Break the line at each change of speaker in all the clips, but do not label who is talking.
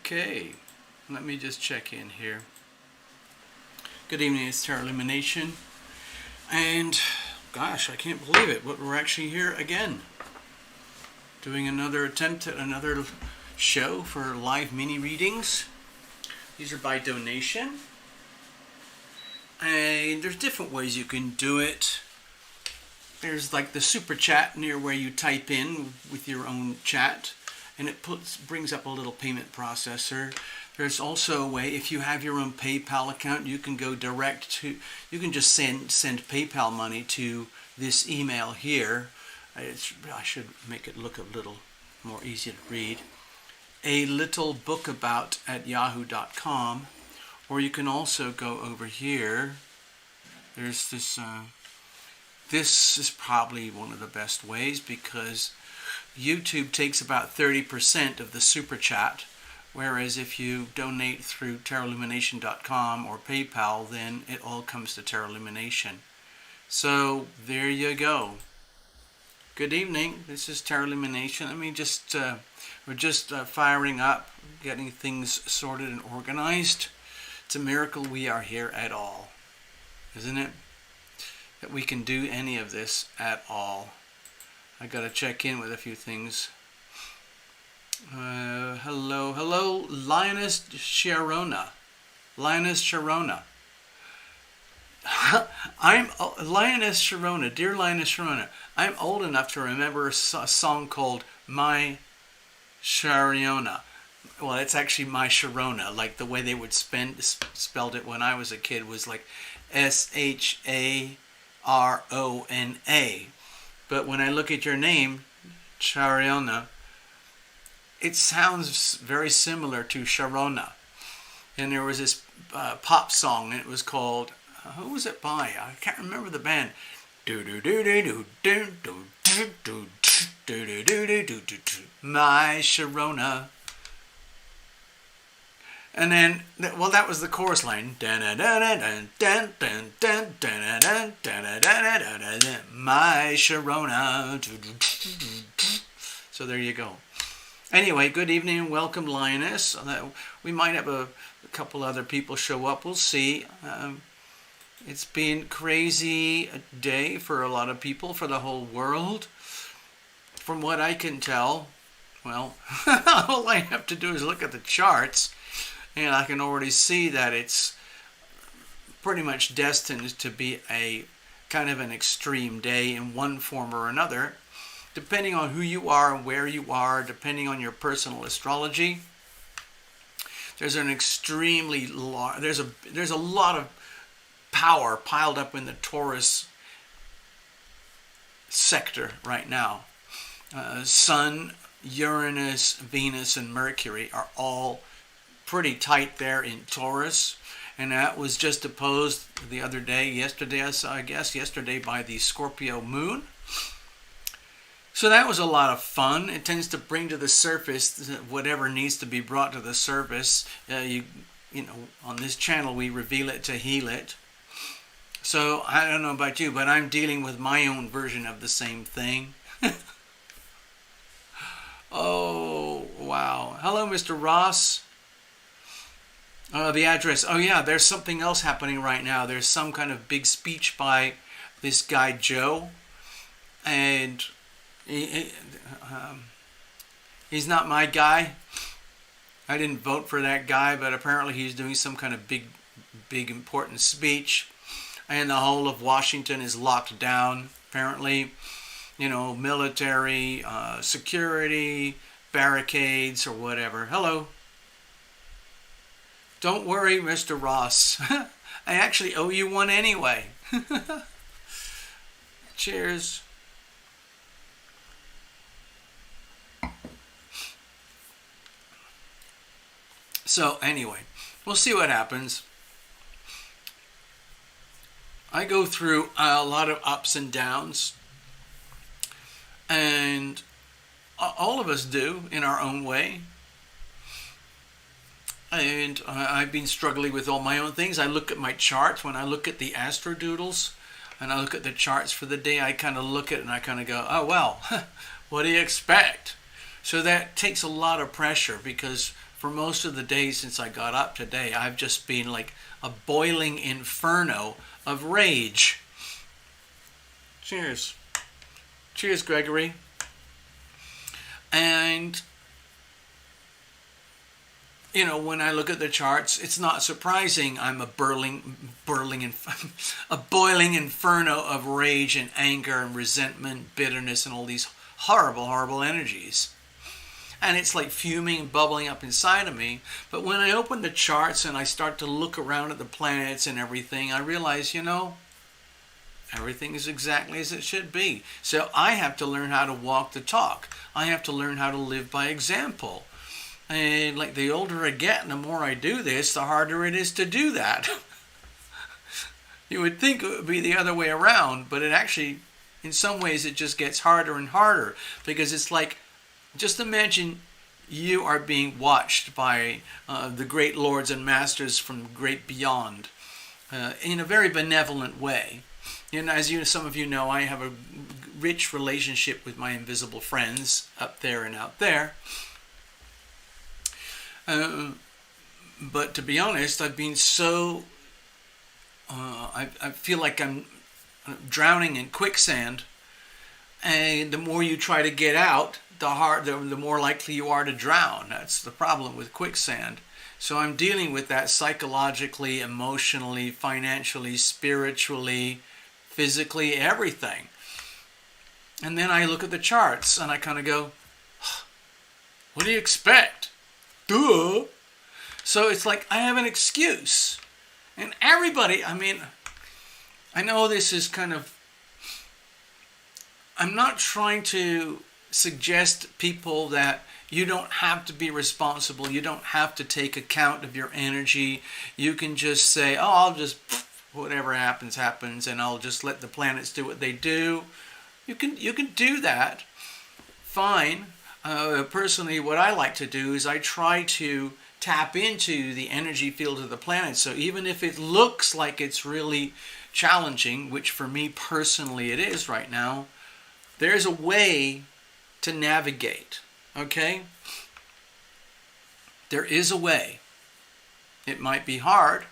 Okay, let me just check in here. Good evening, it's Tarot Lumination, and gosh, I can't believe it, but we're actually here again, doing another attempt at another show for live mini readings. These are by donation, and there's different ways you can do it. There's like the super chat near where you type in with your own chat, and it brings up a little payment processor. There's also a way, if you have your own PayPal account, you can go direct to, you can just send PayPal money to this email here. I should make it look a little more easy to read. alittlebookabout@yahoo.com, or you can also go over here. There's this, this is probably one of the best ways because YouTube takes about 30% of the super chat, whereas if you donate through tarotlumination.com or PayPal, then it all comes to Tarot Lumination. So there you go. Good evening. This is Tarot Lumination. Let me just, we're just firing up, getting things sorted and organized. It's a miracle we are here at all, isn't it? That we can do any of this at all. I gotta check in with a few things. Hello, Lioness Sharona. Lioness Sharona. I'm Lioness Sharona, dear Lioness Sharona. I'm old enough to remember a song called My Sharona. Well, it's actually My Sharona. Like the way they would spelled it when I was a kid was like Sharona. But when I look at your name, Sharona, it sounds very similar to Sharona. And there was this pop song, and it was called, who was it by? I can't remember the band. My Sharona. And then, well, that was the chorus line. My Sharona. So there you go. Anyway, good evening and welcome, Lioness. We might have a couple other people show up. We'll see. It's been crazy day for a lot of people, for the whole world. From what I can tell, well, all I have to do is look at the charts, and I can already see that it's pretty much destined to be a kind of an extreme day in one form or another, depending on who you are and where you are, depending on your personal astrology. There's an extremely there's a lot of power piled up in the Taurus sector right now. Sun, Uranus, Venus, and Mercury are all pretty tight there in Taurus. And that was just opposed the other day, yesterday by the Scorpio moon. So that was a lot of fun. It tends to bring to the surface whatever needs to be brought to the surface. You know, on this channel we reveal it to heal it. So I don't know about you, but I'm dealing with my own version of the same thing. Oh, wow. Hello, Mr. Ross. The address. Oh, yeah, there's something else happening right now. There's some kind of big speech by this guy, Joe. And he's not my guy. I didn't vote for that guy, but apparently he's doing some kind of big, important speech. And the whole of Washington is locked down, apparently. You know, military, security, barricades, or whatever. Hello. Don't worry, Mr. Ross. I actually owe you one anyway. Cheers. So anyway, we'll see what happens. I go through a lot of ups and downs. And all of us do in our own way. And I've been struggling with all my own things. I look at my charts. When I look at the astrodoodles and I look at the charts for the day, I kind of look at it and I kind of go, oh, well, what do you expect? So that takes a lot of pressure, because for most of the days since I got up today, I've just been like a boiling inferno of rage. Cheers. Cheers, Gregory. And you know, when I look at the charts, it's not surprising I'm a boiling inferno of rage and anger and resentment, bitterness, and all these horrible energies. And it's like fuming and bubbling up inside of me. But when I open the charts and I start to look around at the planets and everything, I realize, you know, everything is exactly as it should be. So I have to learn how to walk the talk. I have to learn how to live by example. And like the older I get and the more I do this, the harder it is to do that. You would think it would be the other way around, but it actually, in some ways, it just gets harder and harder. Because it's like, just imagine you are being watched by the great lords and masters from great beyond in a very benevolent way. You know, as some of you know, I have a rich relationship with my invisible friends up there and out there. But to be honest, I've been so... I feel like I'm drowning in quicksand. And the more you try to get out, the more likely you are to drown. That's the problem with quicksand. So I'm dealing with that psychologically, emotionally, financially, spiritually, physically, everything. And then I look at the charts and I kind of go, what do you expect? Duh. So it's like I have an excuse. And everybody, I mean, I know this is kind of, I'm not trying to suggest people that you don't have to be responsible. You don't have to take account of your energy. You can just say, oh, I'll just, whatever happens, happens, and I'll just let the planets do what they do. You can do that. Fine. Personally, what I like to do is I try to tap into the energy field of the planet. So even if it looks like it's really challenging, which for me personally it is right now, there's a way to navigate. Okay? There is a way. It might be hard,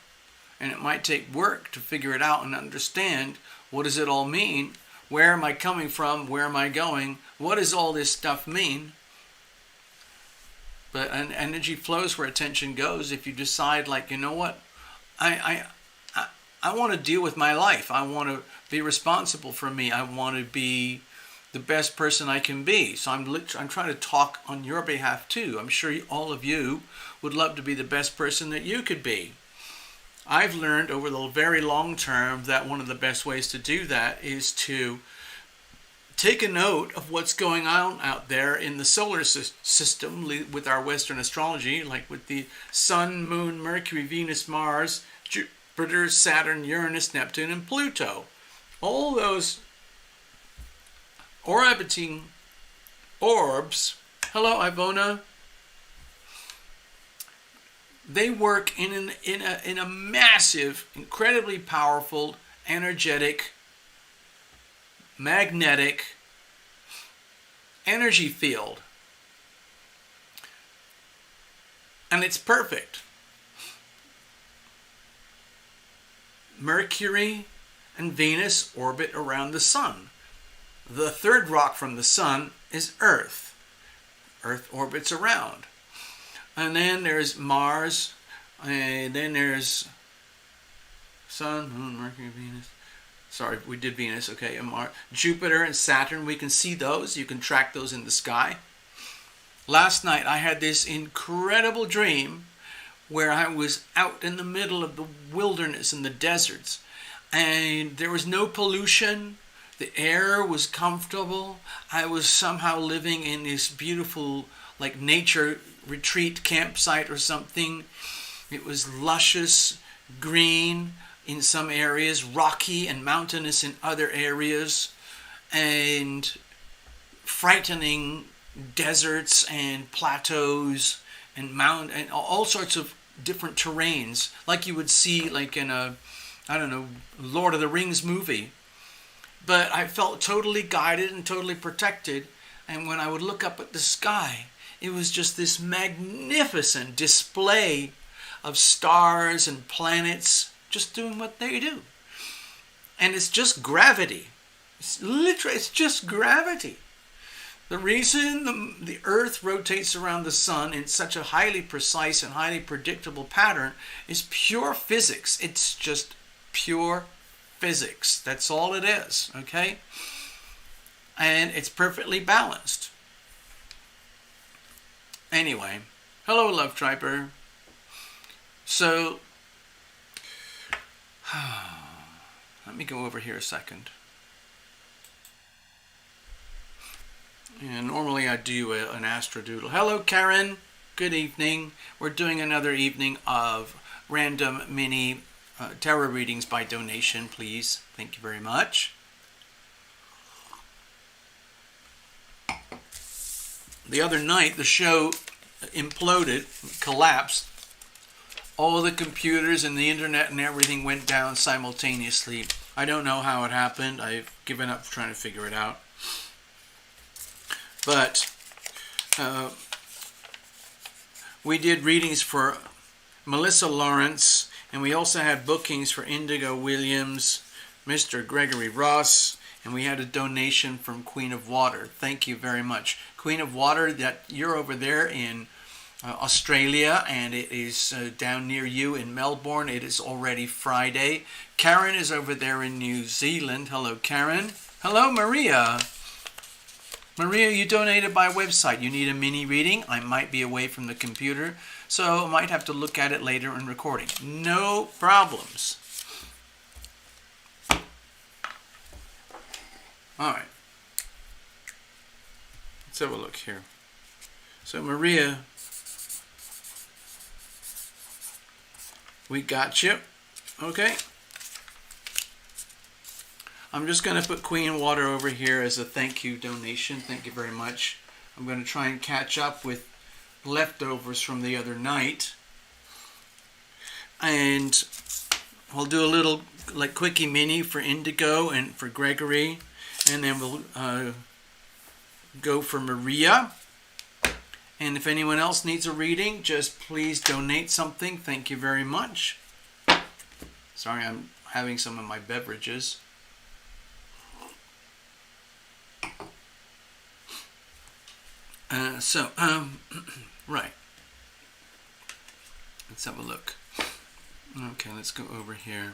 and it might take work to figure it out and understand what does it all mean. Where am I coming from? Where am I going? What does all this stuff mean? But an energy flows where attention goes. If you decide, like, you know what, I want to deal with my life. I want to be responsible for me. I want to be the best person I can be. So I'm trying to talk on your behalf too. I'm sure all of you would love to be the best person that you could be. I've learned over the very long term that one of the best ways to do that is to take a note of what's going on out there in the solar system with our Western astrology, like with the Sun, Moon, Mercury, Venus, Mars, Jupiter, Saturn, Uranus, Neptune, and Pluto. All those orbiting orbs, hello Ivona, they work in a massive, incredibly powerful, energetic, magnetic energy field. And it's perfect. Mercury and Venus orbit around the sun. The third rock from the sun is Earth. Earth orbits around. And then there's Mars, and then there's Sun, Moon, Mercury, Venus. Sorry, we did Venus, okay, and Mars. Jupiter and Saturn, we can see those. You can track those in the sky. Last night I had this incredible dream where I was out in the middle of the wilderness in the deserts, and there was no pollution. The air was comfortable. I was somehow living in this beautiful, like, nature retreat campsite or something. It was luscious, green in some areas, rocky and mountainous in other areas, and frightening deserts and plateaus and and all sorts of different terrains, like you would see like in a, I don't know, Lord of the Rings movie. But I felt totally guided and totally protected, and when I would look up at the sky, it was just this magnificent display of stars and planets just doing what they do. And it's just gravity. It's just gravity. The reason the Earth rotates around the sun in such a highly precise and highly predictable pattern is pure physics. It's just pure physics. That's all it is, okay? And it's perfectly balanced. Anyway, hello, Love Triper. So, let me go over here a second. And normally I do an astrodoodle. Hello, Karen. Good evening. We're doing another evening of random mini tarot readings by donation, please. Thank you very much. The other night, the show imploded, collapsed. All the computers and the internet and everything went down simultaneously. I don't know how it happened. I've given up trying to figure it out. But we did readings for Melissa Lawrence, and we also had bookings for Indigo Williams, Mr. Gregory Ross, and we had a donation from Queen of Water. Thank you very much. Queen of Water, that you're over there in Australia, and it is down near you in Melbourne. It is already Friday. Karen is over there in New Zealand. Hello, Karen. Hello, Maria. Maria, you donated by website. You need a mini reading. I might be away from the computer, so I might have to look at it later in recording. No problems. All right. Let's have a look here. So, Maria, we got you. Okay. I'm just going to put Queen Water over here as a thank you donation. Thank you very much. I'm going to try and catch up with leftovers from the other night. And we'll do a little like quickie mini for Indigo and for Gregory. And then we'll go for Maria. And if anyone else needs a reading, just please donate something. Thank you very much. Sorry, I'm having some of my beverages. Right. Let's have a look. Okay, let's go over here.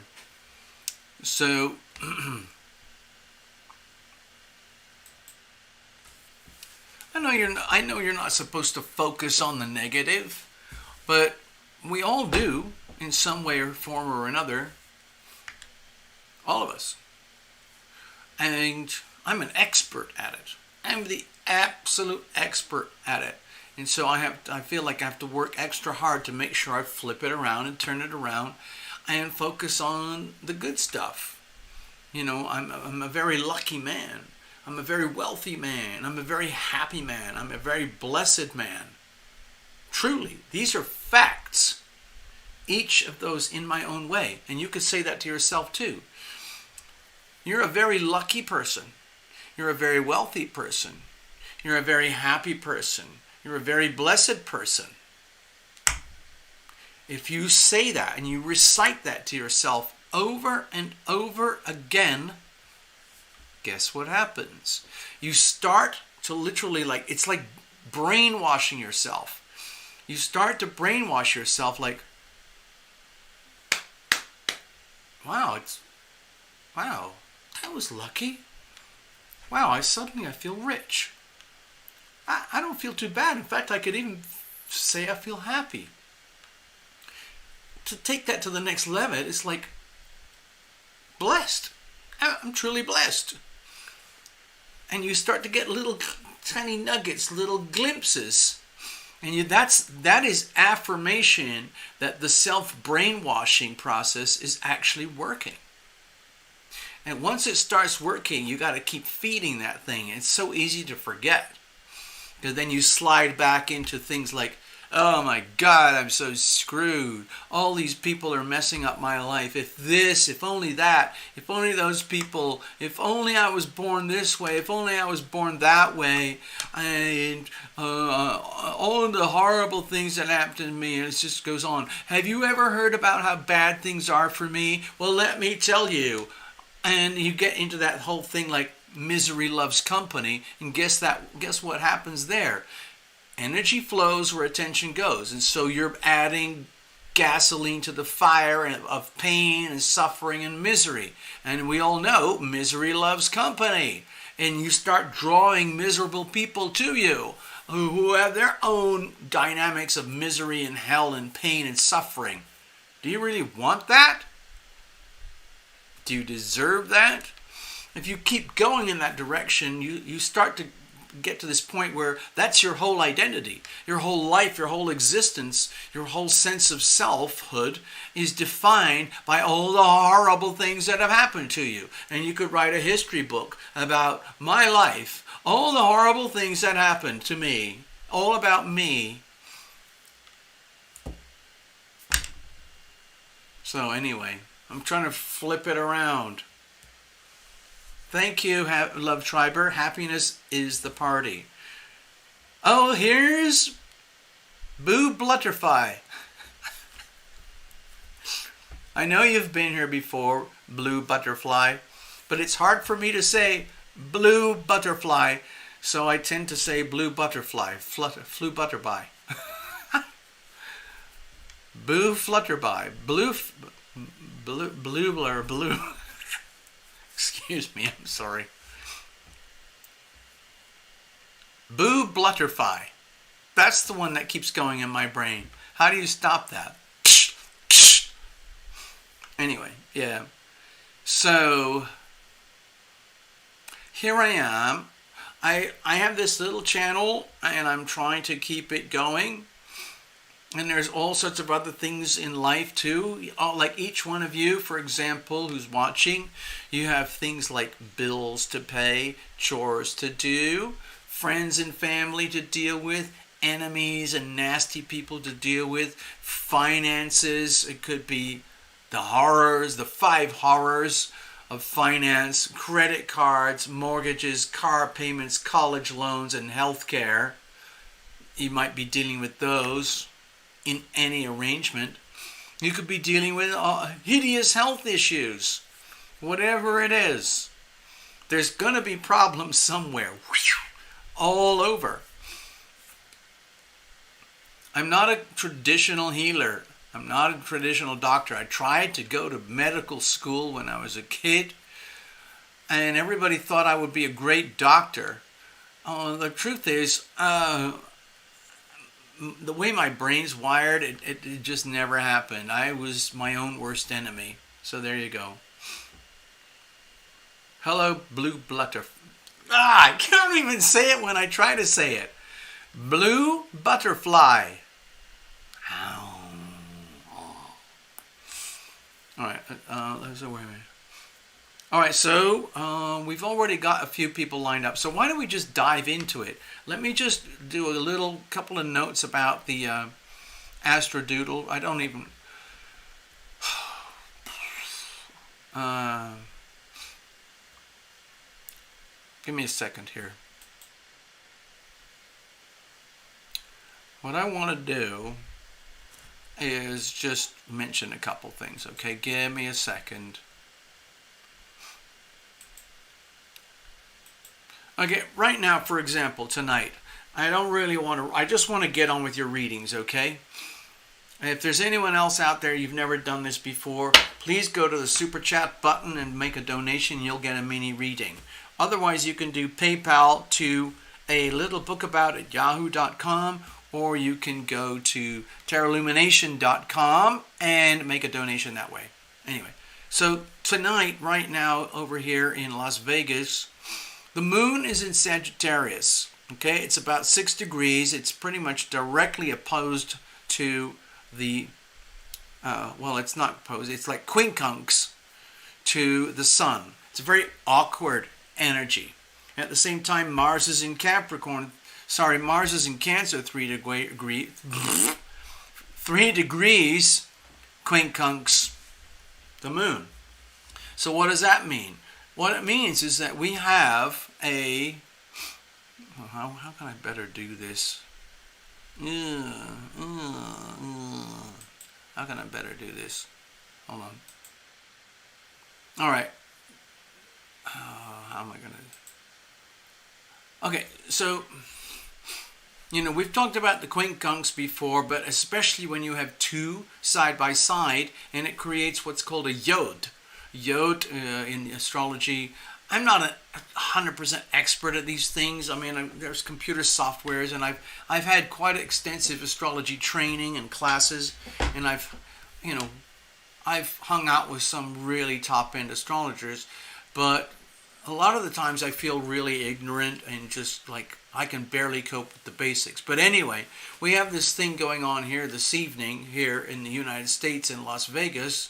So, I know you're not supposed to focus on the negative, but we all do. in some way or form or another. All of us. And I'm an expert at it. I'm the absolute expert at it. And so I feel like I have to work extra hard to make sure I flip it around and turn it around and focus on the good stuff. You know, I'm a very lucky man. I'm a very wealthy man. I'm a very happy man. I'm a very blessed man. Truly, these are facts. Each of those in my own way. And you could say that to yourself too. You're a very lucky person. You're a very wealthy person. You're a very happy person. You're a very blessed person. If you say that and you recite that to yourself over and over again, guess what happens? You start to literally, it's like brainwashing yourself. You start to brainwash yourself like, wow, that was lucky. Wow, I feel rich. I don't feel too bad. In fact, I could even say I feel happy. To take that to the next level, it's like blessed. I'm truly blessed. And you start to get little tiny nuggets, little glimpses. And that is affirmation that the self-brainwashing process is actually working. And once it starts working, you got to keep feeding that thing. It's so easy to forget. Because then you slide back into things like, oh my God, I'm so screwed. All these people are messing up my life. If this, if only that, if only those people, if only I was born this way, if only I was born that way, and all the horrible things that happened to me, and it just goes on. Have you ever heard about how bad things are for me? Well, let me tell you. And you get into that whole thing like misery loves company, and guess what happens there? Energy flows where attention goes, and so you're adding gasoline to the fire of pain and suffering and misery. And we all know misery loves company, and you start drawing miserable people to you who have their own dynamics of misery and hell and pain and suffering. Do you really want that? Do you deserve that? If you keep going in that direction, you start to get to this point where that's your whole identity. Your whole life, your whole existence, your whole sense of selfhood is defined by all the horrible things that have happened to you. And you could write a history book about my life, all the horrible things that happened to me, all about me. So anyway, I'm trying to flip it around. Thank you, Love Triber. Happiness is the party. Oh, here's Boo Blutterfly. I know you've been here before, Blue Butterfly, but it's hard for me to say Blue Butterfly, so I tend to say Blue Butterfly, Flew Butterby. Boo Flutterby, Blue. Excuse me, I'm sorry. Boo Blutterfly. That's the one that keeps going in my brain. How do you stop that? Anyway, yeah. So, here I am. I have this little channel, and I'm trying to keep it going. And there's all sorts of other things in life too. Like each one of you, for example, who's watching, you have things like bills to pay, chores to do, friends and family to deal with, enemies and nasty people to deal with, finances. It could be the horrors, the 5 horrors of finance, credit cards, mortgages, car payments, college loans, and healthcare. You might be dealing with those in any arrangement. You could be dealing with hideous health issues. Whatever it is, there's going to be problems somewhere. All over. I'm not a traditional healer. I'm not a traditional doctor. I tried to go to medical school when I was a kid, and everybody thought I would be a great doctor. The truth is, the way my brain's wired, it just never happened. I was my own worst enemy. So there you go. Hello, blue butterfly. I can't even say it when I try to say it. Blue butterfly. Ow. All right. Let's wait a minute. All right. So we've already got a few people lined up. So why don't we just dive into it? Let me just do a couple of notes about the Astrodoodle. I don't even. Give me a second here. What I want to do is just mention a couple things, okay? Give me a second. Okay, right now, for example, tonight, I just want to get on with your readings, okay? If there's anyone else out there, you've never done this before, please go to the Super Chat button and make a donation. You'll get a mini reading. Otherwise, you can do PayPal to alittlebookabout@yahoo.com, or you can go to tarotlumination.com and make a donation that way. Anyway, so tonight, right now, over here in Las Vegas, the moon is in Sagittarius. Okay, it's about 6 degrees. It's pretty much directly opposed to the, well, it's not opposed. It's like quincunx to the sun. It's a very awkward energy. At the same time, Mars is in Capricorn. Sorry, Mars is in Cancer, 3 degrees, quincunx the moon. So what does that mean? What it means is that we have a, how can I better do this? How can I better do this? Hold on. All right. How am I going to... Okay, so, we've talked about the quincunx before, but especially when you have two side by side, and it creates what's called a yod. Yod in astrology. I'm not 100% expert at these things. I mean, there's computer softwares, and I've had quite extensive astrology training and classes, and I've hung out with some really top-end astrologers, but a lot of the times I feel really ignorant and just like I can barely cope with the basics. But anyway, we have this thing going on here this evening here in the United States in Las Vegas,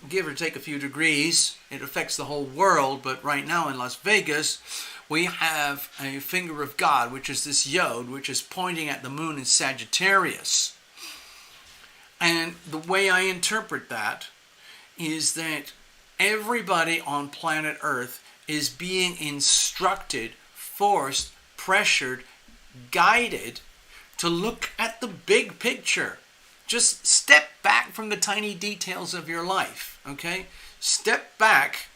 give or take a few degrees. It affects the whole world, but right now in Las Vegas, we have a finger of God, which is this yod, which is pointing at the moon in Sagittarius. And the way I interpret that is that everybody on planet Earth is being instructed, forced, pressured, guided to look at the big picture. Just step back from the tiny details of your life, okay? Step back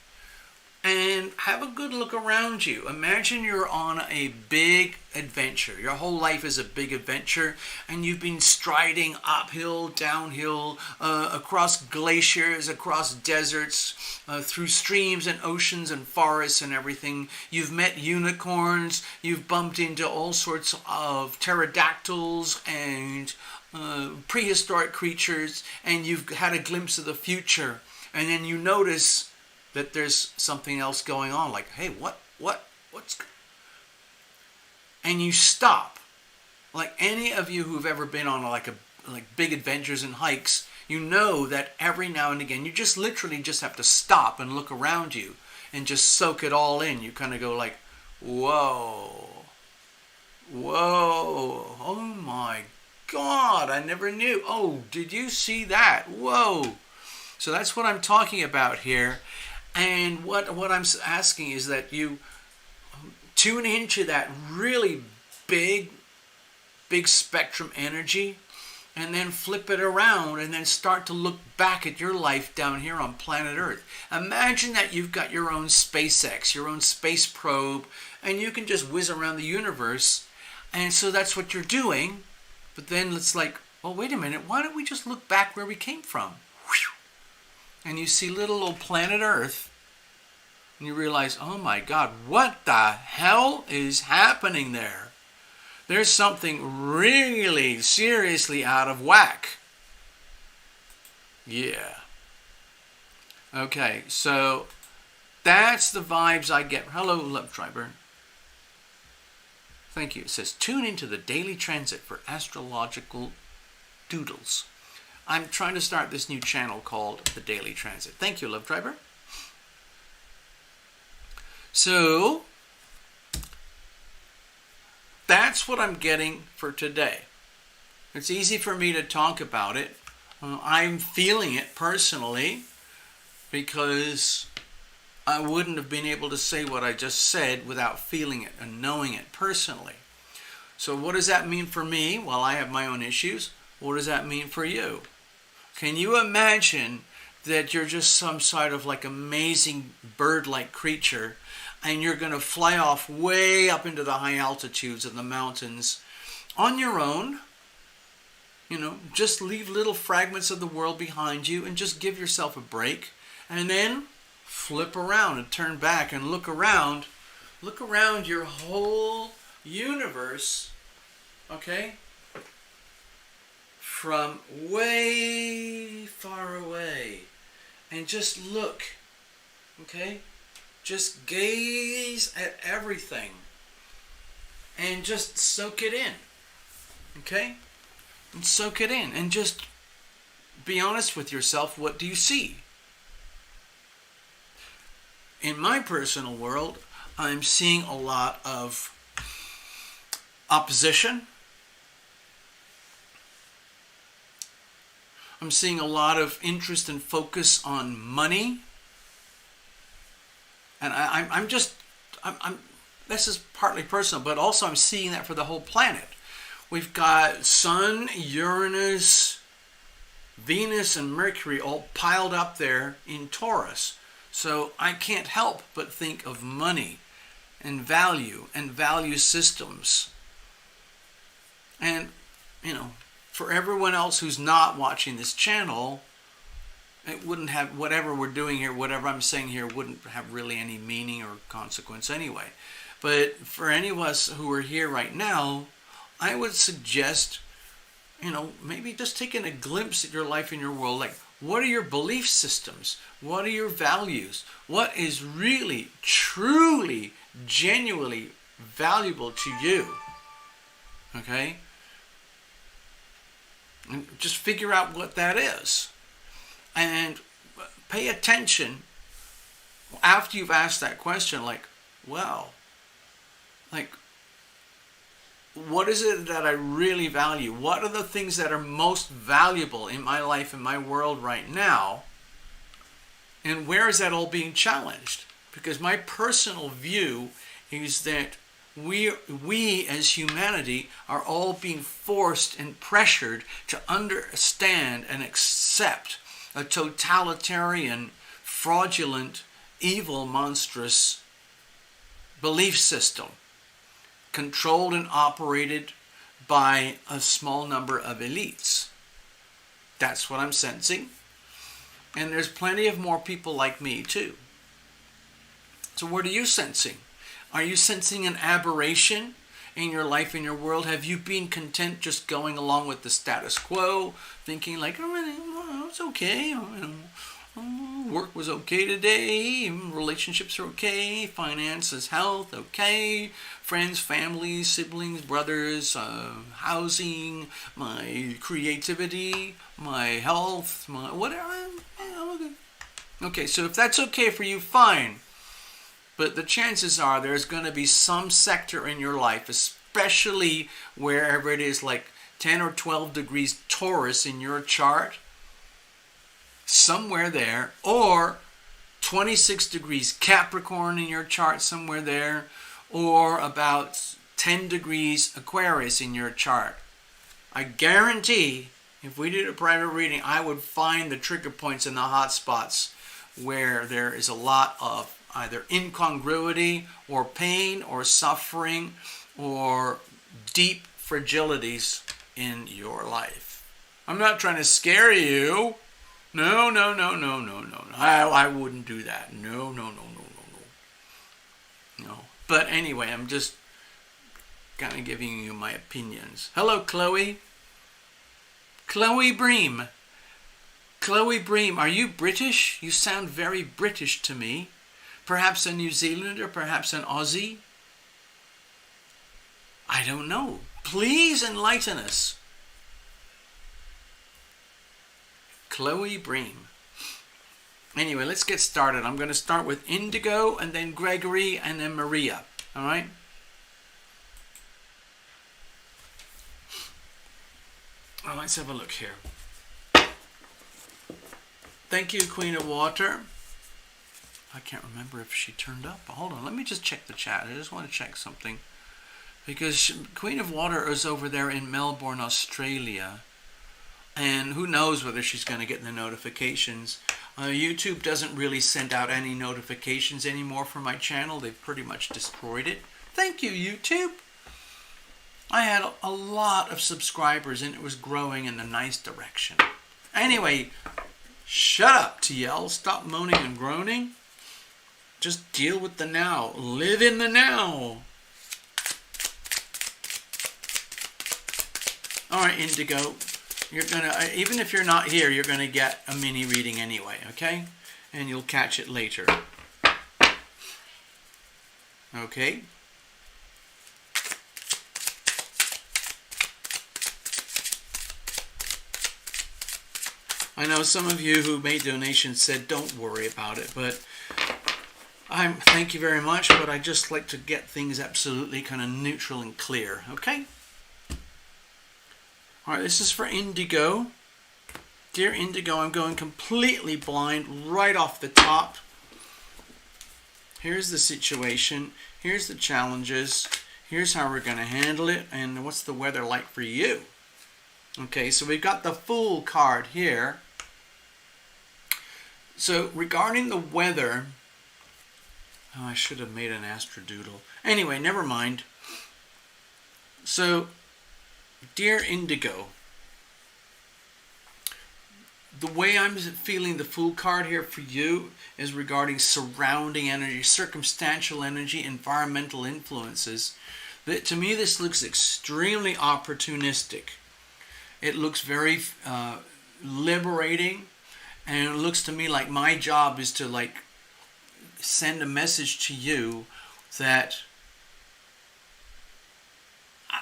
and have a good look around you. Imagine you're on a big adventure. Your whole life is a big adventure, and you've been striding uphill, downhill, across glaciers, across deserts, through streams and oceans and forests and everything. You've met unicorns. You've bumped into all sorts of pterodactyls and prehistoric creatures, and you've had a glimpse of the future. And then you notice that there's something else going on, like, hey, what's, and you stop. Like any of you who've ever been on like big adventures and hikes, you know that every now and again you just literally just have to stop and look around you and just soak it all in. You kind of go like, whoa, oh my God, I never knew. Oh, did you see that? Whoa. So that's what I'm talking about here. And what I'm asking is that you tune into that really big spectrum energy, and then flip it around and then start to look back at your life down here on planet Earth. Imagine that you've got your own SpaceX, your own space probe, and you can just whiz around the universe. And so that's what you're doing. But then it's like, well, wait a minute, why don't we just look back where we came from? And you see little old planet Earth, and you realize, oh my God, what the hell is happening there? There's something really seriously out of whack. Yeah. Okay, so that's the vibes I get. Hello, Love Triber. Thank you. It says, tune into the daily transit for astrological doodles. I'm trying to start this new channel called The Daily Transit. Thank you, Love Triber. So, that's what I'm getting for today. It's easy for me to talk about it. I'm feeling it personally because I wouldn't have been able to say what I just said without feeling it and knowing it personally. So what does that mean for me? Well, I have my own issues. What does that mean for you? Can you imagine that you're just some sort of like amazing bird-like creature and you're going to fly off way up into the high altitudes of the mountains on your own? You know, just leave little fragments of the world behind you and just give yourself a break. And then flip around and turn back and look around. Look around your whole universe, okay? From way far away. And just look, okay? Just gaze at everything. And just soak it in, okay? And soak it in. And just be honest with yourself. What do you see? In my personal world, I'm seeing a lot of opposition. I'm seeing a lot of interest and focus on money. And I'm this is partly personal, but also I'm seeing that for the whole planet. We've got Sun, Uranus, Venus, and Mercury all piled up there in Taurus. So I can't help but think of money and value systems. And, you know, for everyone else who's not watching this channel, it wouldn't have, whatever we're doing here, whatever I'm saying here, wouldn't have really any meaning or consequence anyway. But for any of us who are here right now, I would suggest, you know, maybe just taking a glimpse at your life and your world. Like, what are your belief systems? What are your values? What is really, truly, genuinely valuable to you? Okay? And just figure out what that is. And pay attention after you've asked that question, like, well, like, what is it that I really value? What are the things that are most valuable in my life, in my world right now? And where is that all being challenged? Because my personal view is that we as humanity are all being forced and pressured to understand and accept a totalitarian, fraudulent, evil, monstrous belief system, controlled and operated by a small number of elites. That's what I'm sensing. And there's plenty of more people like me too. So what are you sensing? Are you sensing an aberration in your life, in your world? Have you been content just going along with the status quo, thinking like, oh, it's okay, work was okay today, relationships are okay, finances, health, okay, friends, families, siblings, brothers, housing, my creativity, my health, my whatever. Okay, so if that's okay for you, fine. But the chances are there's going to be some sector in your life, especially wherever it is like 10 or 12 degrees Taurus in your chart, somewhere there, or 26 degrees Capricorn in your chart, somewhere there, or about 10 degrees Aquarius in your chart. I guarantee if we did a private reading, I would find the trigger points and the hot spots where there is a lot of either incongruity or pain or suffering or deep fragilities in your life. I'm not trying to scare you. No. I wouldn't do that. No. But anyway, I'm just kind of giving you my opinions. Hello, Chloe. Chloe Bream. Chloe Bream, are you British? You sound very British to me. Perhaps a New Zealander, perhaps an Aussie? I don't know. Please enlighten us. Chloe Bream. Anyway, let's get started. I'm going to start with Indigo, and then Gregory, and then Maria. All right? Well, let's have a look here. Thank you, Queen of Water. I can't remember if she turned up. Hold on, let me just check the chat. I just want to check something. Because Queen of Water is over there in Melbourne, Australia. And who knows whether she's going to get the notifications. YouTube doesn't really send out any notifications anymore for my channel. They've pretty much destroyed it. Thank you, YouTube. I had a lot of subscribers and it was growing in a nice direction. Anyway, shut up, TL. Stop moaning and groaning. Just deal with the now. Live in the now. All right, Indigo. You're gonna, even if you're not here, you're gonna get a mini reading anyway, okay? And you'll catch it later. Okay? I know some of you who made donations said don't worry about it, but thank you very much, but I just like to get things absolutely kind of neutral and clear, okay? All right, this is for Indigo. Dear Indigo, I'm going completely blind right off the top. Here's the situation. Here's the challenges. Here's how we're going to handle it. And what's the weather like for you? Okay, so we've got the Fool card here. So regarding the weather, oh, I should have made an astrodoodle. Anyway, never mind. So, dear Indigo, the way I'm feeling the Fool card here for you is regarding surrounding energy, circumstantial energy, environmental influences. To me, this looks extremely opportunistic. It looks very liberating, and it looks to me like my job is to send a message to you that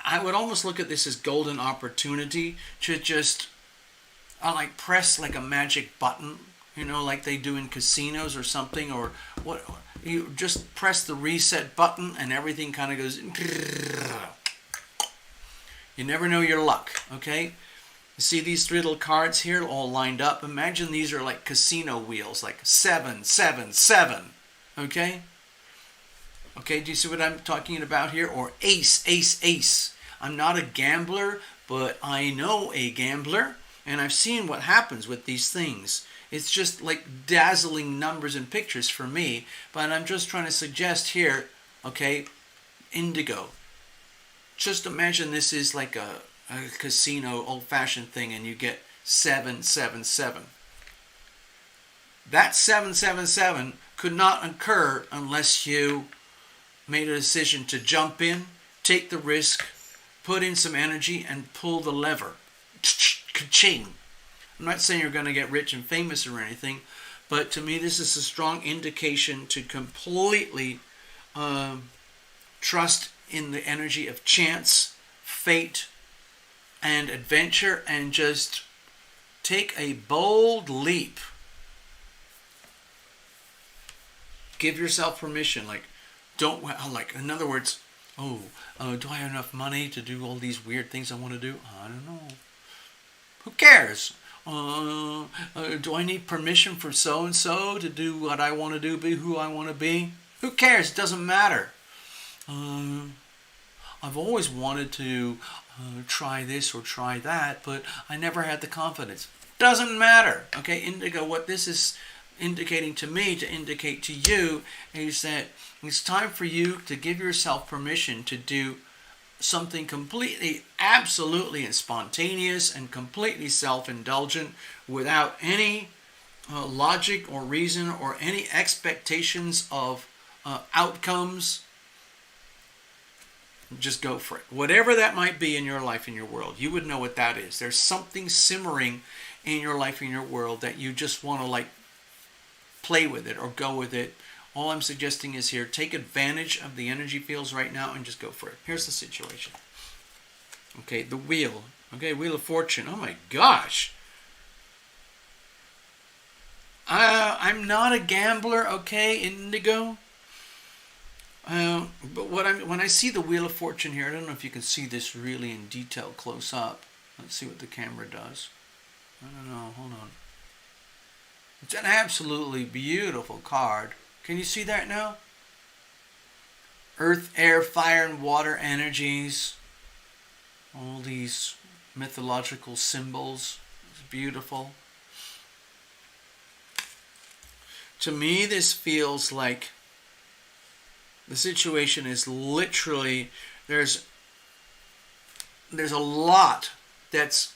I would almost look at this as golden opportunity to just press like a magic button, you know, like they do in casinos or something, or what, you just press the reset button and everything kind of goes. You never know your luck, okay? You see these three little cards here all lined up? Imagine these are like casino wheels, like 7, 7, 7, okay? Okay, do you see what I'm talking about here? Or ace, ace, ace. I'm not a gambler, but I know a gambler, and I've seen what happens with these things. It's just like dazzling numbers and pictures for me, but I'm just trying to suggest here, okay, Indigo. Just imagine this is like a casino old-fashioned thing, and you get 777. That 777 could not occur unless you made a decision to jump in, take the risk, put in some energy, and pull the lever. Ka-ching. I'm not saying you're going to get rich and famous or anything, but to me this is a strong indication to completely trust in the energy of chance, fate, and adventure, and just take a bold leap. Give yourself permission. In other words, do I have enough money to do all these weird things I want to do? I don't know. Who cares? Do I need permission for so-and-so to do what I want to do, be who I want to be? Who cares? It doesn't matter. I've always wanted to try this or try that, but I never had the confidence. Doesn't matter. Okay, Indigo, what this is indicating to me, to indicate to you, is that it's time for you to give yourself permission to do something completely, absolutely and spontaneous and completely self-indulgent without any logic or reason or any expectations of outcomes. just go for it. Whatever that might be in your life, in your world, you would know what that is. There's something simmering in your life, in your world, that you just want to like play with it or go with it. All I'm suggesting is here, take advantage of the energy fields right now and just go for it. Here's the situation. Okay, the wheel. Okay, Wheel of Fortune. Oh my gosh. I'm not a gambler, okay, Indigo. But when I see the Wheel of Fortune here, I don't know if you can see this really in detail close up. Let's see what the camera does. I don't know. Hold on. It's an absolutely beautiful card. Can you see that now? Earth, air, fire, and water energies. All these mythological symbols. It's beautiful. To me, this feels like the situation is literally, there's a lot that's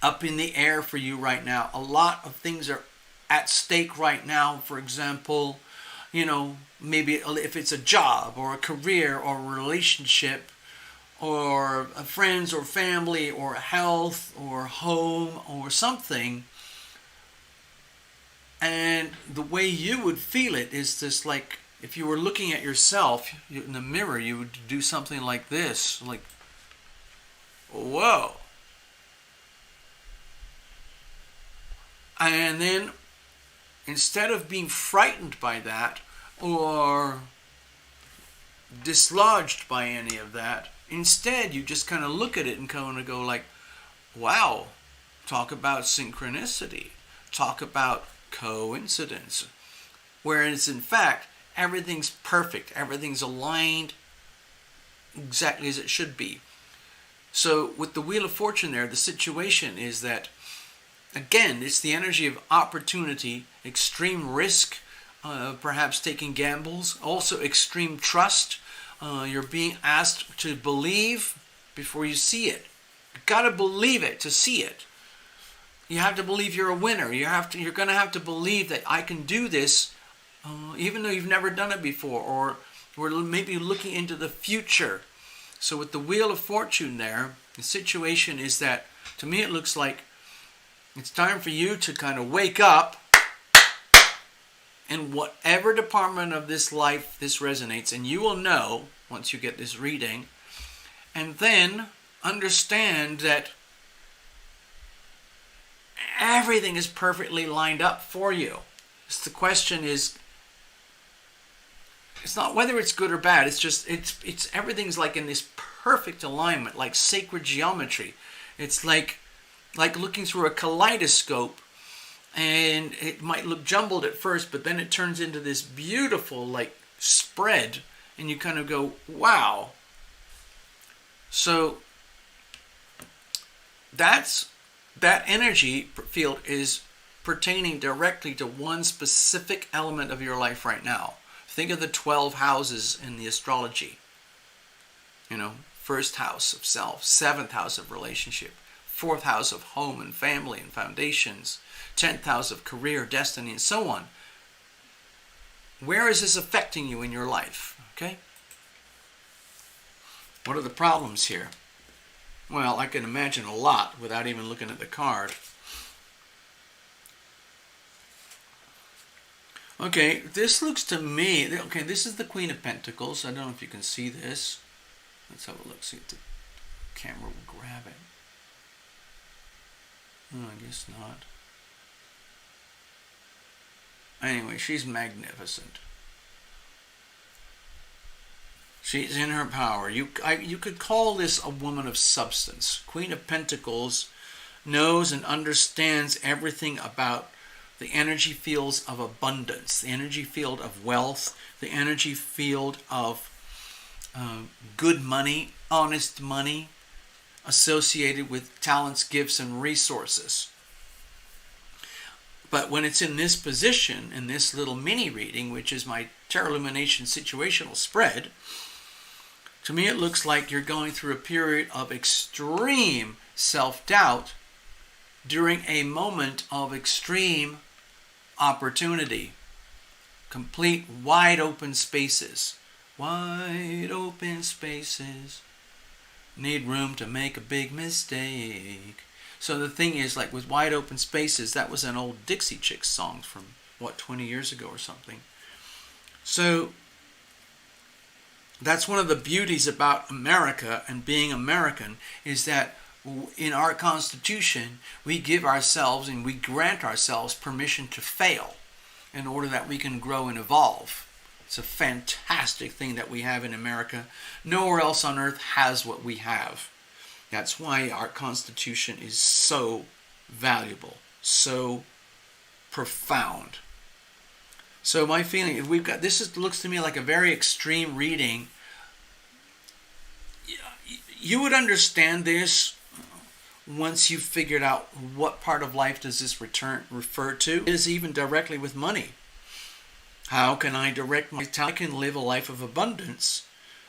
up in the air for you right now. A lot of things are at stake right now. For example, maybe if it's a job or a career or a relationship or a friends or family or health or home or something. And the way you would feel it is this, like, if you were looking at yourself in the mirror, you would do something like this, like, whoa. And then, instead of being frightened by that or dislodged by any of that, instead you just kind of look at it and kind of go like, wow, talk about synchronicity, talk about coincidence, whereas in fact everything's perfect, everything's aligned exactly as it should be. So with the Wheel of Fortune there, the situation is that, again, it's the energy of opportunity, extreme risk, perhaps taking gambles, also extreme trust. You're being asked to believe before you see it. You've got to believe it to see it. You have to believe you're a winner. You're going to have to believe that I can do this, even though you've never done it before, or we're maybe looking into the future. So with the Wheel of Fortune there, the situation is that, to me, it looks like it's time for you to kind of wake up in whatever department of this life this resonates, and you will know once you get this reading, and then understand that everything is perfectly lined up for you. The question is, it's not whether it's good or bad. It's just it's everything's like in this perfect alignment, like sacred geometry. It's like looking through a kaleidoscope, and it might look jumbled at first, but then it turns into this beautiful like spread, and you kind of go, wow. So that energy field is pertaining directly to one specific element of your life right now. Think of the 12 houses in the astrology. First house of self, seventh house of relationship, fourth house of home and family and foundations, 10th house of career, destiny, and so on. Where is this affecting you in your life? Okay? What are the problems here? Well, I can imagine a lot without even looking at the card. Okay, this looks to me, okay, this is the Queen of Pentacles. I don't know if you can see this. Let's have a look, see if the camera will grab it. Oh, I guess not. Anyway, she's magnificent. She's in her power. You could call this a woman of substance. Queen of Pentacles knows and understands everything about the energy fields of abundance, the energy field of wealth, the energy field of good money, honest money, associated with talents, gifts, and resources. But when it's in this position, in this little mini reading, which is my Tarot Illumination situational spread, to me it looks like you're going through a period of extreme self-doubt during a moment of extreme opportunity. Complete wide open spaces. Wide open spaces need room to make a big mistake. So the thing is, like with wide open spaces, that was an old Dixie Chicks song from, 20 years ago or something. So that's one of the beauties about America and being American, is that in our Constitution, we give ourselves and we grant ourselves permission to fail in order that we can grow and evolve. It's a fantastic thing that we have in America. Nowhere else on earth has what we have. That's why our Constitution is so valuable, so profound. So my feeling, if we've got this, looks to me like a very extreme reading. You would understand this once you've figured out what part of life does this refer to. It is even directly with money. How can I direct my talent? I can live a life of abundance.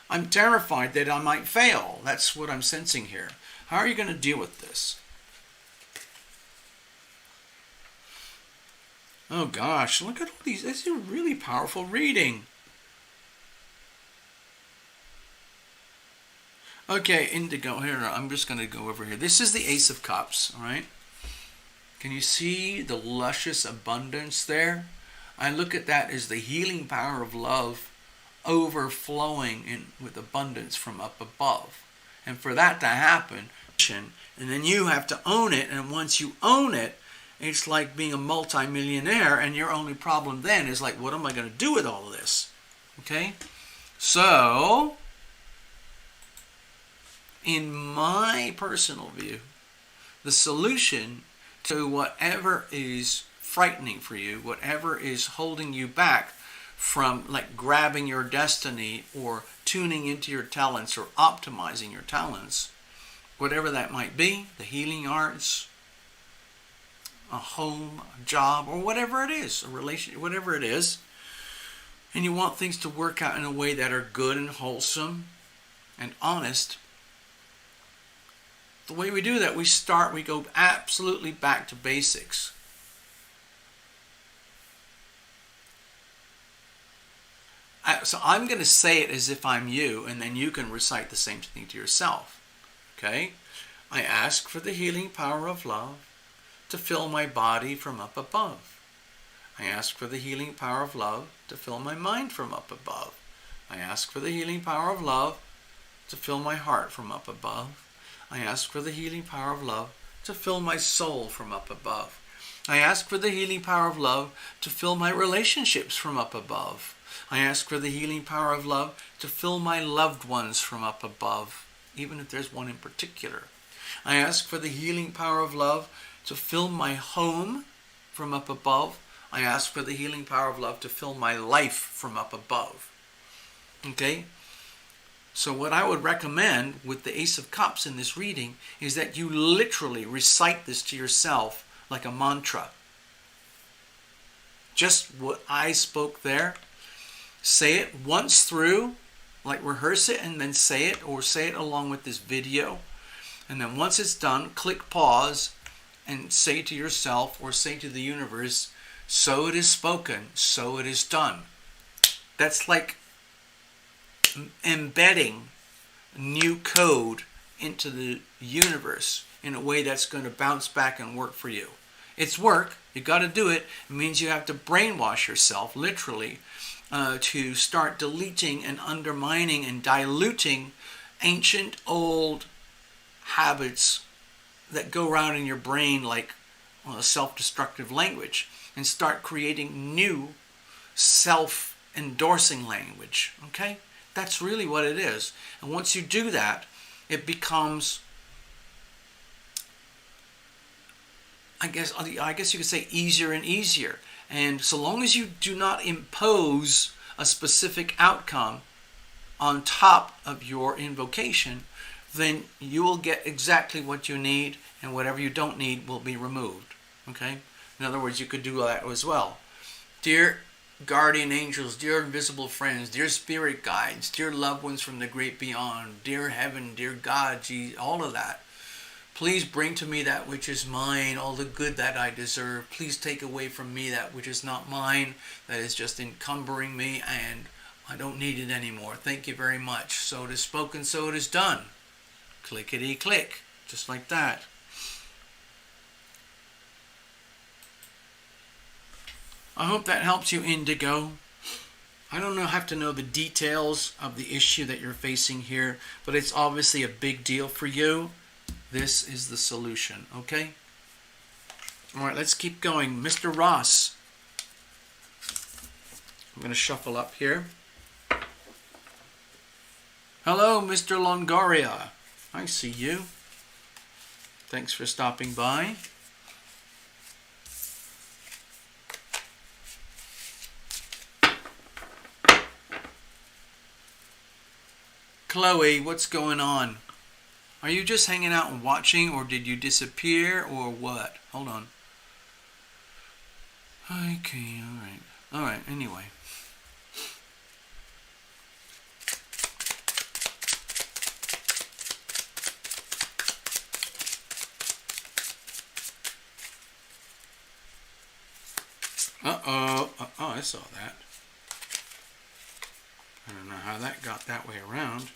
I'm terrified that I might fail. That's what I'm sensing here. How are you going to deal with this? Oh gosh, look at all these. This is a really powerful reading. Okay, Indigo, here, I'm just going to go over here. This is the Ace of Cups, all right? Can you see the luscious abundance there? I look at that as the healing power of love overflowing with abundance from up above. And for that to happen, and then you have to own it, and once you own it, it's like being a multi-millionaire, and your only problem then is like, what am I going to do with all of this? Okay? So, in my personal view, the solution to whatever is frightening for you, whatever is holding you back from like grabbing your destiny or tuning into your talents or optimizing your talents, whatever that might be, the healing arts, a home, a job, or whatever it is, a relationship, whatever it is, and you want things to work out in a way that are good and wholesome and honest, the way we do that, we go absolutely back to basics. So I'm going to say it as if I'm you, and then you can recite the same thing to yourself. Okay? I ask for the healing power of love to fill my body from up above. I ask for the healing power of love to fill my mind from up above. I ask for the healing power of love to fill my heart from up above. I ask for the healing power of love to fill my soul from up above. I ask for the healing power of love to fill my relationships from up above. I ask for the healing power of love to fill my loved ones from up above, even if there's one in particular. I ask for the healing power of love to fill my home from up above. I ask for the healing power of love to fill my life from up above. Okay? So what I would recommend with the Ace of Cups in this reading is that you literally recite this to yourself like a mantra. Just what I spoke there. Say it once through, like rehearse it and then say it, or say it along with this video. And then once it's done, click pause and say to yourself or say to the universe, so it is spoken, so it is done. That's like embedding new code into the universe in a way that's going to bounce back and work for you. It's work. You got to do it. It means you have to brainwash yourself, literally, to start deleting and undermining and diluting ancient old habits that go around in your brain like self-destructive language, and start creating new self-endorsing language. Okay? That's really what it is. And once you do that, it becomes, I guess you could say, easier and easier. And so long as you do not impose a specific outcome on top of your invocation, then you will get exactly what you need, and whatever you don't need will be removed. Okay? In other words, you could do that as well. Dear guardian angels, dear invisible friends, dear spirit guides, dear loved ones from the great beyond, dear heaven, dear God, all of that. Please bring to me that which is mine, all the good that I deserve. Please take away from me that which is not mine, that is just encumbering me and I don't need it anymore. Thank you very much. Soda's spoken, soda's done. Clickety click. Just like that. I hope that helps you, Indigo. I don't have to know the details of the issue that you're facing here, but it's obviously a big deal for you. This is the solution, okay? All right, let's keep going. Mr. Ross. I'm going to shuffle up here. Hello, Mr. Longoria. I see you. Thanks for stopping by. Chloe, what's going on? Are you just hanging out and watching, or did you disappear, or what? Hold on. Okay, alright. Alright, anyway. Uh-oh. Uh-oh, I saw that. I don't know how that got that way around.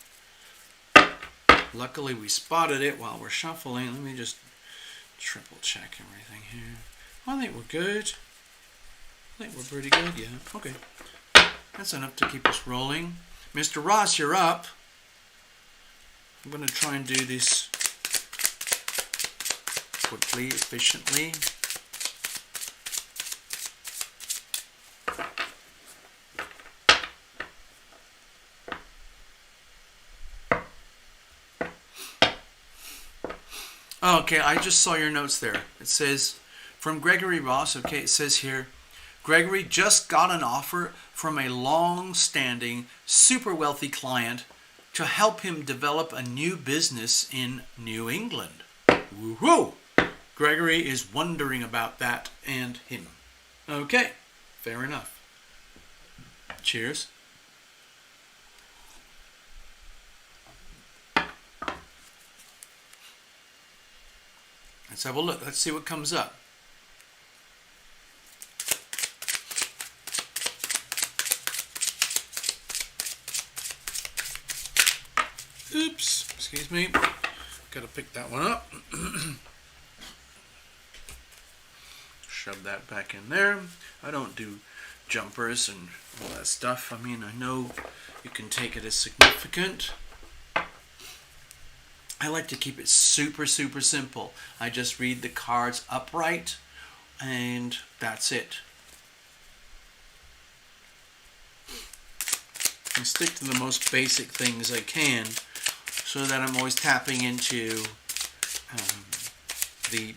Luckily, we spotted it while we're shuffling. Let me just triple check everything here. I think we're good. I think we're pretty good, yeah. Okay. That's enough to keep us rolling. Mr. Ross, you're up. I'm going to try and do this quickly, efficiently. Okay, I just saw your notes there. It says, from Gregory Ross, okay, it says here, Gregory just got an offer from a long-standing, super wealthy client to help him develop a new business in New England. Woohoo! Gregory is wondering about that and him. Okay, fair enough. Cheers. Let's have a look. Let's see what comes up. Oops, excuse me. Got to pick that one up. Shove that back in there. I don't do jumpers and all that stuff. I mean, I know you can take it as significant. I like to keep it super, super simple. I just read the cards upright, and that's it. I stick to the most basic things I can, so that I'm always tapping into the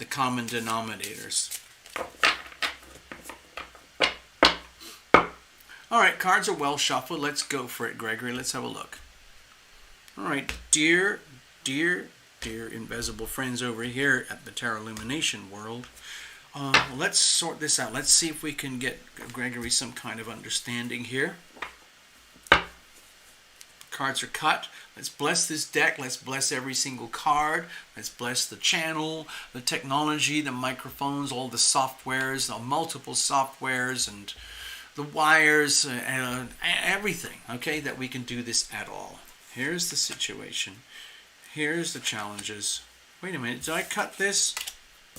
common denominators. All right, cards are well shuffled. Let's go for it, Gregory. Let's have a look. All right, dear invisible friends over here at the Tarot Illumination world, let's sort this out. Let's see if we can get Gregory some kind of understanding here. Cards are cut. Let's bless this deck. Let's bless every single card. Let's bless the channel, the technology, the microphones, all the softwares, the multiple softwares, and the wires, and everything, okay, that we can do this at all. Here's the situation. Here's the challenges. Wait a minute, did I cut this?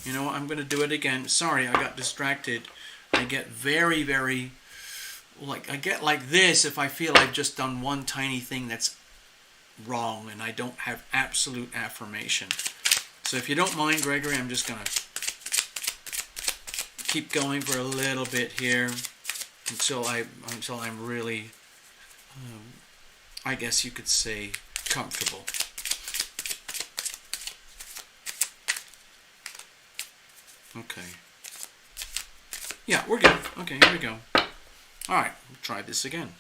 You know what, I'm going to do it again. Sorry, I got distracted. I get very, very, I get like this if I feel I've just done one tiny thing that's wrong and I don't have absolute affirmation. So if you don't mind, Gregory, I'm just going to keep going for a little bit here until I'm really, I guess you could say, comfortable. Okay. Yeah, we're good. Okay, here we go. All right, we'll try this again.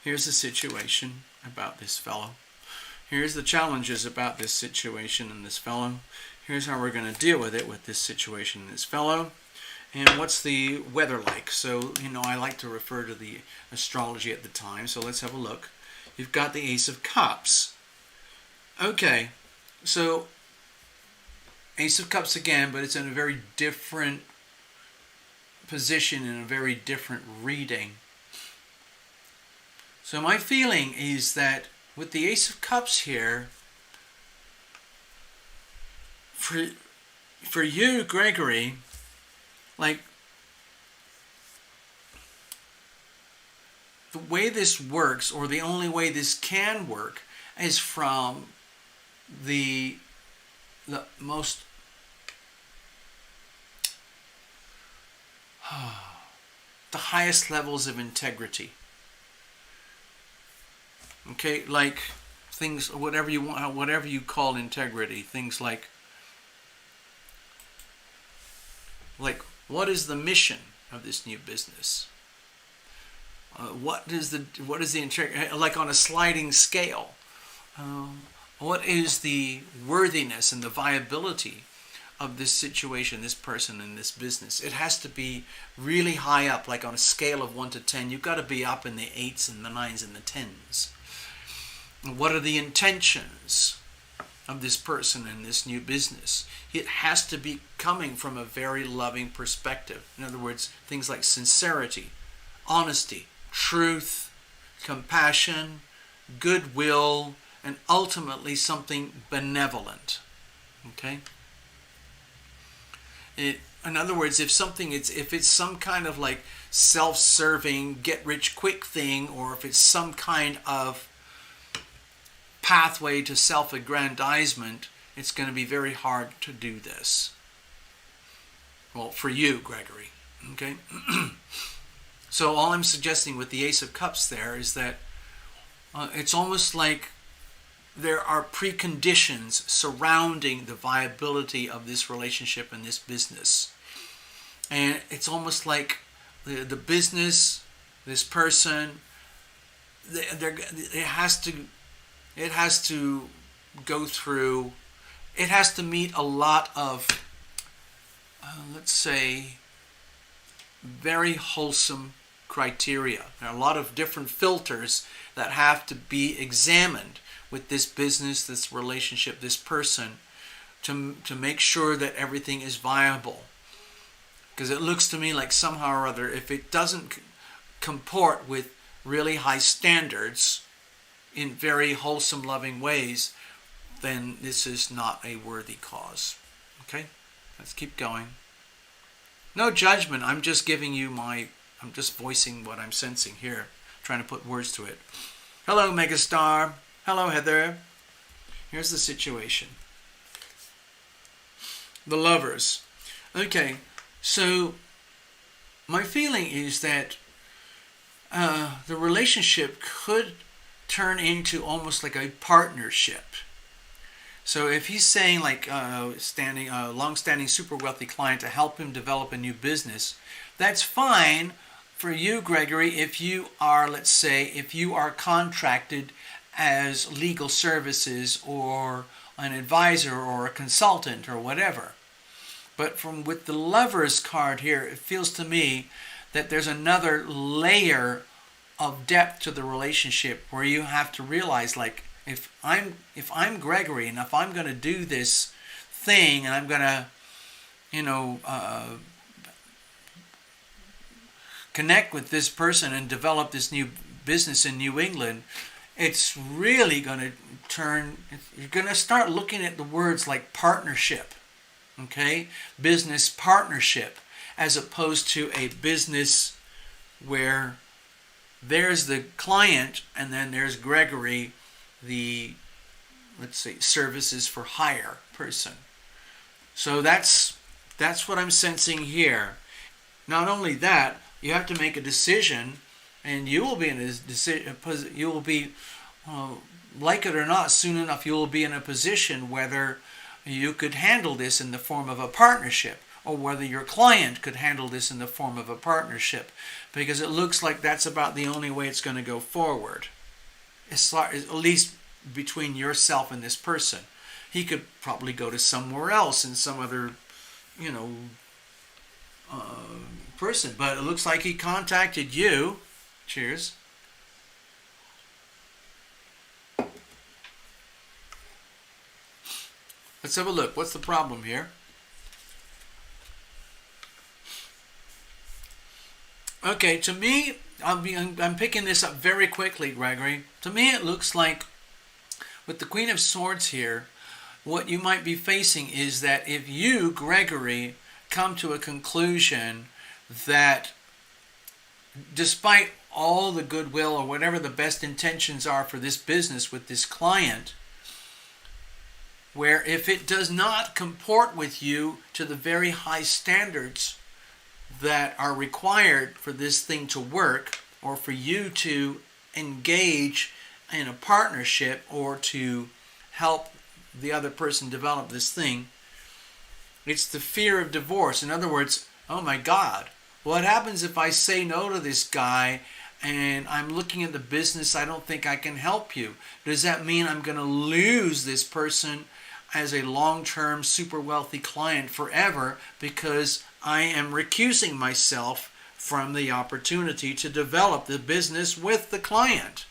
Here's the situation about this fellow. Here's the challenges about this situation and this fellow. Here's how we're going to deal with it with this situation and this fellow. And what's the weather like? So, you know, I like to refer to the astrology at the time. So let's have a look. You've got the Ace of Cups. Okay, so Ace of Cups again, but it's in a very different position, in a very different reading. So my feeling is that with the Ace of Cups here, for you, Gregory, like, the way this works, or the only way this can work, is from the most the highest levels of integrity. Okay, like things, whatever you want, whatever you call integrity, things like what is the mission of this new business? What is the integrity, like on a sliding scale? What is the worthiness and the viability of this situation, this person, and this business? It has to be really high up, like on a scale of 1 to 10. You've got to be up in the 8s and the 9s and the 10s. What are the intentions of this person and this new business? It has to be coming from a very loving perspective. In other words, things like sincerity, honesty, truth, compassion, goodwill, and ultimately something benevolent. Okay? In other words, if it's some kind of like self-serving, get-rich-quick thing, or if it's some kind of pathway to self-aggrandizement, it's going to be very hard to do this. Well, for you, Gregory. Okay? So all I'm suggesting with the Ace of Cups there is that it's almost like there are preconditions surrounding the viability of this relationship and this business. And it's almost like the business, this person, it has to go through, it has to meet a lot of, let's say, very wholesome criteria. There are a lot of different filters that have to be examined with this business, this relationship, this person, to make sure that everything is viable. Because it looks to me like somehow or other, if it doesn't comport with really high standards in very wholesome, loving ways, then this is not a worthy cause. Okay? Let's keep going. No judgment. I'm just giving you I'm just voicing what I'm sensing here, trying to put words to it. Hello, Megastar. Hello, Heather. Here's the situation. The Lovers. Okay, so my feeling is that the relationship could turn into almost like a partnership. So if he's saying like long-standing super wealthy client to help him develop a new business, that's fine for you, Gregory, if you are, let's say, if you are contracted as legal services or an advisor or a consultant or whatever. But with the Lovers card here, it feels to me that there's another layer of depth to the relationship where you have to realize, like, if I'm Gregory and if I'm going to do this thing and I'm going to, connect with this person and develop this new business in New England, it's really going to you're going to start looking at the words like partnership, okay? Business partnership, as opposed to a business where there's the client and then there's Gregory, the, let's say, services for hire person. So that's what I'm sensing here. Not only that, you have to make a decision, and you will be in a decision. You will be, like it or not, soon enough, you will be in a position whether you could handle this in the form of a partnership, or whether your client could handle this in the form of a partnership, because it looks like that's about the only way it's going to go forward. At least between yourself and this person. He could probably go to somewhere else in some other, person, but it looks like he contacted you. Cheers. Let's have a look. What's the problem here? Okay, to me, I'm picking this up very quickly, Gregory. To me, it looks like with the Queen of Swords here, what you might be facing is that if you, Gregory, come to a conclusion that despite all the goodwill or whatever the best intentions are for this business with this client, where if it does not comport with you to the very high standards that are required for this thing to work, or for you to engage in a partnership or to help the other person develop this thing, it's the fear of divorce. In other words, oh my God, what happens if I say no to this guy and I'm looking at the business, I don't think I can help you? Does that mean I'm going to lose this person as a long-term super wealthy client forever because I am recusing myself from the opportunity to develop the business with the client?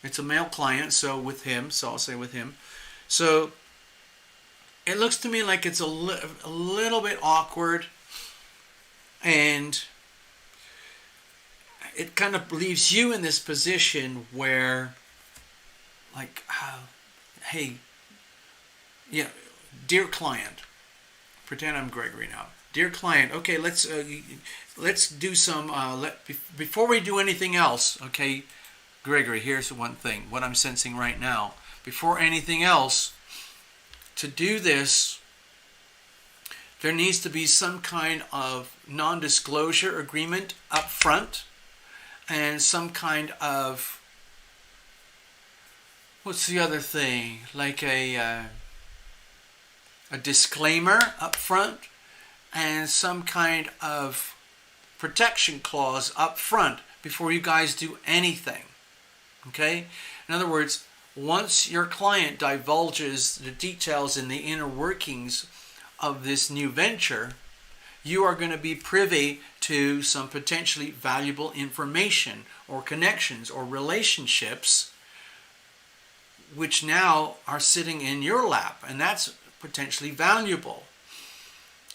It's a male client, so with him, so I'll say with him. So it looks to me like it's a little bit awkward, and it kind of leaves you in this position where, like, hey, yeah, dear client, pretend I'm Gregory now. Dear client, okay, let's do some, before we do anything else, okay, Gregory, here's one thing, what I'm sensing right now. Before anything else, to do this, there needs to be some kind of non-disclosure agreement up front, and some kind of, what's the other thing, like a disclaimer up front, and some kind of protection clause up front before you guys do anything. Okay? In other words, once your client divulges the details in the inner workings of this new venture, you are going to be privy to some potentially valuable information or connections or relationships which now are sitting in your lap, and that's potentially valuable.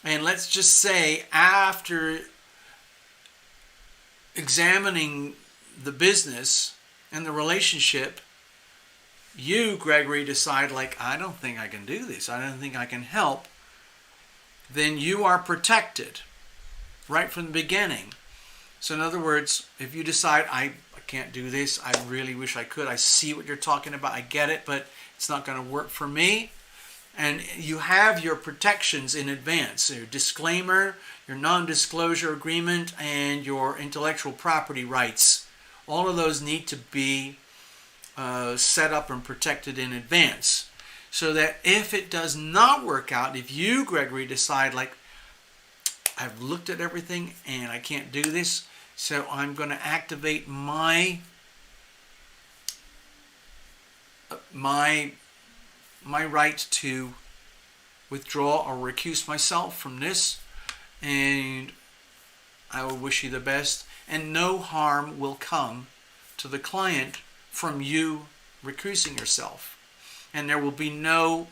And let's just say after examining the business and the relationship, you, Gregory, decide, like, I don't think I can do this, I don't think I can help, then you are protected right from the beginning. So in other words, if you decide, I can't do this, I really wish I could, I see what you're talking about, I get it, but it's not going to work for me, and you have your protections in advance, your disclaimer, your non-disclosure agreement, and your intellectual property rights. All of those need to be set up and protected in advance, so that if it does not work out, if you, Gregory, decide, like, I've looked at everything and I can't do this, so I'm going to activate my right to withdraw or recuse myself from this, and I will wish you the best, and no harm will come to the client from you recusing yourself, and there will be no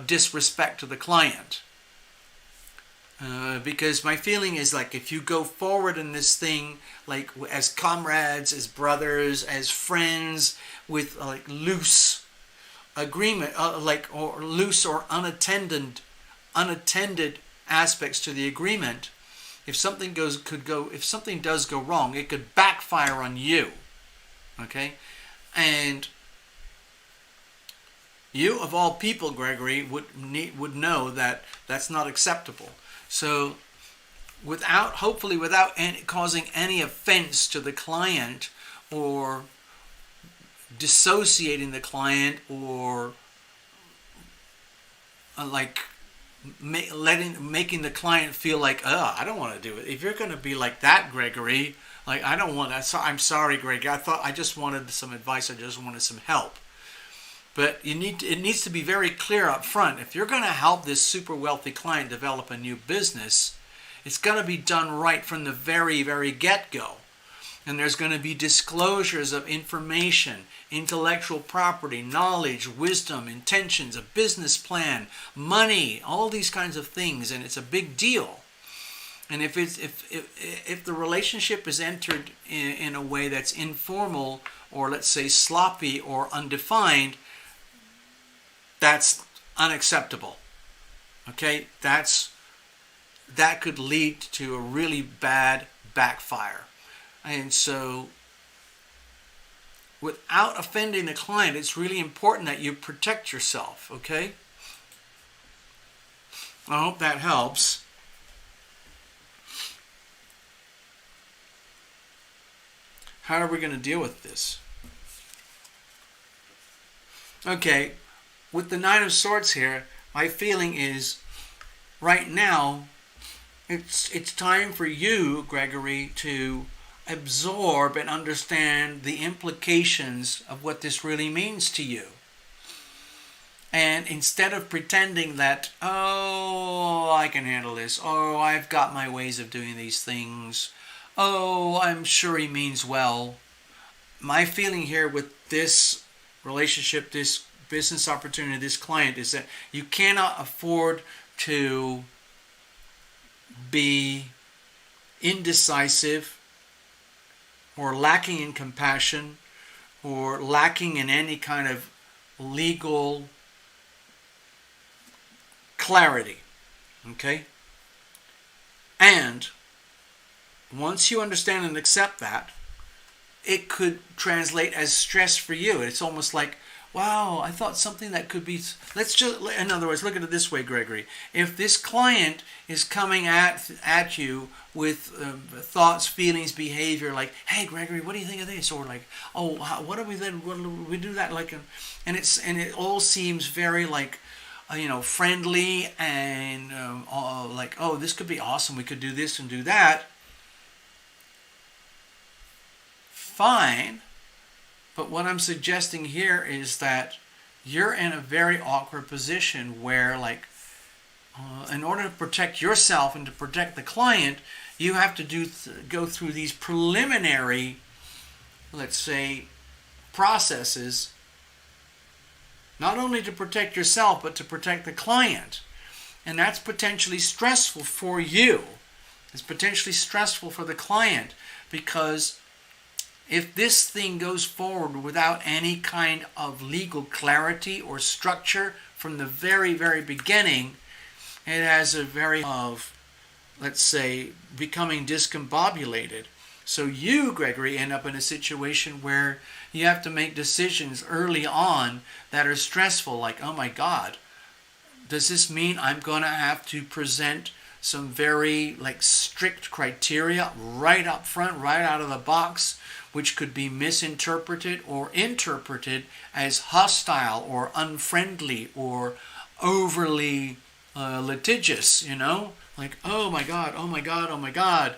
disrespect to the client, because my feeling is, like, if you go forward in this thing, like, as comrades, as brothers, as friends, with like loose agreement, or loose or unattended aspects to the agreement, if something does go wrong, it could backfire on you. Okay, and you, of all people, Gregory, would know that that's not acceptable. So, hopefully without causing any offense to the client, or dissociating the client, or making the client feel like, oh, I don't want to do it. If you're going to be like that, Gregory, like, I don't want that. So, I'm sorry, Gregory. I just wanted some advice. I just wanted some help. But it needs to be very clear up front. If you're going to help this super wealthy client develop a new business, it's going to be done right from the very, very get-go. And there's going to be disclosures of information, intellectual property, knowledge, wisdom, intentions, a business plan, money, all these kinds of things, and it's a big deal. And if the relationship is entered in a way that's informal, or let's say sloppy or undefined, that's unacceptable. Okay, that could lead to a really bad backfire. And so, without offending the client, it's really important that you protect yourself, okay? I hope that helps. How are we going to deal with this? Okay, with the Nine of Swords here, my feeling is, right now, it's time for you, Gregory, to absorb and understand the implications of what this really means to you. And instead of pretending that, oh, I can handle this, oh, I've got my ways of doing these things, oh, I'm sure he means well. My feeling here with this relationship, this business opportunity, this client, is that you cannot afford to be indecisive or lacking in compassion or lacking in any kind of legal clarity. Okay? And once you understand and accept that, it could translate as stress for you. It's almost like, wow, I thought something that could be... in other words, look at it this way, Gregory. If this client is coming at you with thoughts, feelings, behavior, like, hey, Gregory, what do you think of this? Or like, oh, what do we do that? Like, and it all seems very like, friendly and like, oh, this could be awesome. We could do this and do that. Fine. But what I'm suggesting here is that you're in a very awkward position where, like, in order to protect yourself and to protect the client, you have to go through these preliminary, let's say, processes, not only to protect yourself, but to protect the client. And that's potentially stressful for you. It's potentially stressful for the client, because if this thing goes forward without any kind of legal clarity or structure from the very, very beginning, it has a very of, let's say, becoming discombobulated. So you, Gregory, end up in a situation where you have to make decisions early on that are stressful, like, oh my God, does this mean I'm going to have to present some very strict criteria right up front, right out of the box, which could be misinterpreted or interpreted as hostile or unfriendly or overly litigious, Like, oh my God, oh my God, oh my God.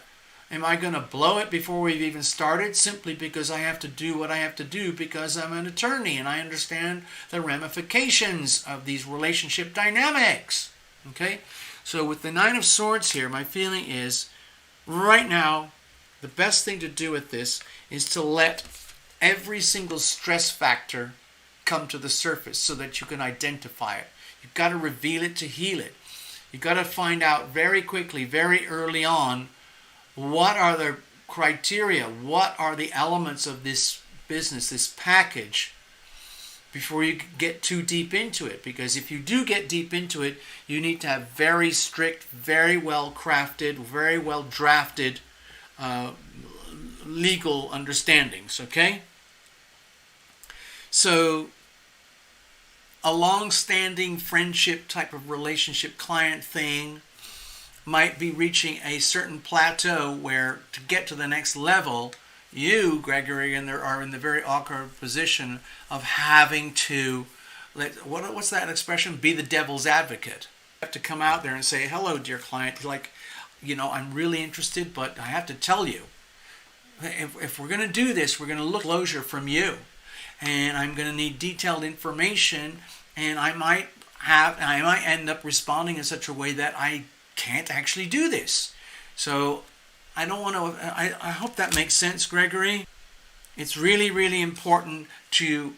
Am I going to blow it before we've even started simply because I have to do what I have to do because I'm an attorney and I understand the ramifications of these relationship dynamics? Okay? So with the Nine of Swords here, my feeling is, right now, the best thing to do with this is to let every single stress factor come to the surface so that you can identify it. You've got to reveal it to heal it. You've got to find out very quickly, very early on, what are the criteria, what are the elements of this business, this package, before you get too deep into it. Because if you do get deep into it, you need to have very strict, very well crafted, very well drafted legal understandings, okay? So a long-standing friendship type of relationship client thing might be reaching a certain plateau where, to get to the next level, you, Gregory, are in the very awkward position of having to, what's that expression? Be the devil's advocate. You have to come out there and say, hello, dear client, I'm really interested, but I have to tell you, if we're going to do this, we're going to look for closure from you. And I'm going to need detailed information, and I might end up responding in such a way that I can't actually do this. So I don't want to, I hope that makes sense, Gregory. It's really, really important to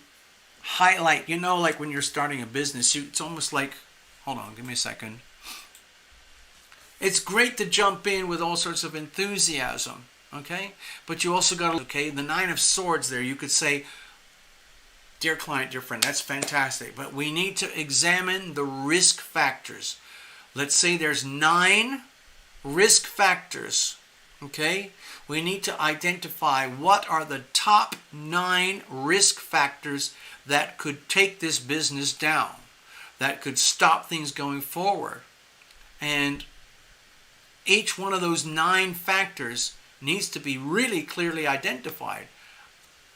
highlight, you know, like when you're starting a business, it's almost like, hold on, give me a second. It's great to jump in with all sorts of enthusiasm, okay? But you also got to, okay, the 9 of Swords there, you could say, dear client, dear friend, that's fantastic, but we need to examine the risk factors. Let's say there's 9 risk factors, okay? We need to identify what are the top 9 risk factors that could take this business down, that could stop things going forward. And each one of those 9 factors needs to be really clearly identified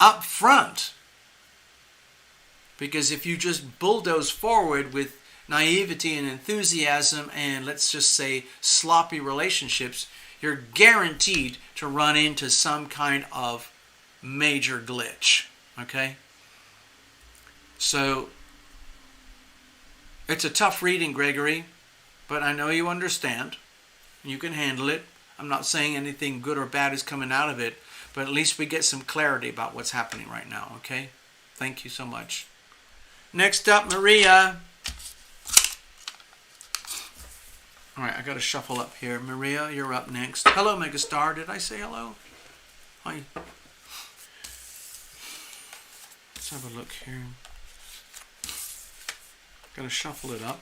up front. Because if you just bulldoze forward with naivety and enthusiasm and, let's just say, sloppy relationships, you're guaranteed to run into some kind of major glitch, okay? So, it's a tough reading, Gregory, but I know you understand. You can handle it. I'm not saying anything good or bad is coming out of it, but at least we get some clarity about what's happening right now, okay? Thank you so much. Next up, Maria. All right, I got to shuffle up here. Maria, you're up next. Hello, Megastar. Did I say hello? Hi. Let's have a look here. Got to shuffle it up.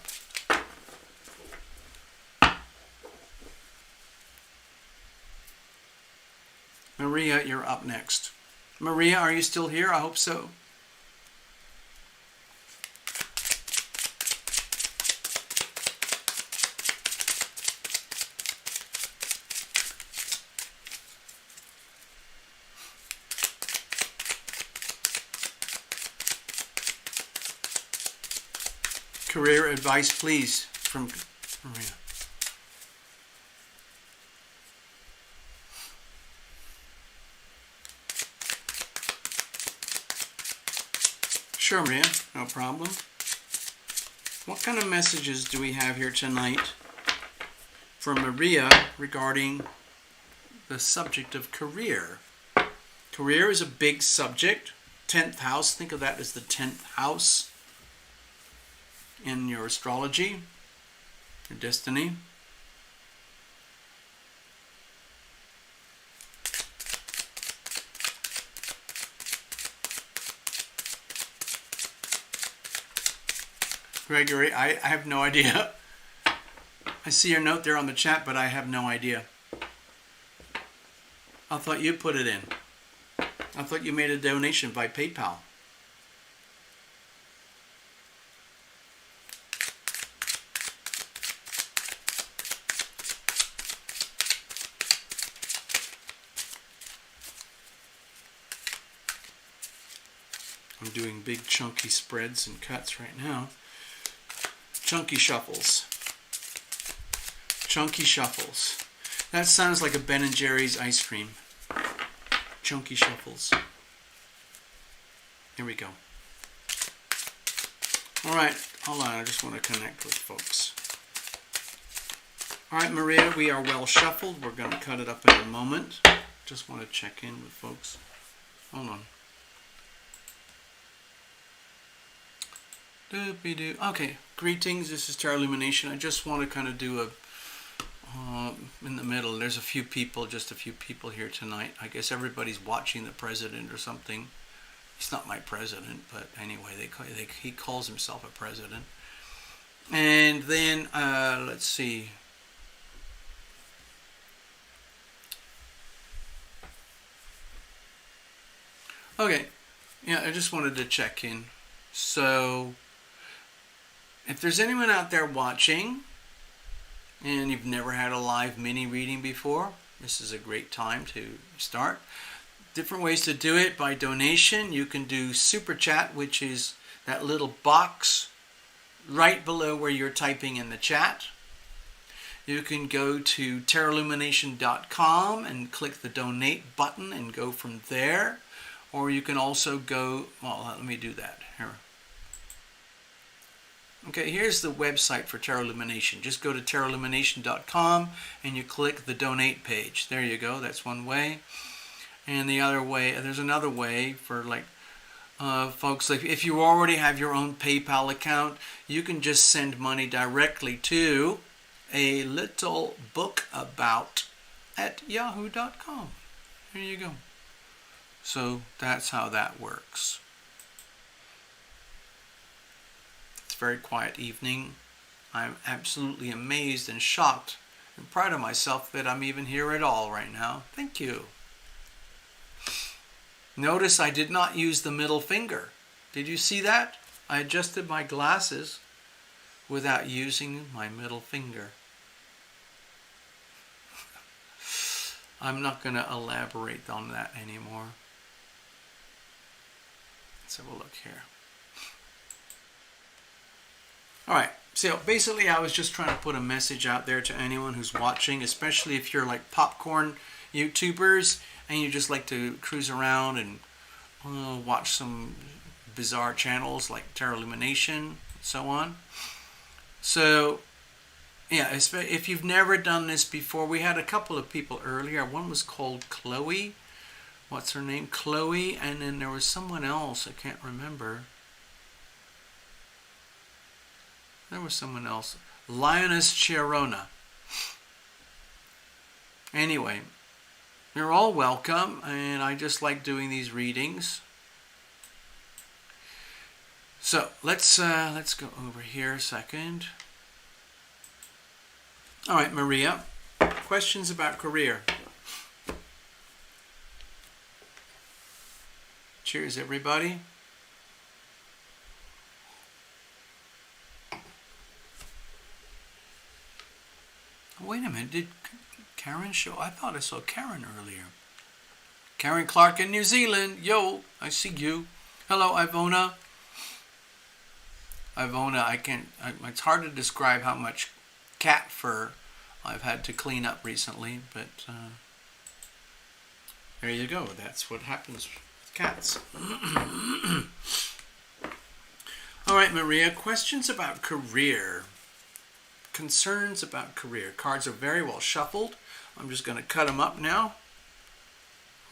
Maria, you're up next. Maria, are you still here? I hope so. Career advice, please, from Maria. Sure, Maria, no problem. What kind of messages do we have here tonight from Maria regarding the subject of career? Career is a big subject. 10th house, think of that as the 10th house in your astrology, your destiny. Gregory, I have no idea. I see your note there on the chat, but I have no idea. I thought you put it in. I thought you made a donation by PayPal. I'm doing big chunky spreads and cuts right now. Chunky shuffles. Chunky shuffles. That sounds like a Ben & Jerry's ice cream. Chunky shuffles. Here we go. Alright, hold on, I just want to connect with folks. Alright, Maria, we are well shuffled. We're going to cut it up in a moment. Just want to check in with folks. Hold on. Okay, greetings. This is Tarot Illumination. I just want to kind of do a in the middle. There's a few people, just a few people here tonight. I guess everybody's watching the president or something. He's not my president, but anyway, he calls himself a president. And then let's see. Okay, yeah, I just wanted to check in. So, if there's anyone out there watching and you've never had a live mini reading before, this is a great time to start. Different ways to do it: by donation. You can do super chat, which is that little box right below where you're typing in the chat. You can go to tarotlumination.com and click the donate button and go from there. Or you can also go, well, let me do that here. Okay, here's the website for Tarot Illumination. Just go to tarotlumination.com and you click the donate page. There you go. That's one way. And the other way, there's another way for like folks, like if you already have your own PayPal account, you can just send money directly to alittlebookabout@yahoo.com. There you go. So that's how that works. It's a very quiet evening. I'm absolutely amazed and shocked and proud of myself that I'm even here at all right now. Thank you. Notice I did not use the middle finger. Did you see that? I adjusted my glasses without using my middle finger. I'm not going to elaborate on that anymore. Let's have a look here. Alright, so basically I was just trying to put a message out there to anyone who's watching, especially if you're like popcorn YouTubers and you just like to cruise around and watch some bizarre channels like Tarot Illumination and so on. So yeah, if you've never done this before, we had a couple of people earlier. One was called Chloe. What's her name? Chloe. And then there was someone else. I can't remember. There was someone else. Lioness Chiarona. Anyway, you're all welcome. And I just like doing these readings. So let's go over here a second. All right, Maria, questions about career. Cheers, everybody. Wait a minute, did Karen show? I thought I saw Karen earlier. Karen Clark in New Zealand. Yo, I see you. Hello, Ivona. Ivona, it's hard to describe how much cat fur I've had to clean up recently, but there you go. That's what happens with cats. All right, Maria, questions about career. Concerns about career. Cards are very well shuffled. I'm just going to cut them up now.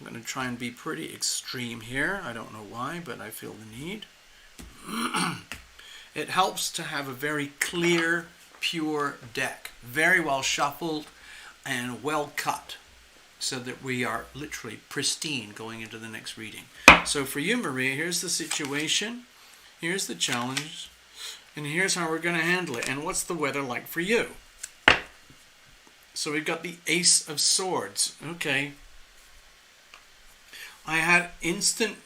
I'm going to try and be pretty extreme here. I don't know why, but I feel the need. It helps to have a very clear, pure deck, very well shuffled and well cut, so that we are literally pristine going into the next reading. So for you, Maria, here's the situation, here's the challenge, and here's how we're going to handle it. And what's the weather like for you? So we've got the Ace of Swords. Okay. I had instant...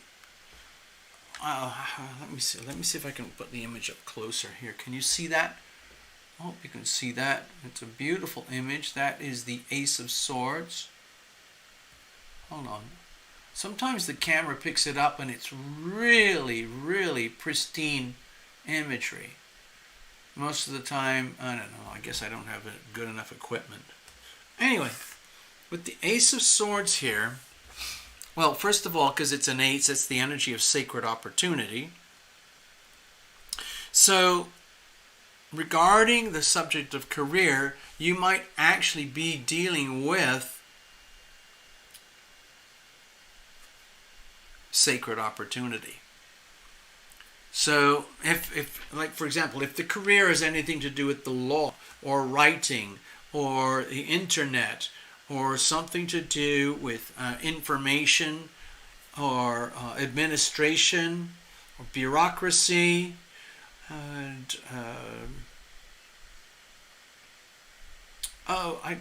let me see if I can put the image up closer here. Can you see that? Oh, you can see that. It's a beautiful image. That is the Ace of Swords. Hold on. Sometimes the camera picks it up and it's really, really pristine imagery. Most of the time, I don't know. I guess I don't have good enough equipment. Anyway, with the Ace of Swords here, well, first of all, because it's an ace, it's the energy of sacred opportunity. So, regarding the subject of career, you might actually be dealing with sacred opportunity. So, if like, for example, if the career has anything to do with the law, or writing, or the internet, or something to do with information, or administration, or bureaucracy, and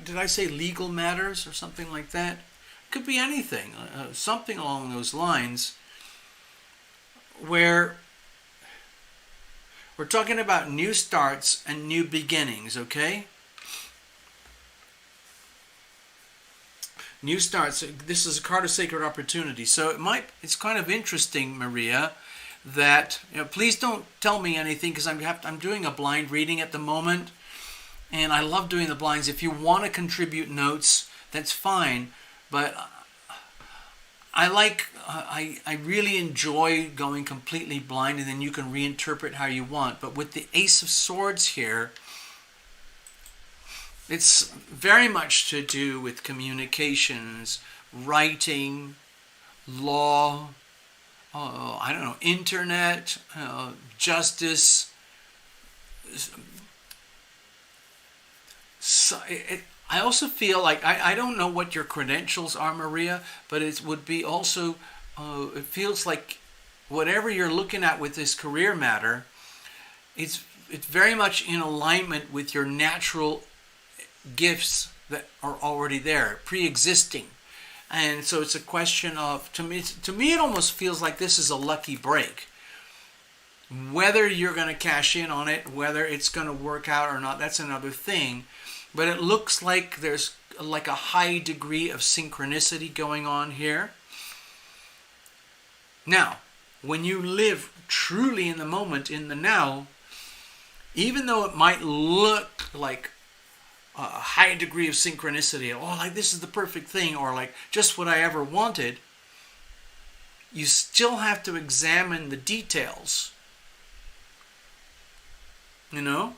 did I say legal matters or something like that? It could be anything, something along those lines, where we're talking about new starts and new beginnings, okay? New starts. This is a card of sacred opportunity. So it's kind of interesting, Maria, that, please don't tell me anything, because I'm doing a blind reading at the moment, and I love doing the blinds. If you want to contribute notes, that's fine, but I really enjoy going completely blind, and then you can reinterpret how you want. But with the Ace of Swords here, it's very much to do with communications, writing, law, I don't know, internet, justice. So I also feel like, I don't know what your credentials are, Maria, but it would be also, it feels like whatever you're looking at with this career matter, it's very much in alignment with your natural gifts that are already there, pre-existing. And so it's a question of, to me it almost feels like this is a lucky break. Whether you're going to cash in on it, whether it's going to work out or not, that's another thing. But it looks like there's like a high degree of synchronicity going on here. Now, when you live truly in the moment, in the now, even though it might look like a high degree of synchronicity, oh, like this is the perfect thing, or like just what I ever wanted, you still have to examine the details. You know?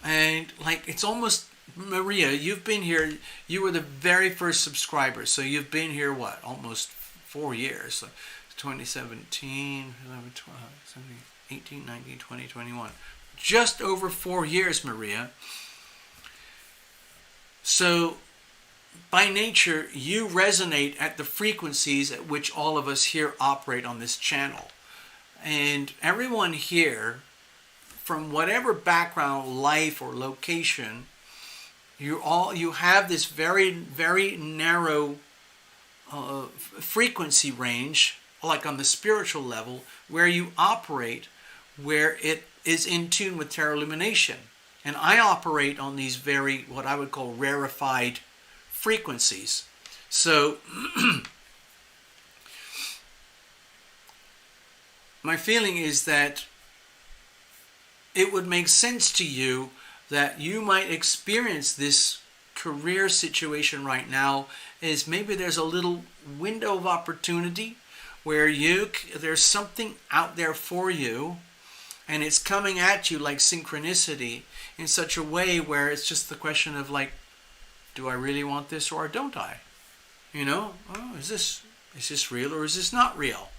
And like, it's almost, Maria, you've been here, you were the very first subscriber, so you've been here, what, almost 4 years, so 2017, 11, 12, 17, 18, 19, 20, 21, just over 4 years, Maria. So by nature, you resonate at the frequencies at which all of us here operate on this channel. And everyone here, from whatever background, life, or location, you have this very, very narrow frequency range, like on the spiritual level, where you operate, where it is in tune with tarot illumination. And I operate on these very, what I would call, rarefied frequencies. So my feeling is that it would make sense to you that you might experience this career situation right now is maybe there's a little window of opportunity where there's something out there for you, and it's coming at you like synchronicity in such a way where it's just the question of like, do I really want this or don't I? You know, oh, is this real or is this not real?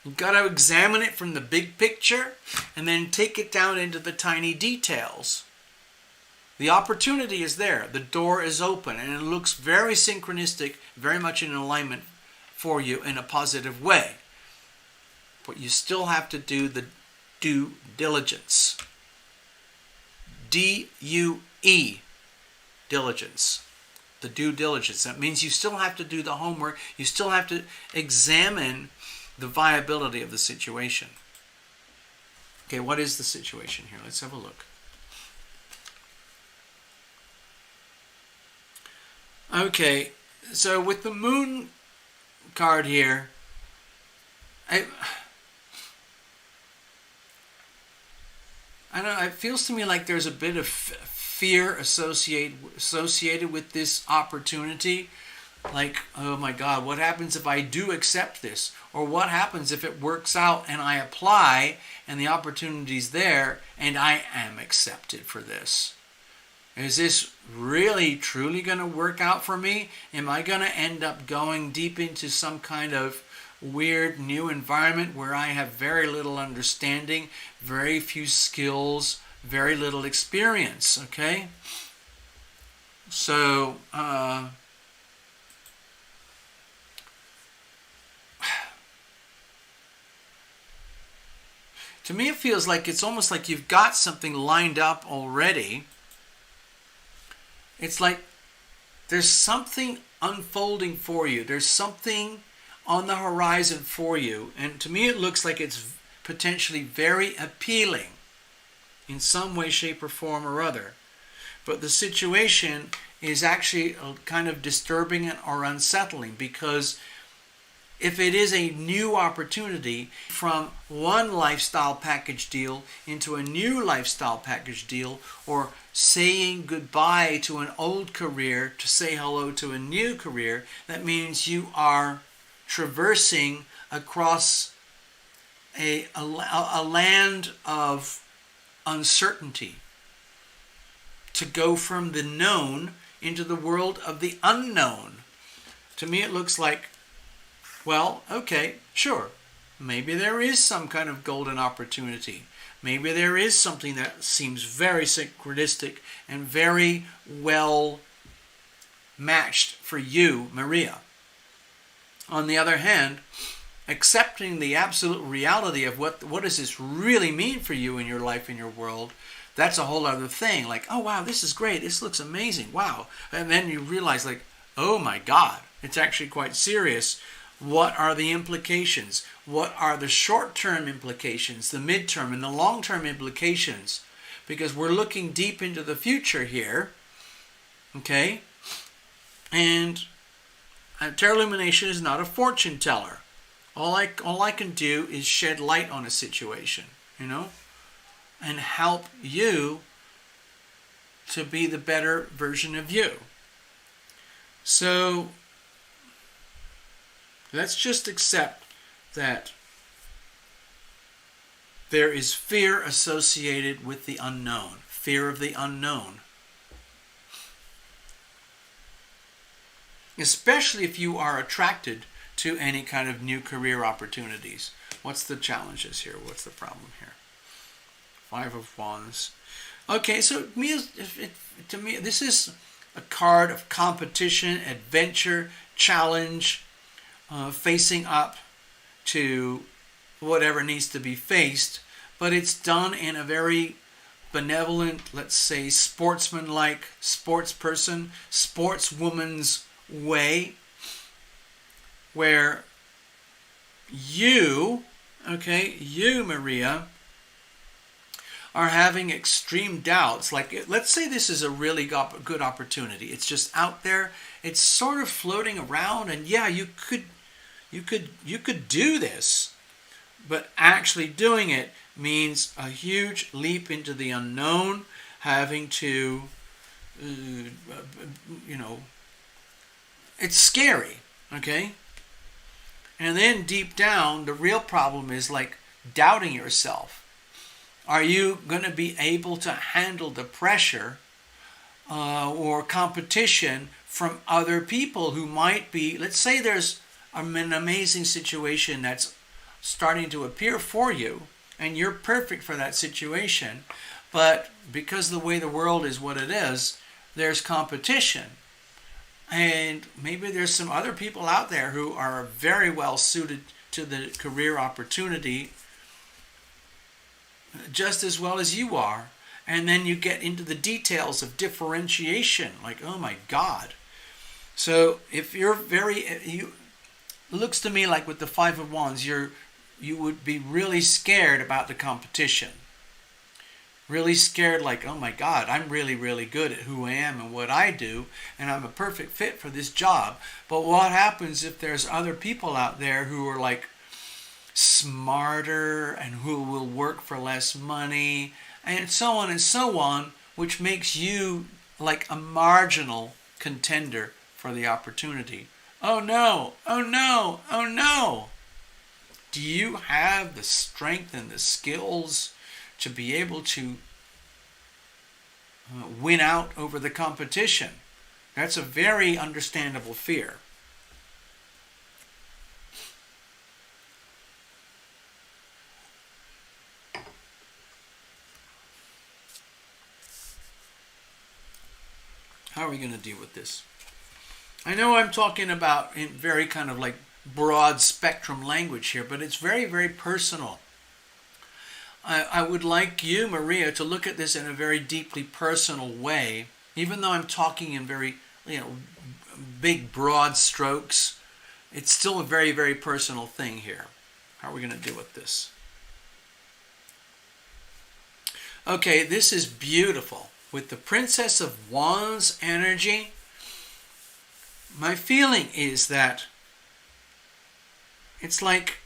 You've got to examine it from the big picture and then take it down into the tiny details. The opportunity is there. The door is open and it looks very synchronistic, very much in alignment for you in a positive way. But you still have to do the due diligence. D-U-E, diligence. The due diligence. That means you still have to do the homework. You still have to examine the viability of the situation. Okay, what is the situation here? Let's have a look. Okay, so with the Moon card here, I don't know, it feels to me like there's a bit of fear associated with this opportunity. Like, oh my God, what happens if I do accept this? Or what happens if it works out and I apply and the opportunity's there and I am accepted for this? Is this really, truly going to work out for me? Am I going to end up going deep into some kind of weird new environment where I have very little understanding, very few skills, very little experience, okay? So, to me, it feels like it's almost like you've got something lined up already. It's like there's something unfolding for you. There's something on the horizon for you. And to me, it looks like it's potentially very appealing in some way, shape, or form or other. But the situation is actually kind of disturbing or unsettling because if it is a new opportunity from one lifestyle package deal into a new lifestyle package deal, or saying goodbye to an old career to say hello to a new career, that means you are traversing across a land of uncertainty to go from the known into the world of the unknown. To me, it looks like, well, okay, sure. Maybe there is some kind of golden opportunity. Maybe there is something that seems very synchronistic and very well matched for you, Maria. On the other hand, accepting the absolute reality of what does this really mean for you in your life, in your world, that's a whole other thing. Like, oh wow, this is great. This looks amazing. Wow. And then you realize, like, oh my God, it's actually quite serious. What are the implications? What are the short-term implications, the midterm and the long-term implications? Because we're looking deep into the future here, okay? And tarot illumination is not a fortune teller. All I can do is shed light on a situation, you know, and help you to be the better version of you. So let's just accept that there is fear associated with the unknown, fear of the unknown. Especially if you are attracted to any kind of new career opportunities. What's the challenges here? What's the problem here? Five of Wands. Okay, so to me, this is a card of competition, adventure, challenge, facing up to whatever needs to be faced, but it's done in a very benevolent, let's say, sportsman-like, sportsperson, sportswoman's way, where you, Maria, are having extreme doubts. Like, let's say this is a really good opportunity. It's just out there. It's sort of floating around, and yeah, you could do this, but actually doing it means a huge leap into the unknown, having to, it's scary, okay? And then deep down, the real problem is like doubting yourself. Are you going to be able to handle the pressure or competition from other people who might be, let's say there's an amazing situation that's starting to appear for you, and you're perfect for that situation, but because the way the world is what it is, there's competition. And maybe there's some other people out there who are very well suited to the career opportunity just as well as you are. And then you get into the details of differentiation, like, oh my God. So if you're it looks to me like with the Five of Wands, you would be really scared about the competition. Really scared, like, oh my God, I'm really, really good at who I am and what I do, and I'm a perfect fit for this job. But what happens if there's other people out there who are like smarter and who will work for less money, and so on, which makes you like a marginal contender for the opportunity. Oh no, oh no, oh no. Do you have the strength and the skills to be able to win out over the competition? That's a very understandable fear. How are we going to deal with this? I know I'm talking about in very kind of like broad spectrum language here, but it's very, very personal. I would like you, Maria, to look at this in a very deeply personal way, even though I'm talking in very, big, broad strokes. It's still a very, very personal thing here. How are we going to deal with this? Okay, this is beautiful. With the Princess of Wands energy, my feeling is that it's like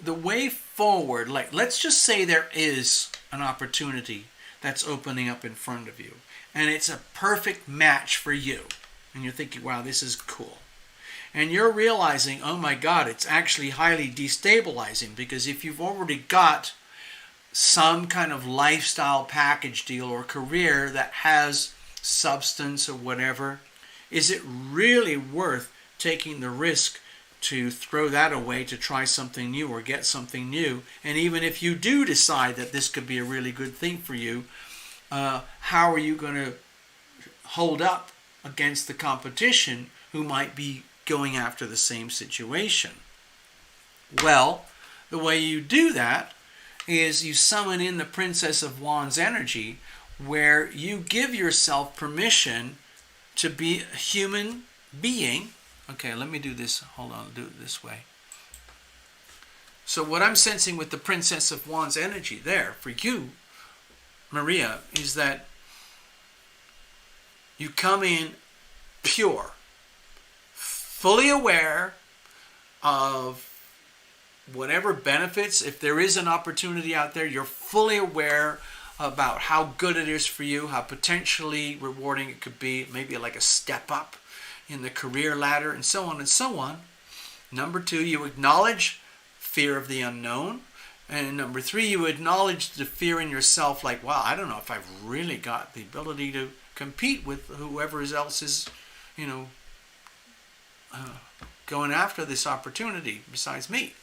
the way forward, like let's just say there is an opportunity that's opening up in front of you and it's a perfect match for you. And you're thinking, wow, this is cool. And you're realizing, oh my God, it's actually highly destabilizing, because if you've already got some kind of lifestyle package deal or career that has substance or whatever, is it really worth taking the risk to throw that away to try something new or get something new? And even if you do decide that this could be a really good thing for you, how are you going to hold up against the competition who might be going after the same situation? Well, the way you do that is you summon in the Princess of Wands energy, where you give yourself permission to be a human being. Okay, let me do this. Hold on, I'll do it this way. So what I'm sensing with the Princess of Wands energy there for you, Maria, is that you come in pure, fully aware of whatever benefits. If there is an opportunity out there, you're fully aware about how good it is for you, how potentially rewarding it could be, maybe like a step up in the career ladder, and so on and so on. Number two, you acknowledge fear of the unknown. And number three, you acknowledge the fear in yourself, like, wow, I don't know if I've really got the ability to compete with whoever else is, going after this opportunity besides me.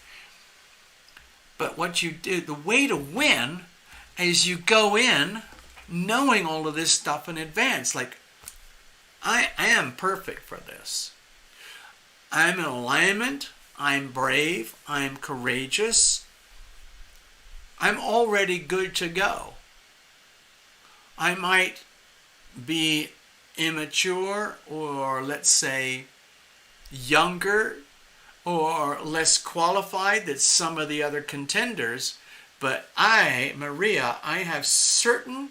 But what you do, the way to win is you go in knowing all of this stuff in advance. Like, I am perfect for this. I'm in alignment. I'm brave. I'm courageous. I'm already good to go. I might be immature, or let's say younger or less qualified than some of the other contenders, but Maria, I have certain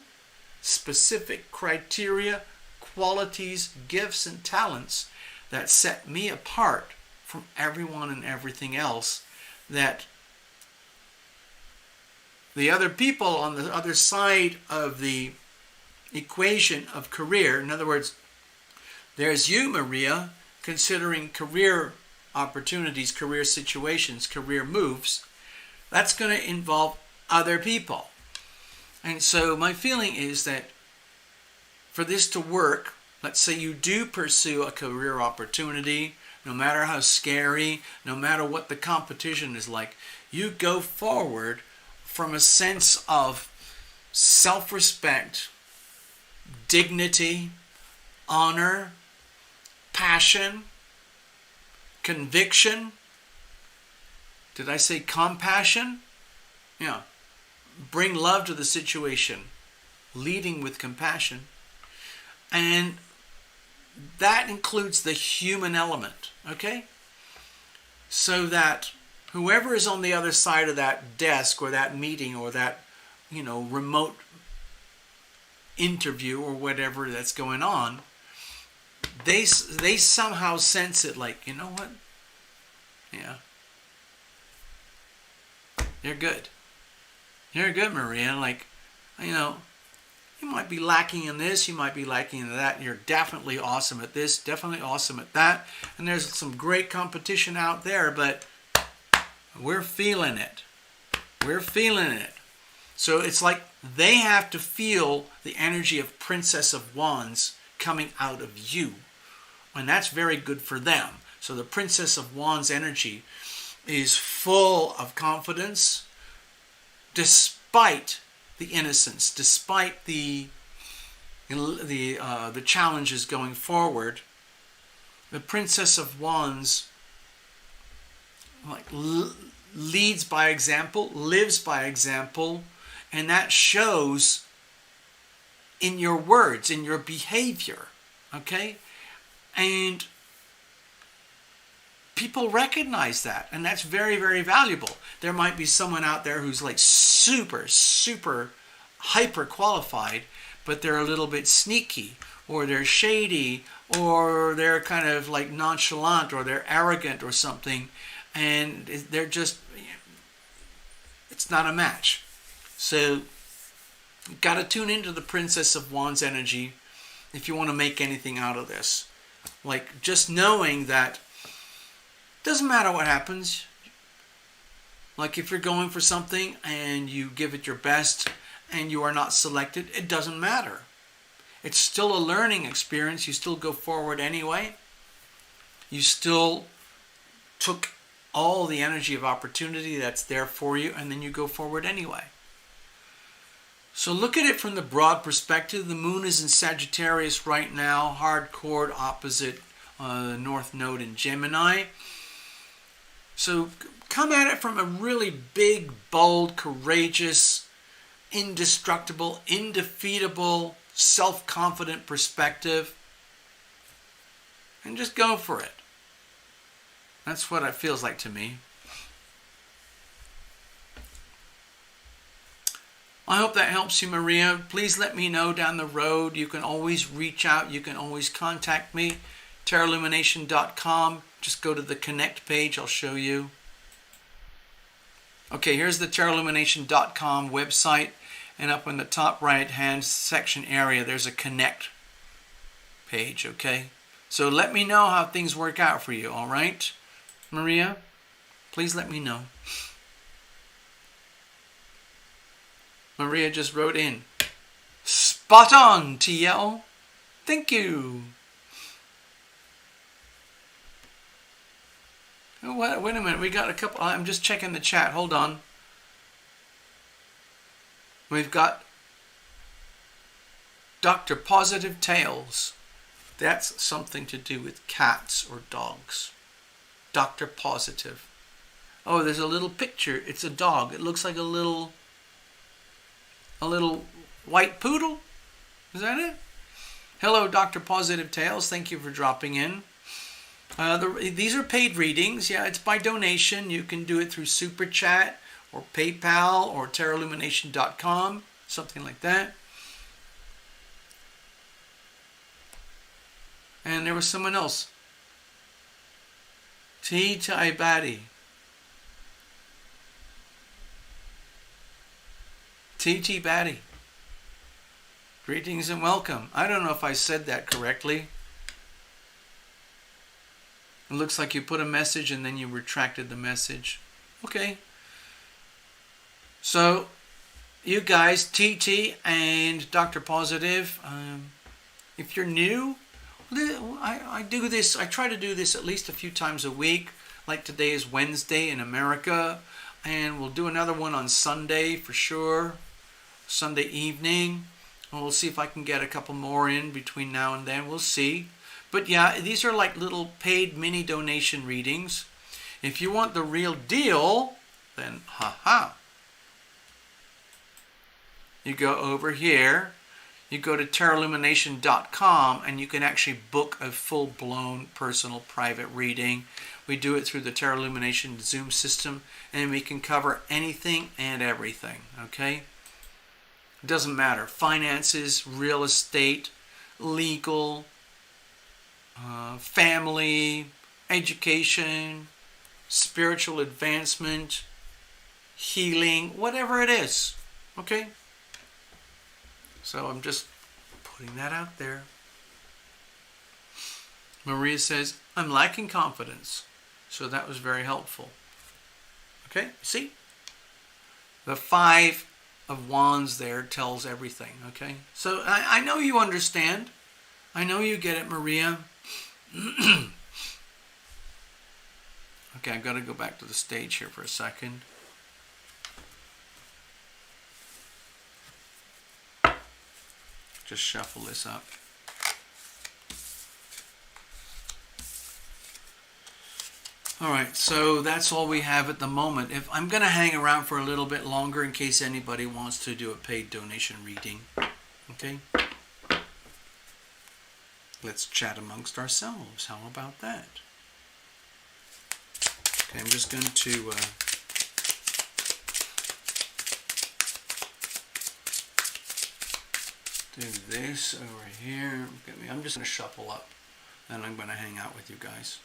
specific criteria, qualities, gifts, and talents that set me apart from everyone and everything else, that the other people on the other side of the equation of career, in other words, there's you, Maria, considering career opportunities, career situations, career moves. That's going to involve other people. And so my feeling is that for this to work, let's say you do pursue a career opportunity, no matter how scary, no matter what the competition is like, you go forward from a sense of self-respect, dignity, honor, passion, conviction. Did I say compassion? Yeah. Bring love to the situation, leading with compassion. And that includes the human element, okay? So that whoever is on the other side of that desk or that meeting or that, remote interview or whatever that's going on, they somehow sense it, like, you know what? Yeah. You're good. You're good, Maria. Like, you might be lacking in this, you might be lacking in that. You're definitely awesome at this, definitely awesome at that. And there's some great competition out there, but we're feeling it. We're feeling it. So it's like they have to feel the energy of Princess of Wands coming out of you. And that's very good for them. So the Princess of Wands energy is full of confidence, despite the innocence, despite the challenges going forward. The Princess of Wands leads by example, lives by example, and that shows in your words, in your behavior, okay? And people recognize that, and that's very, very valuable. There might be someone out there who's like super, super hyper qualified, but they're a little bit sneaky, or they're shady, or they're kind of like nonchalant, or they're arrogant or something, and they're just, it's not a match. So you've got to tune into the Princess of Wands energy if you want to make anything out of this. Like, just knowing that doesn't matter what happens. Like, if you're going for something and you give it your best and you are not selected, it doesn't matter. It's still a learning experience. You still go forward anyway. You still took all the energy of opportunity that's there for you, and then you go forward anyway. So look at it from the broad perspective. The moon is in Sagittarius right now, hard chord opposite the North Node in Gemini. So come at it from a really big, bold, courageous, indestructible, indefeatable, self-confident perspective, and just go for it. That's what it feels like to me. I hope that helps you, Maria. Please let me know down the road. You can always reach out. You can always contact me. tarotlumination.com. Just go to the connect page. I'll show you. Okay, here's the tarotlumination.com website. And up in the top right hand section area, there's a connect page, okay? So let me know how things work out for you, all right? Maria, please let me know. Maria just wrote in, spot on, TL. Thank you. Oh, wait a minute, we got a couple, I'm just checking the chat, hold on. We've got Dr. Positive Tales. That's something to do with cats or dogs. Dr. Positive. Oh, there's a little picture. It's a dog. It looks like a little white poodle. Is that it? Hello, Dr. Positive Tales. Thank you for dropping in. These are paid readings. Yeah, it's by donation. You can do it through Super Chat or PayPal or tarotlumination.com, something like that. And there was someone else. T.T. Batty. T.T. Batty. Greetings and welcome. I don't know if I said that correctly. It looks like you put a message and then you retracted the message. Okay. So, you guys, TT and Dr. Positive, if you're new, I do this. I try to do this at least a few times a week. Like today is Wednesday in America, and we'll do another one on Sunday for sure, Sunday evening. And we'll see if I can get a couple more in between now and then. We'll see. But yeah, these are like little paid mini donation readings. If you want the real deal, then haha. You go over here. You go to tarotlumination.com and you can actually book a full-blown personal private reading. We do it through the Tarot Illumination Zoom system, and we can cover anything and everything, okay? It doesn't matter. Finances, real estate, legal, family, education, spiritual advancement, healing, whatever it is, okay? So I'm just putting that out there. Maria says, I'm lacking confidence. So that was very helpful. Okay, see? The 5 of Wands there tells everything, okay? So I know you understand. I know you get it, Maria. Okay, I've got to go back to the stage here for a second. Just shuffle this up. Alright, so that's all we have at the moment. If I'm going to hang around for a little bit longer in case anybody wants to do a paid donation reading. Okay? Let's chat amongst ourselves. How about that? Okay, I'm just going to... do this over here. I'm just going to shuffle up, and I'm going to hang out with you guys.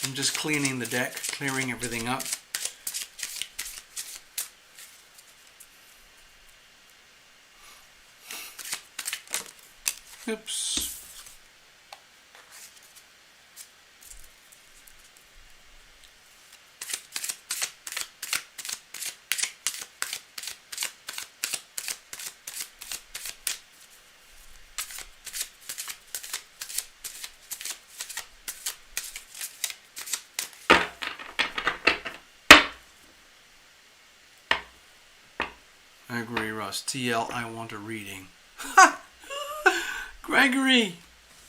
I'm just cleaning the deck, clearing everything up. Oops. I agree, Russ. TL, I want a reading. Gregory!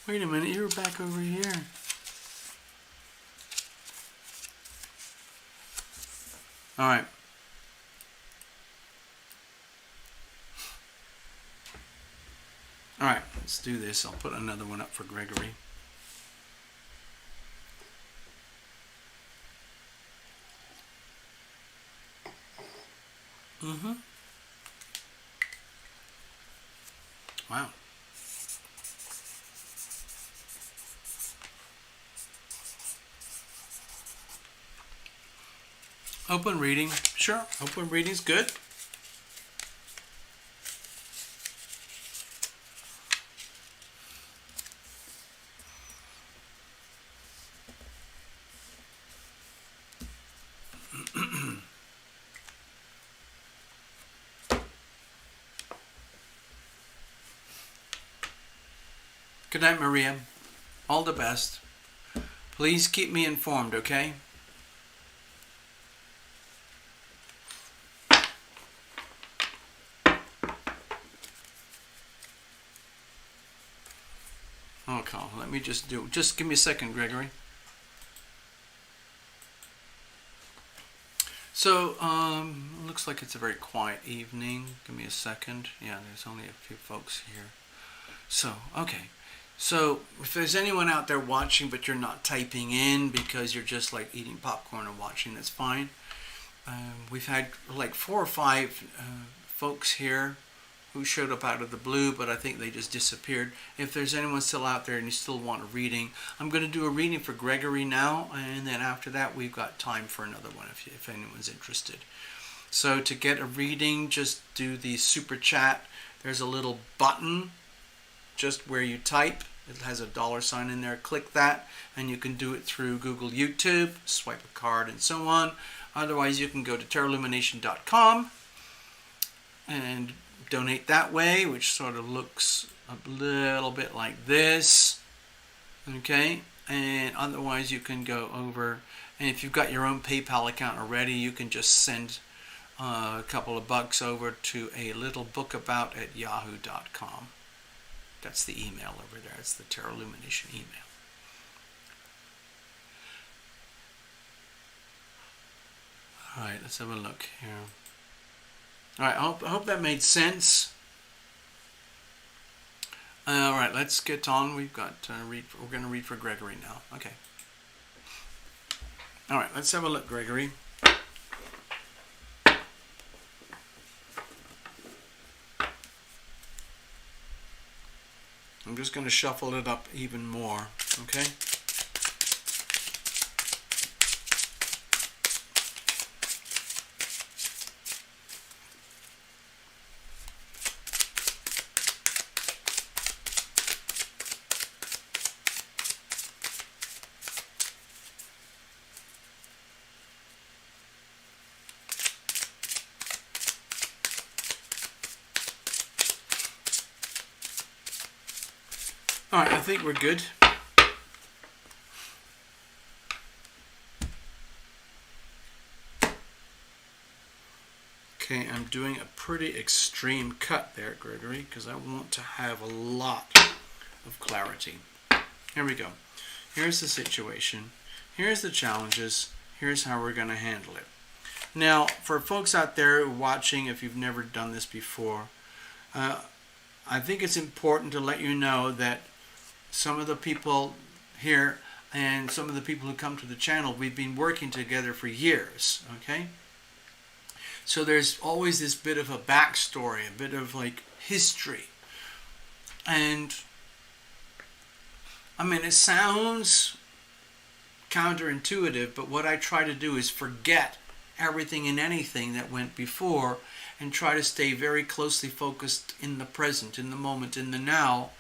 Wait a minute, you were back over here. Alright. Alright, let's do this. I'll put another one up for Gregory. Wow. Open reading. Sure, open reading's good. Good night, Maria. All the best. Please keep me informed, okay? Okay, let me just give me a second, Gregory. So, looks like it's a very quiet evening. Give me a second. Yeah, there's only a few folks here. So, okay. So, if there's anyone out there watching but you're not typing in because you're just like eating popcorn and watching, that's fine. We've had like 4 or 5 folks here who showed up out of the blue, but I think they just disappeared. If there's anyone still out there and you still want a reading, I'm going to do a reading for Gregory now, and then after that we've got time for another one if anyone's interested. So to get a reading, just do the super chat. There's a little button just where you type. It has a $sign in there. Click that, and you can do it through Google, YouTube, swipe a card, and so on. Otherwise, you can go to tarotlumination.com and donate that way, which sort of looks a little bit like this. Okay, and otherwise you can go over, and if you've got your own PayPal account already, you can just send a couple of bucks over to alittlebookabout@yahoo.com. That's the email over there. It's the Tarot Illumination email. Alright, let's have a look here. Alright, I hope that made sense. Alright, let's get on. We've got we're going to read for Gregory now. Okay. Alright, let's have a look, Gregory. I'm just going to shuffle it up even more, okay? Alright, I think we're good. Okay, I'm doing a pretty extreme cut there, Gregory, because I want to have a lot of clarity. Here we go. Here's the situation. Here's the challenges. Here's how we're going to handle it. Now, for folks out there watching, if you've never done this before, I think it's important to let you know that some of the people here and some of the people who come to the channel, we've been working together for years, okay? So there's always this bit of a backstory, a bit of like history. And I mean, it sounds counterintuitive, but what I try to do is forget everything and anything that went before and try to stay very closely focused in the present, in the moment, in the now.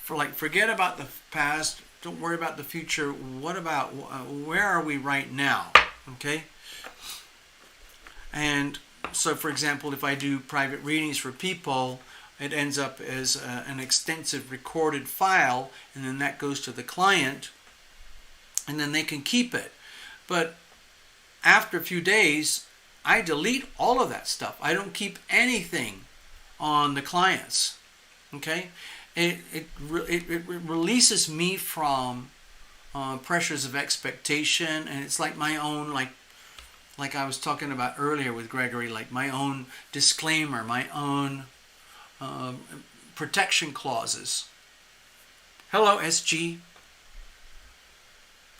Forget about the past, don't worry about the future. What about, where are we right now? Okay? And so, for example, if I do private readings for people, it ends up as an extensive recorded file, and then that goes to the client, and then they can keep it. But after a few days, I delete all of that stuff. I don't keep anything on the clients. Okay? It releases me from pressures of expectation, and it's like my own, like I was talking about earlier with Gregory, like my own disclaimer, my own protection clauses. Hello, SG.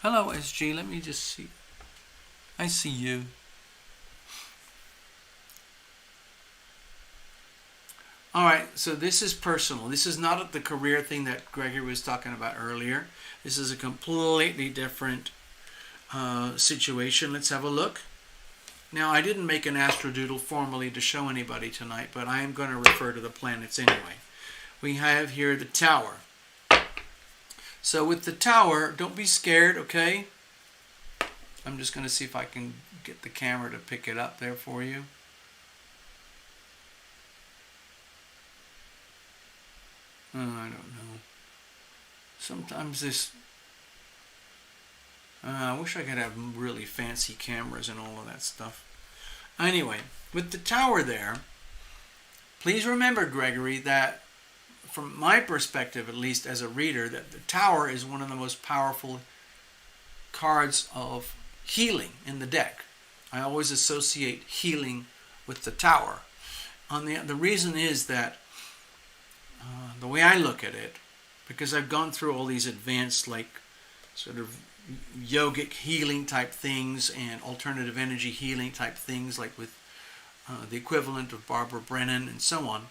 Hello, SG. Let me just see. I see you. All right, so this is personal. This is not the career thing that Gregory was talking about earlier. This is a completely different situation. Let's have a look. Now, I didn't make an astrodoodle formally to show anybody tonight, but I am going to refer to the planets anyway. We have here the tower. So with the tower, don't be scared, okay? I'm just going to see if I can get the camera to pick it up there for you. Oh, I don't know. Sometimes this... I wish I could have really fancy cameras and all of that stuff. Anyway, with the tower there, please remember, Gregory, that from my perspective, at least as a reader, that the tower is one of the most powerful cards of healing in the deck. I always associate healing with the tower. The reason is that the way I look at it, because I've gone through all these advanced, like, sort of yogic healing type things and alternative energy healing type things, like with the equivalent of Barbara Brennan and so on.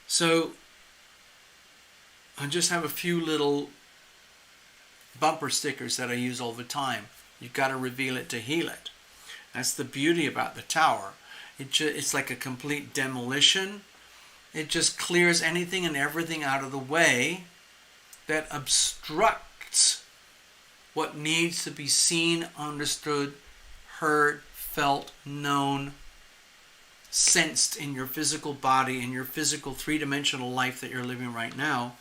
So I just have a few little bumper stickers that I use all the time. You've got to reveal it to heal it. That's the beauty about the tower. It's like a complete demolition. It just clears anything and everything out of the way that obstructs what needs to be seen, understood, heard, felt, known, sensed in your physical body, in your physical three-dimensional life that you're living right now,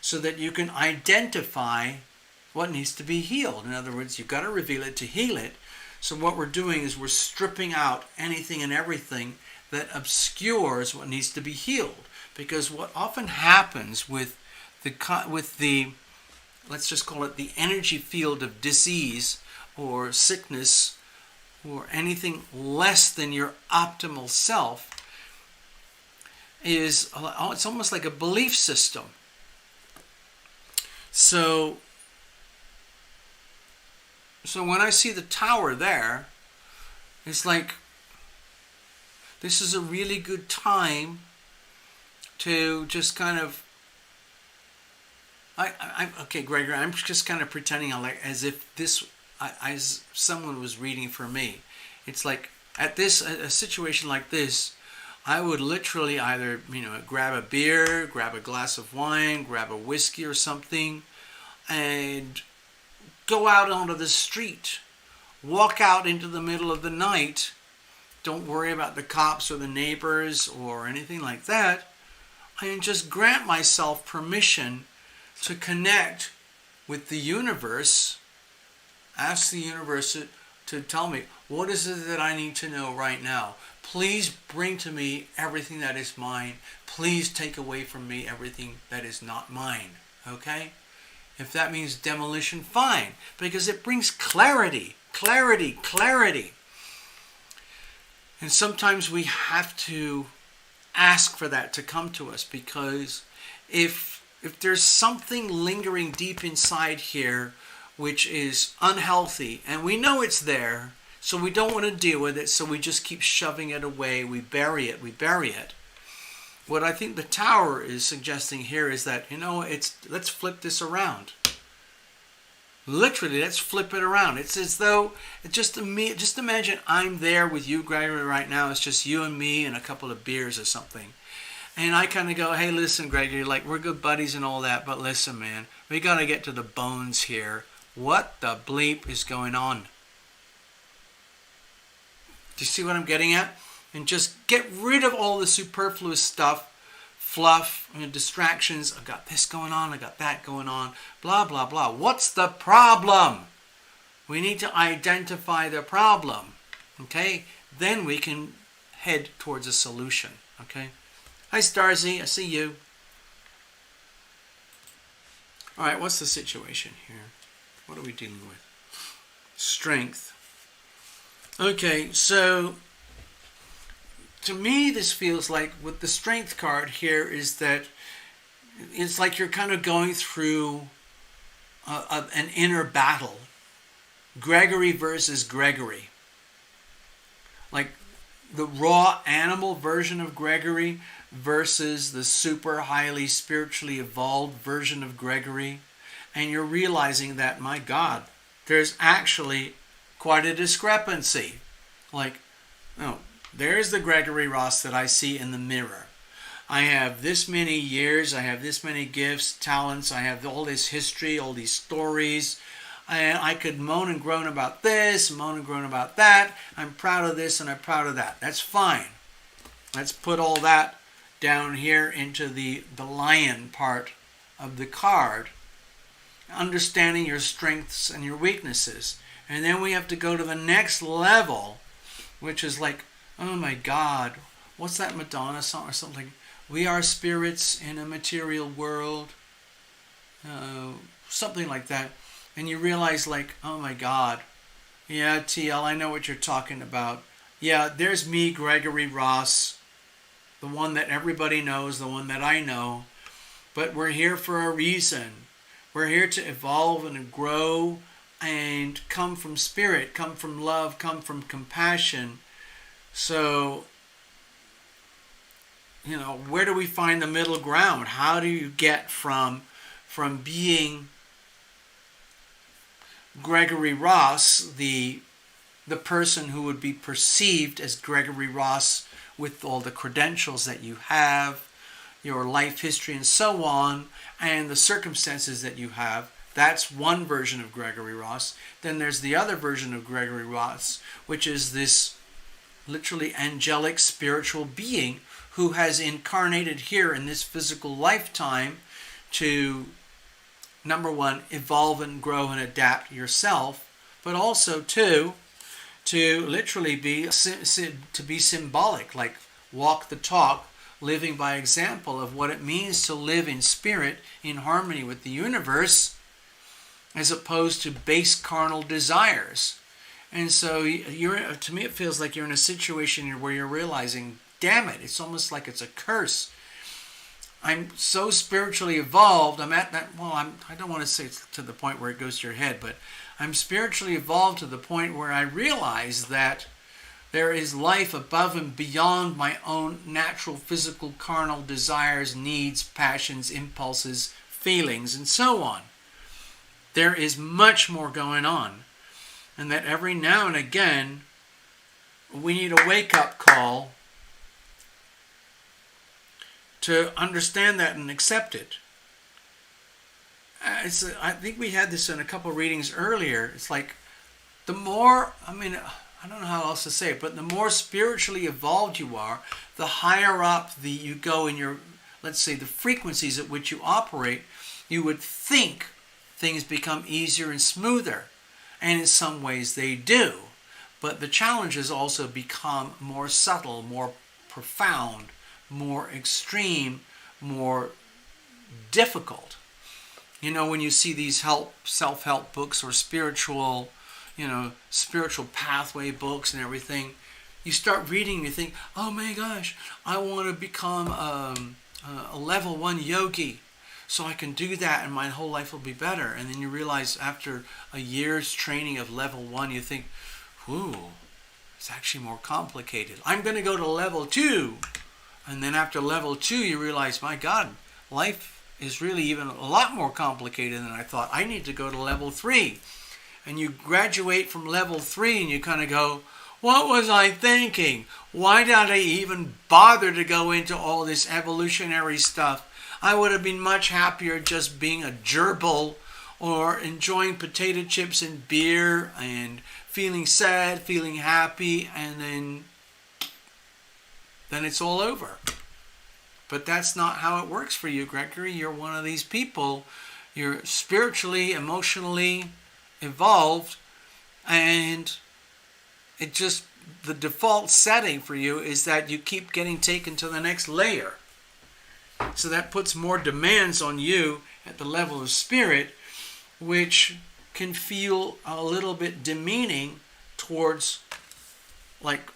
so that you can identify what needs to be healed. In other words, you've got to reveal it to heal it. So what we're doing is we're stripping out anything and everything that obscures what needs to be healed. Because what often happens with the let's just call it the energy field of disease or sickness or anything less than your optimal self is it's almost like a belief system. So when I see the tower there, it's like this is a really good time to just kind of okay, Gregory, I'm just kind of pretending as if as someone was reading for me. It's like at a situation like this, I would literally either grab a beer, grab a glass of wine, grab a whiskey or something, and go out onto the street, walk out into the middle of the night. Don't worry about the cops or the neighbors or anything like that, and just grant myself permission to connect with the universe. Ask the universe to tell me, what is it that I need to know right now? Please bring to me everything that is mine. Please take away from me everything that is not mine. Okay? If that means demolition, fine. Because it brings clarity. Clarity. And sometimes we have to ask for that to come to us, because if there's something lingering deep inside here which is unhealthy, and we know it's there, so we don't want to deal with it, so we just keep shoving it away, we bury it. What I think the Tower is suggesting here is that, let's flip this around. Literally, let's flip it around. It's as though, just imagine I'm there with you, Gregory, right now. It's just you and me and a couple of beers or something. And I kind of go, hey, listen, Gregory, like, we're good buddies and all that, but listen, man, we got to get to the bones here. What the bleep is going on? Do you see what I'm getting at? And just get rid of all the superfluous stuff, fluff, distractions. I've got this going on, I got that going on, blah, blah, blah. What's the problem? We need to identify the problem, okay? Then we can head towards a solution, okay? Hi, Starzy, I see you. All right, what's the situation here? What are we dealing with? Strength. Okay, so to me, this feels like with the Strength card here is that it's like you're kind of going through an inner battle. Gregory versus Gregory. Like the raw animal version of Gregory versus the super highly spiritually evolved version of Gregory. And you're realizing that, my God, there's actually quite a discrepancy. Like, there's the Gregory Ross that I see in the mirror. I have this many years, I have this many gifts, talents, I have all this history, all these stories. I could moan and groan about this, moan and groan about that. I'm proud of this and I'm proud of that. That's fine. Let's put all that down here into the lion part of the card. Understanding your strengths and your weaknesses. And then we have to go to the next level, which is like, oh my God, what's that Madonna song or something? We are spirits in a material world. Something like that. And you realize like, oh my God, yeah, TL, I know what you're talking about. Yeah, there's me, Gregory Ross, the one that everybody knows, the one that I know. But we're here for a reason. We're here to evolve and grow and come from spirit, come from love, come from compassion. So, where do we find the middle ground? How do you get from being Gregory Ross, the person who would be perceived as Gregory Ross with all the credentials that you have, your life history and so on, and the circumstances that you have? That's one version of Gregory Ross. Then there's the other version of Gregory Ross, which is this literally angelic spiritual being who has incarnated here in this physical lifetime to, number one, evolve and grow and adapt yourself, but also to literally be symbolic, like walk the talk, living by example of what it means to live in spirit, in harmony with the universe, as opposed to base carnal desires. And so to me it feels like you're in a situation where you're realizing, damn it, it's almost like it's a curse. I'm so spiritually evolved, I'm at that, I don't want to say to the point where it goes to your head, but I'm spiritually evolved to the point where I realize that there is life above and beyond my own natural physical carnal desires, needs, passions, impulses, feelings, and so on. There is much more going on. And that every now and again, we need a wake-up call to understand that and accept it. I think we had this in a couple of readings earlier. It's like the more, I don't know how else to say it, but the more spiritually evolved you are, the higher up you go in your, let's say, the frequencies at which you operate, you would think things become easier and smoother. And in some ways they do. But the challenges also become more subtle, more profound, more extreme, more difficult. When you see these self-help books or spiritual pathway books and everything, You start reading, you think, oh my gosh, I want to become a level 1 yogi so I can do that and my whole life will be better. And then you realize after a year's training of level 1, you think, whew, it's actually more complicated. I'm going to go to level 2. And then after level 2, you realize, my God, life is really even a lot more complicated than I thought. I need to go to level 3. And you graduate from level 3 and you kind of go, what was I thinking? Why did I even bother to go into all this evolutionary stuff? I would have been much happier just being a gerbil or enjoying potato chips and beer and feeling sad, feeling happy, and then it's all over. But that's not how it works for you, Gregory. You're one of these people. You're spiritually, emotionally evolved, and it just, the default setting for you is that you keep getting taken to the next layer. So that puts more demands on you at the level of spirit, which can feel a little bit demeaning towards like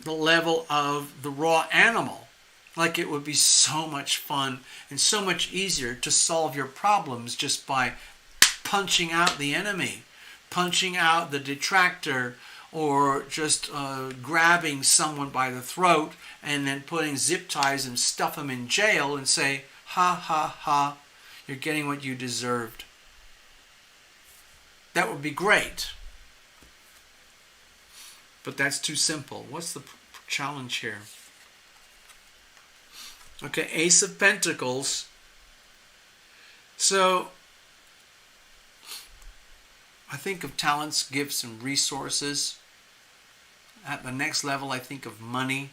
the level of the raw animal. Like it would be so much fun and so much easier to solve your problems just by punching out the enemy, punching out the detractor, or just grabbing someone by the throat and then putting zip ties and stuff them in jail and say, ha ha ha, you're getting what you deserved. That would be great. But that's too simple. What's the challenge here? Okay, Ace of Pentacles. So, I think of talents, gifts, and resources. At the next level, I think of money.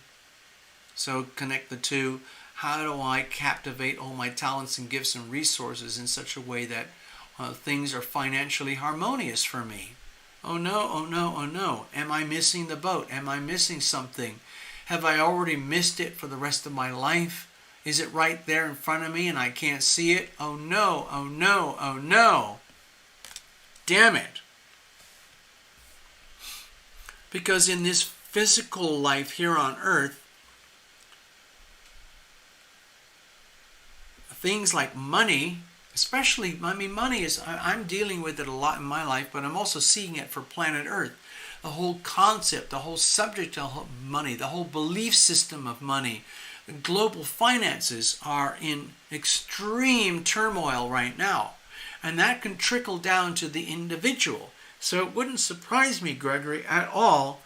So connect the two. How do I captivate all my talents and gifts and resources in such a way that things are financially harmonious for me? Oh no, oh no, oh no. Am I missing the boat? Am I missing something? Have I already missed it for the rest of my life? Is it right there in front of me and I can't see it? Oh no, oh no, oh no. Damn it. Because in this physical life here on earth, things like money, especially, I mean, money is, I'm dealing with it a lot in my life, but I'm also seeing it for planet Earth. The whole concept, the whole subject of money, the whole belief system of money, the global finances are in extreme turmoil right now. And that can trickle down to the individual. So it wouldn't surprise me, Gregory, at all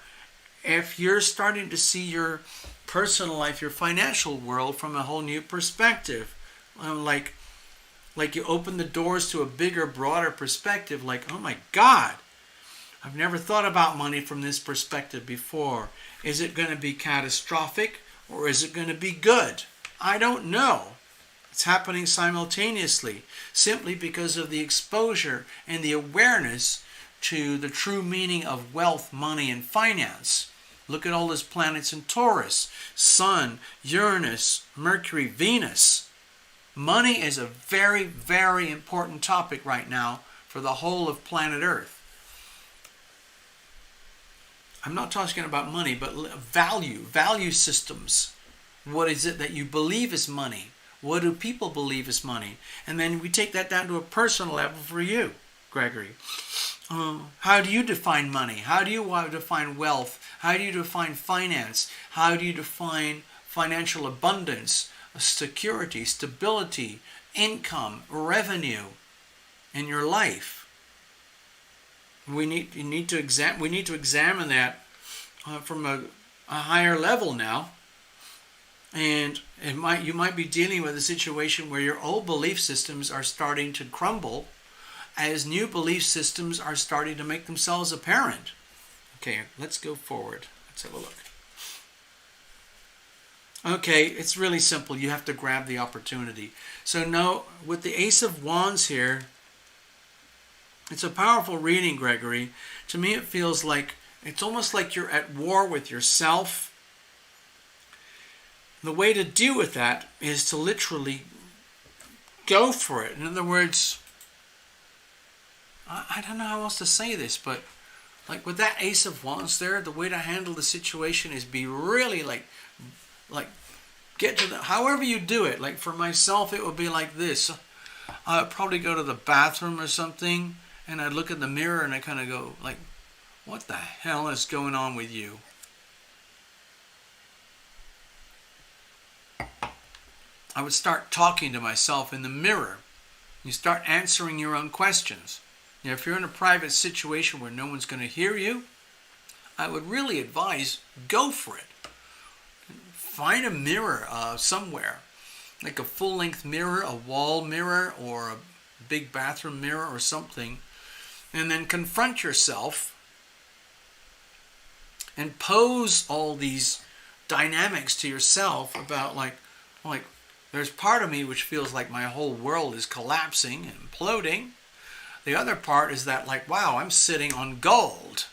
if you're starting to see your personal life, your financial world from a whole new perspective. Like you open the doors to a bigger, broader perspective, like, oh my God, I've never thought about money from this perspective before. Is it going to be catastrophic or is it going to be good? I don't know. It's happening simultaneously, simply because of the exposure and the awareness to the true meaning of wealth, money, and finance. Look at all those planets in Taurus: Sun, Uranus, Mercury, Venus. Money is a very, very important topic right now for the whole of planet Earth. I'm not talking about money, but value systems. What is it that you believe is money? What do people believe is money? And then we take that down to a personal level for you, Gregory. How do you define money? How do you define wealth? How do you define finance? How do you define financial abundance, security, stability, income, revenue in your life? We need to examine that from a higher level now. And you might be dealing with a situation where your old belief systems are starting to crumble as new belief systems are starting to make themselves apparent. Okay, let's go forward. Let's have a look. Okay, it's really simple. You have to grab the opportunity. So no, with the Ace of Wands here, it's a powerful reading, Gregory. To me, it feels like, it's almost like you're at war with yourself. The way to deal with that is to literally go for it. In other words, I don't know how else to say this, but like with that Ace of Wands there, the way to handle the situation is be really like get to the, however you do it. Like for myself, it would be like this. I'd probably go to the bathroom or something, and I'd look in the mirror and I kind of go like, what the hell is going on with you? I would start talking to myself in the mirror. You start answering your own questions. Now, if you're in a private situation where no one's going to hear you, I would really advise go for it. Find a mirror somewhere, like a full-length mirror, a wall mirror, or a big bathroom mirror or something, and then confront yourself and pose all these dynamics to yourself about like there's part of me which feels like my whole world is collapsing and imploding. The other part is that like, wow, I'm sitting on gold.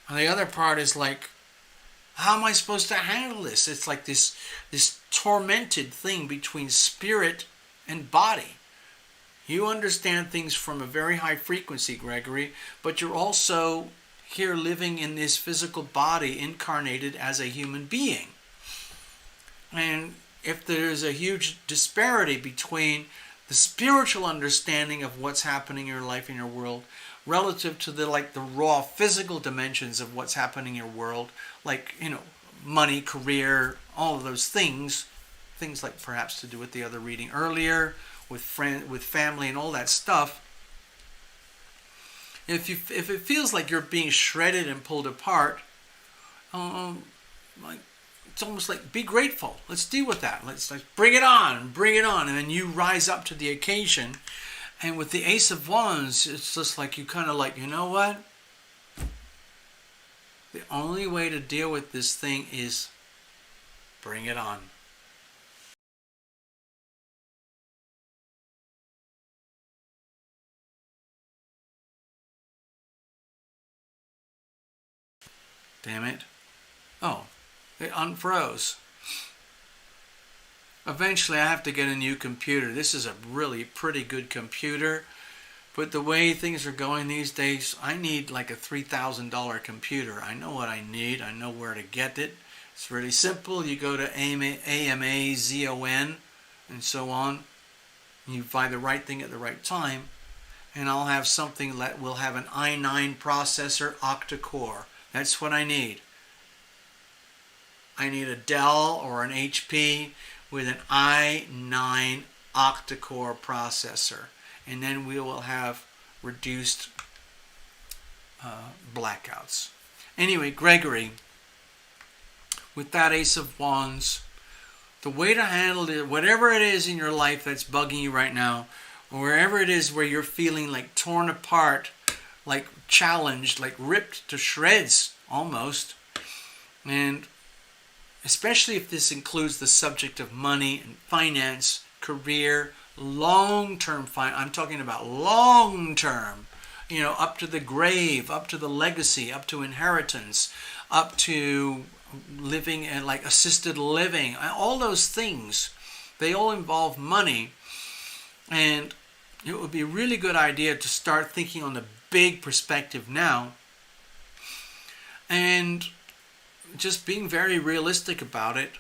And the other part is like, how am I supposed to handle this? It's like this tormented thing between spirit and body. You understand things from a very high frequency, Gregory, but you're also here living in this physical body incarnated as a human being. And if there's a huge disparity between the spiritual understanding of what's happening in your life, in your world, relative to the raw physical dimensions of what's happening in your world, like, money, career, all of those things like perhaps to do with the other reading earlier, with family and all that stuff. If it feels like you're being shredded and pulled apart, it's almost like, be grateful. Let's deal with that. Let's bring it on, and then you rise up to the occasion. And with the Ace of Wands, it's just like you kind of like, you know what? The only way to deal with this thing is bring it on. Damn it. Oh, it unfroze. Eventually I have to get a new computer. This is a really pretty good computer, but the way things are going these days, I need like a $3,000 computer. I know what I need. I know where to get it. It's really simple. You go to AMAZON and so on. You find the right thing at the right time, and I'll have something that will have an i9 processor, octa-core. That's what I need. I need a Dell or an HP with an i9 octa-core processor, and then we will have reduced blackouts. Anyway, Gregory, with that Ace of Wands, the way to handle it, whatever it is in your life that's bugging you right now, or wherever it is where you're feeling like torn apart, like challenged, like ripped to shreds almost, and especially if this includes the subject of money and finance, career, long-term I'm talking about long-term, up to the grave, up to the legacy, up to inheritance, up to living and like assisted living, all those things, they all involve money. And it would be a really good idea to start thinking on the big perspective now, and just being very realistic about it,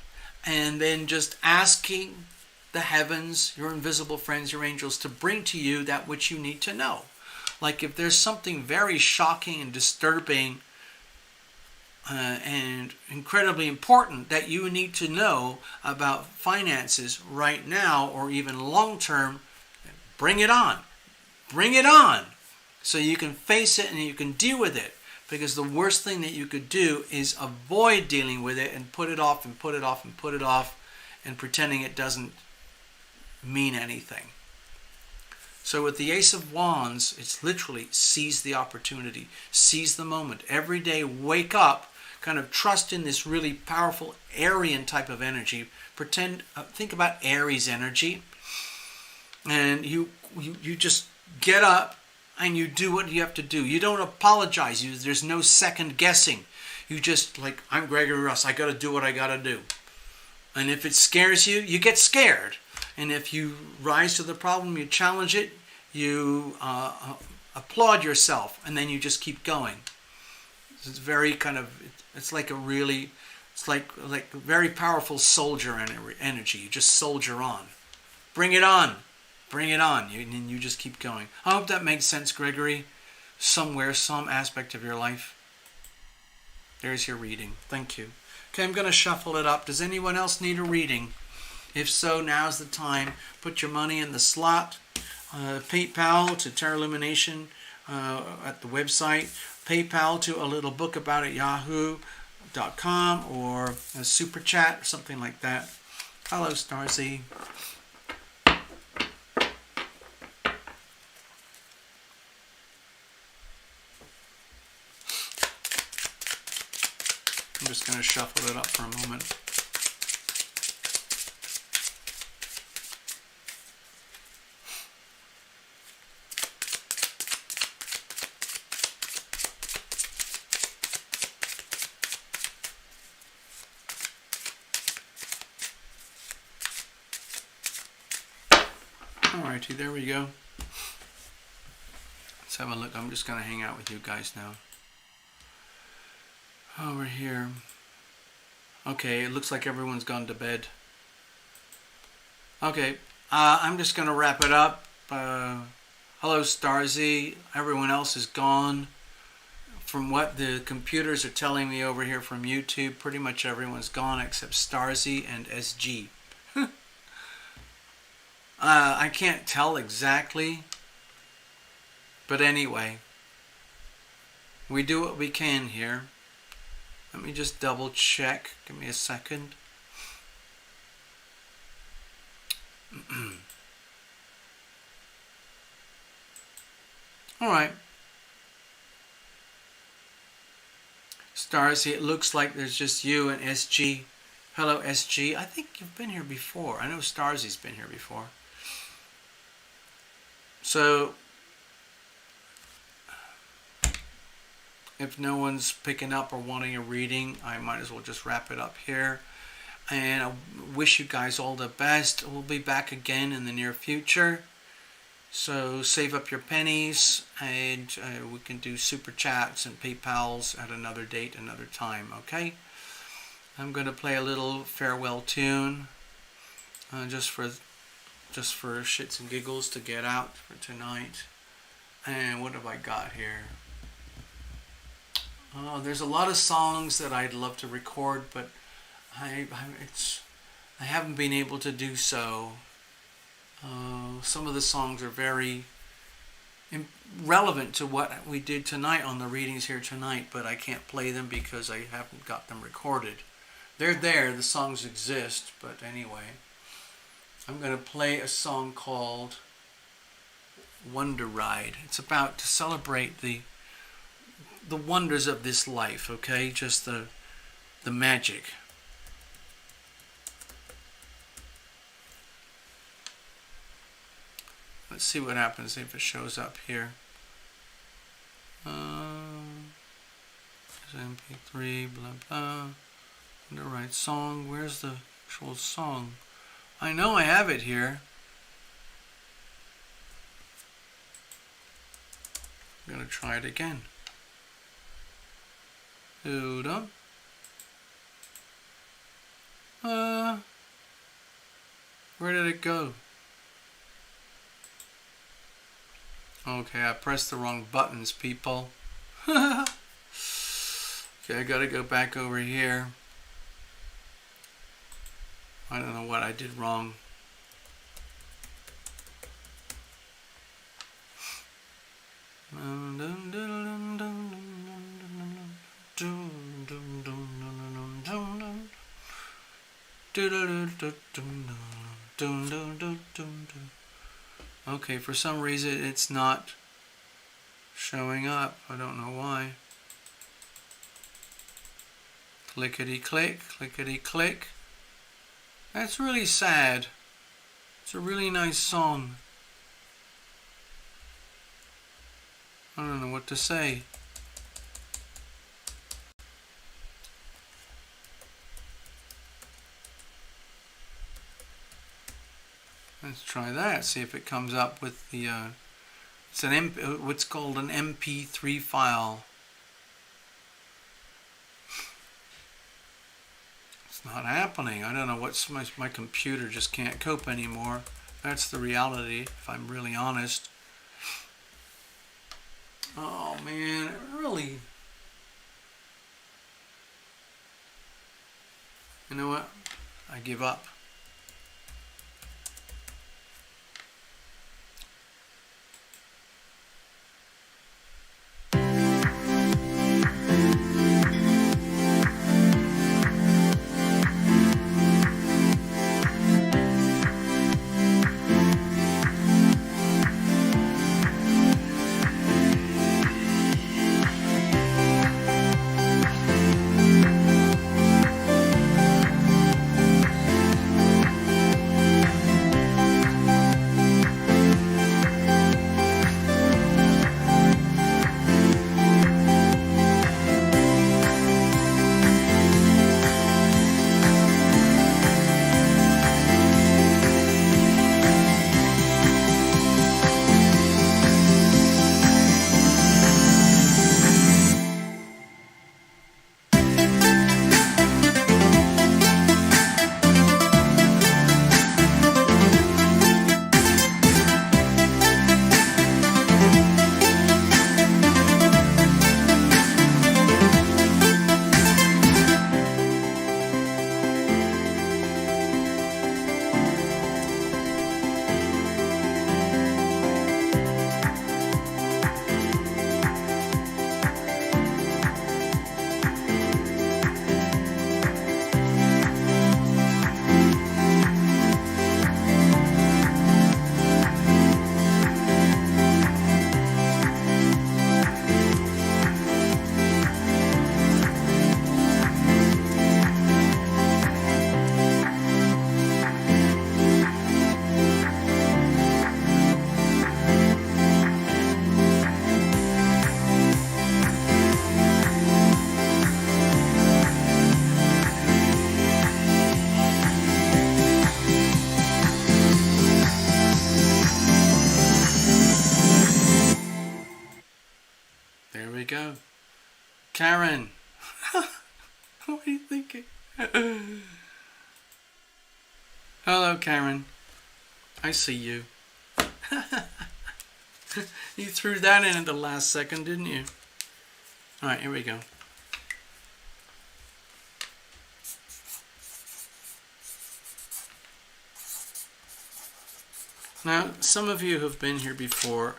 and then just asking the heavens, your invisible friends, your angels, to bring to you that which you need to know. Like if there's something very shocking and disturbing and incredibly important that you need to know about finances right now or even long term, bring it on. Bring it on so you can face it and you can deal with it. Because the worst thing that you could do is avoid dealing with it and put it off and put it off and put it off and pretending it doesn't mean anything. So with the Ace of Wands, it's literally seize the opportunity, seize the moment. Every day wake up, kind of trust in this really powerful Aryan type of energy. Think about Aries energy, and you just get up and you do what you have to do. You don't apologize. There's no second guessing. You just like, I'm Gregory Russ. I got to do what I got to do. And if it scares you, you get scared. And if you rise to the problem, you challenge it, you applaud yourself, and then you just keep going. It's very kind of, it's like a really, it's like a very powerful soldier energy. You just soldier on. Bring it on. Bring it on. And you just keep going. I hope that makes sense, Gregory. Somewhere, some aspect of your life. There's your reading. Thank you. Okay, I'm going to shuffle it up. Does anyone else need a reading? If so, now's the time. Put your money in the slot. PayPal to Tarot Illumination at the website. PayPal to alittlebookabout at yahoo.com, or a super chat or something like that. Hello, Starzy. I'm just going to shuffle it up for a moment. Alrighty, there we go. Let's have a look. I'm just going to hang out with you guys now. Over here. Okay, it looks like everyone's gone to bed. Okay, I'm just going to wrap it up. Hello, Starzy. Everyone else is gone. From what the computers are telling me over here from YouTube, pretty much everyone's gone except Starzy and SG. I can't tell exactly. But anyway, we do what we can here. Let me just double check. Give me a second. Alright. Starzy, it looks like there's just you and SG. Hello, SG. I think you've been here before. I know Starzy's been here before. So, if no one's picking up or wanting a reading, I might as well just wrap it up here. And I wish you guys all the best. We'll be back again in the near future. So save up your pennies, and we can do super chats and PayPals at another date, another time, okay? I'm going to play a little farewell tune just for shits and giggles to get out for tonight. And what have I got here? Oh, there's a lot of songs that I'd love to record, but I haven't been able to do so. Some of the songs are very relevant to what we did tonight on the readings here tonight, but I can't play them because I haven't got them recorded. They're there, the songs exist, but anyway. I'm going to play a song called Wonder Ride. It's about to celebrate the wonders of this life, okay? Just the magic. Let's see what happens if it shows up here. MP3, blah blah. Wonder Ride song. Where's the actual song? I know I have it here. I'm gonna try it again. Hold on. Where did it go? Okay, I pressed the wrong buttons, people. Okay, I gotta go back over here. I don't know what I did wrong. Okay, for some reason it's not showing up. I don't know why. Clickety click, clickety click. That's really sad. It's a really nice song. I don't know what to say. Let's try that. See if it comes up with the. It's what's called an MP3 file. It's not happening. I don't know what's my computer just can't cope anymore. That's the reality, if I'm really honest. Oh man, it really. You know what? I give up. There we go. Karen. What are you thinking? Hello, Karen. I see you. You threw that in at the last second, didn't you? All right, here we go. Now, some of you who have been here before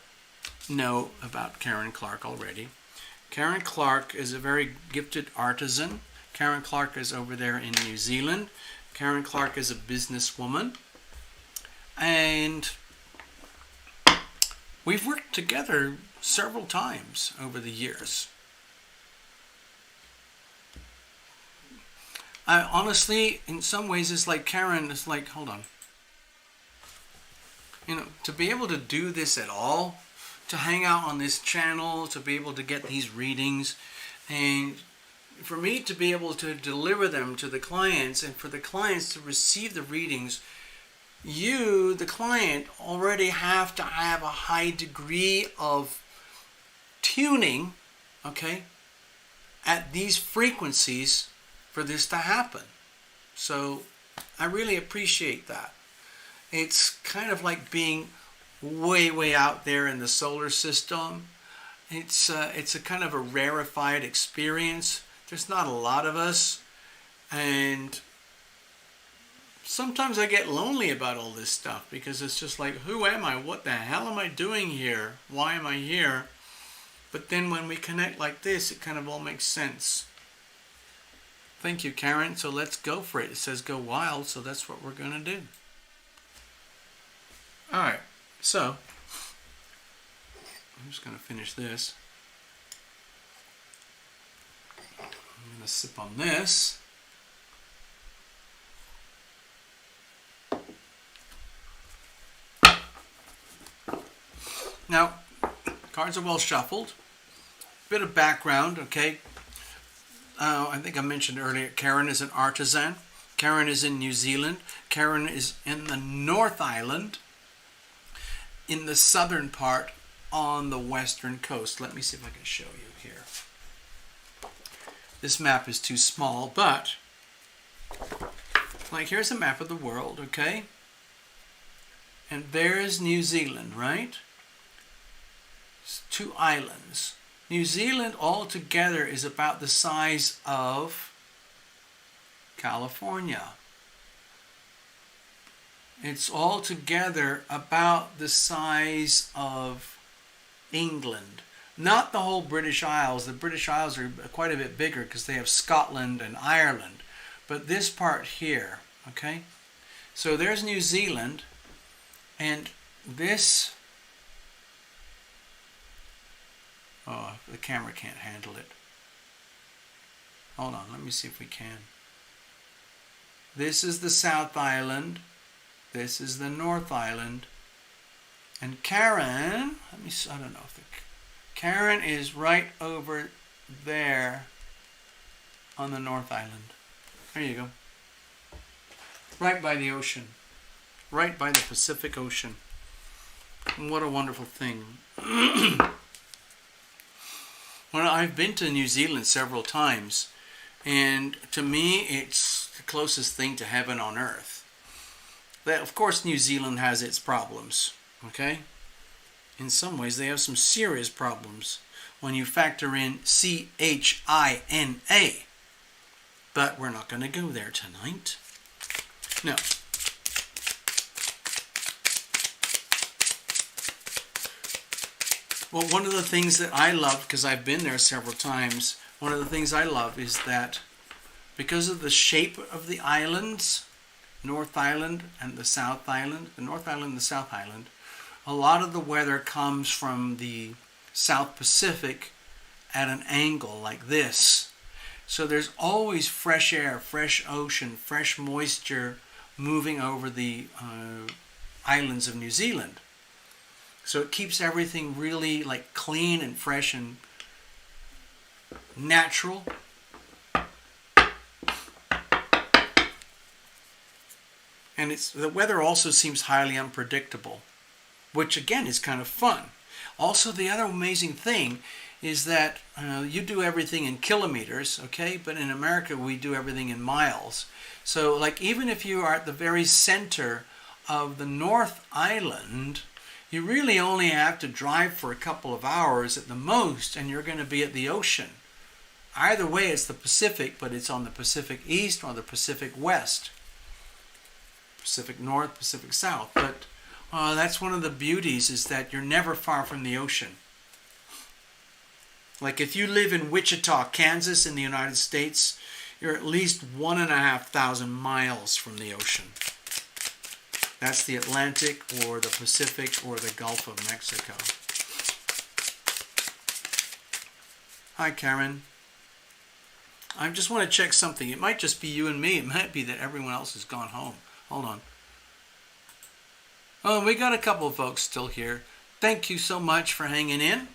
know about Karen Clark already. Karen Clark is a very gifted artisan. Karen Clark is over there in New Zealand. Karen Clark is a businesswoman. And we've worked together several times over the years. I honestly, in some ways, it's like Karen is like, hold on. You know, to be able to do this at all, to hang out on this channel, to be able to get these readings, and for me to be able to deliver them to the clients, and for the clients to receive the readings, you, the client, already have to have a high degree of tuning, okay, at these frequencies for this to happen. So I really appreciate that. It's kind of like being way out there in the solar system. It's a kind of a rarefied experience. There's not a lot of us, and sometimes I get lonely about all this stuff because it's just like, who am I? What the hell am I doing here? Why am I here? But then when we connect like this, it kind of all makes sense. Thank you, Karen. So let's go for it. It says go wild, so that's what we're going to do. All right, so I'm just going to finish this. I'm going to sip on this. Now, cards are well shuffled. Bit of background, okay? I think I mentioned earlier, Karen is an artisan. Karen is in New Zealand. Karen is in the North Island, in the southern part on the western coast. Let me see if I can show you here. This map is too small, but Like here's a map of the world, okay? And there's New Zealand, right? It's 2 islands. New Zealand altogether is about the size of California. It's altogether about the size of England. Not the whole British Isles. The British Isles are quite a bit bigger because they have Scotland and Ireland. But this part here, okay? So there's New Zealand, and this... Oh, the camera can't handle it. Hold on, let me see if we can. This is the South Island. This is the North Island. And Karen, let me see, I don't know if Karen is right over there on the North Island. There you go. Right by the ocean. Right by the Pacific Ocean. And what a wonderful thing. Well, I've been to New Zealand several times, and to me it's the closest thing to heaven on earth. That, of course, New Zealand has its problems, okay? In some ways they have some serious problems when you factor in C-H-I-N-A. But we're not going to go there tonight. No. Well, one of the things that I love, because I've been there several times, one of the things I love is that because of the shape of the islands, North Island and the South Island, the North Island and the South Island, a lot of the weather comes from the South Pacific at an angle like this. So there's always fresh air, fresh ocean, fresh moisture moving over the islands of New Zealand. So it keeps everything really like clean and fresh and natural. And the weather also seems highly unpredictable, which again is kind of fun. Also, the other amazing thing is that you do everything in kilometers, okay? But in America, we do everything in miles. So like even if you are at the very center of the North Island, you really only have to drive for a couple of hours at the most, and you're going to be at the ocean. Either way, it's the Pacific, but it's on the Pacific East or the Pacific West. Pacific North, Pacific South. But that's one of the beauties, is that you're never far from the ocean. Like if you live in Wichita, Kansas in the United States, you're at least 1,500 miles from the ocean. That's the Atlantic or the Pacific or the Gulf of Mexico. Hi, Karen. I just want to check something. It might just be you and me. It might be that everyone else has gone home. Hold on. Oh, we got a couple of folks still here. Thank you so much for hanging in.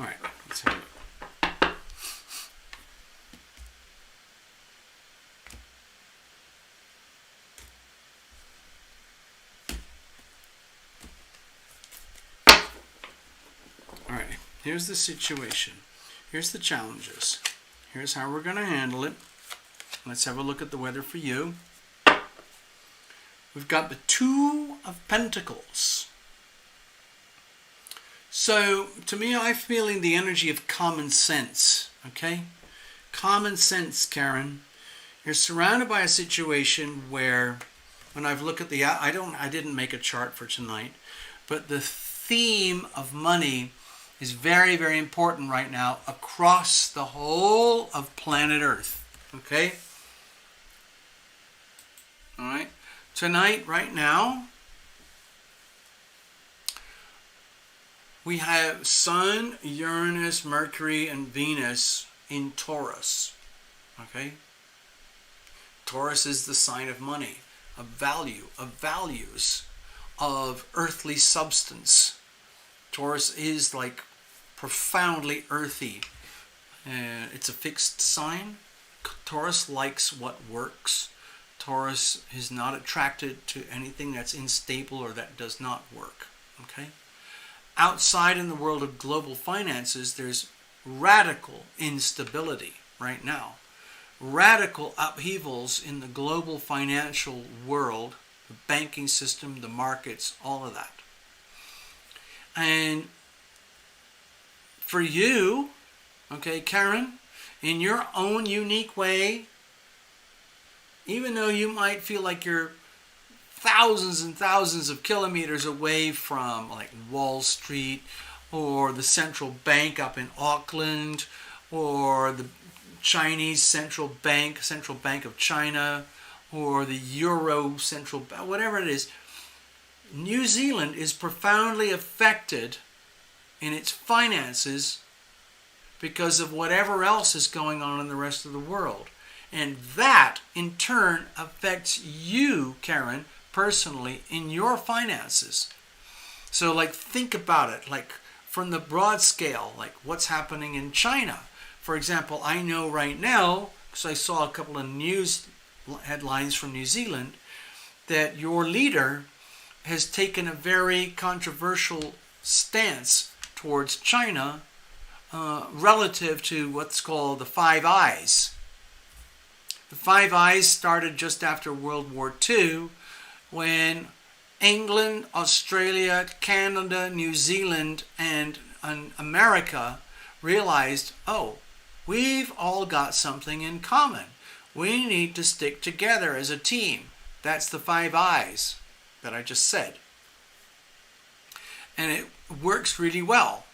All right, let's have a look. All right, here's the situation. Here's the challenges. Here's how we're going to handle it. Let's have a look at the weather for you. We've got the Two of Pentacles. So, to me, I'm feeling the energy of common sense, okay? Common sense, Karen. You're surrounded by a situation where, when I've looked at I didn't make a chart for tonight, but the theme of money is very, very important right now across the whole of planet Earth, okay? All right? Tonight, right now, we have Sun, Uranus, Mercury, and Venus in Taurus. Okay? Taurus is the sign of money. of value, of values, of earthly substance. Taurus is like profoundly earthy. It's a fixed sign. Taurus likes what works. Taurus is not attracted to anything that's unstable or that does not work. Okay? Outside in the world of global finances, there's radical instability right now. Radical upheavals in the global financial world, the banking system, the markets, all of that. And for you, okay, Karen, in your own unique way, even though you might feel like you're thousands and thousands of kilometers away from like Wall Street or the central bank up in Auckland or the Chinese central bank of China, or the Euro central bank, whatever it is, New Zealand is profoundly affected in its finances because of whatever else is going on in the rest of the world. And that, in turn, affects you, Karen, personally, in your finances. So, like, think about it, like, from the broad scale, like, what's happening in China. For example, I know right now, because I saw a couple of news headlines from New Zealand, that your leader has taken a very controversial stance towards China relative to what's called the Five Eyes. The Five Eyes started just after World War II, when England, Australia, Canada, New Zealand, and America realized, oh, we've all got something in common. We need to stick together as a team. That's the Five Eyes that I just said. And it works really well.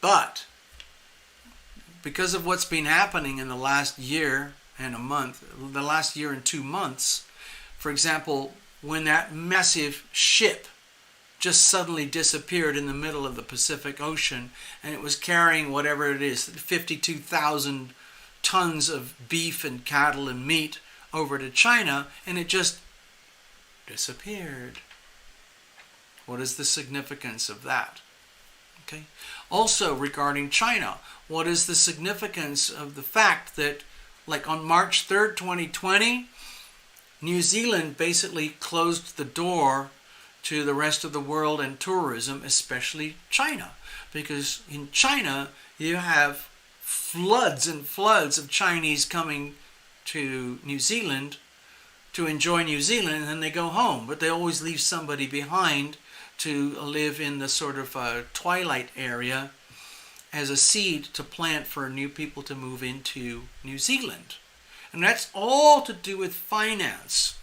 But because of what's been happening in the last year and a month, the last year and 2 months, for example, when that massive ship just suddenly disappeared in the middle of the Pacific Ocean, and it was carrying whatever it is, 52,000 tons of beef and cattle and meat over to China, and it just disappeared. What is the significance of that? Okay. Also, regarding China, what is the significance of the fact that, like on March 3rd, 2020, New Zealand basically closed the door to the rest of the world and tourism, especially China. Because in China, you have floods and floods of Chinese coming to New Zealand to enjoy New Zealand, and then they go home. But they always leave somebody behind to live in the sort of twilight area as a seed to plant for new people to move into New Zealand. And that's all to do with finance,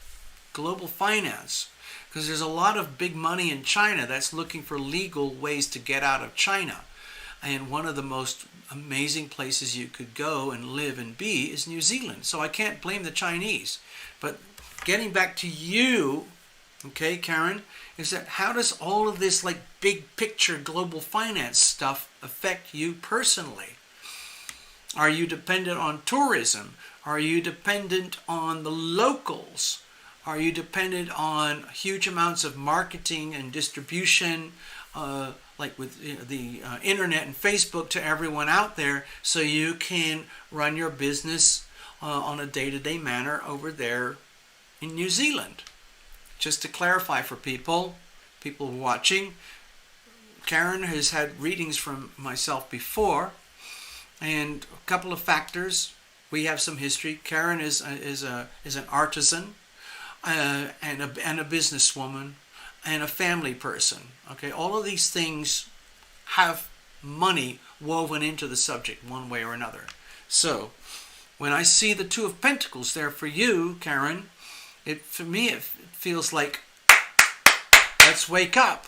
global finance. Because there's a lot of big money in China that's looking for legal ways to get out of China. And one of the most amazing places you could go and live and be is New Zealand. So I can't blame the Chinese. But getting back to you, okay, Karen, is that how does all of this like big picture global finance stuff affect you personally? Are you dependent on tourism? Are you dependent on the locals? Are you dependent on huge amounts of marketing and distribution, like with the internet and Facebook to everyone out there, so you can run your business on a day-to-day manner over there in New Zealand? Just to clarify for people watching, Karen has had readings from myself before, and a couple of factors. We have some history. Karen is an artisan. And a businesswoman, and a family person. Okay, all of these things have money woven into the subject one way or another. So, when I see the Two of Pentacles there for you, Karen, for me it feels like, let's wake up.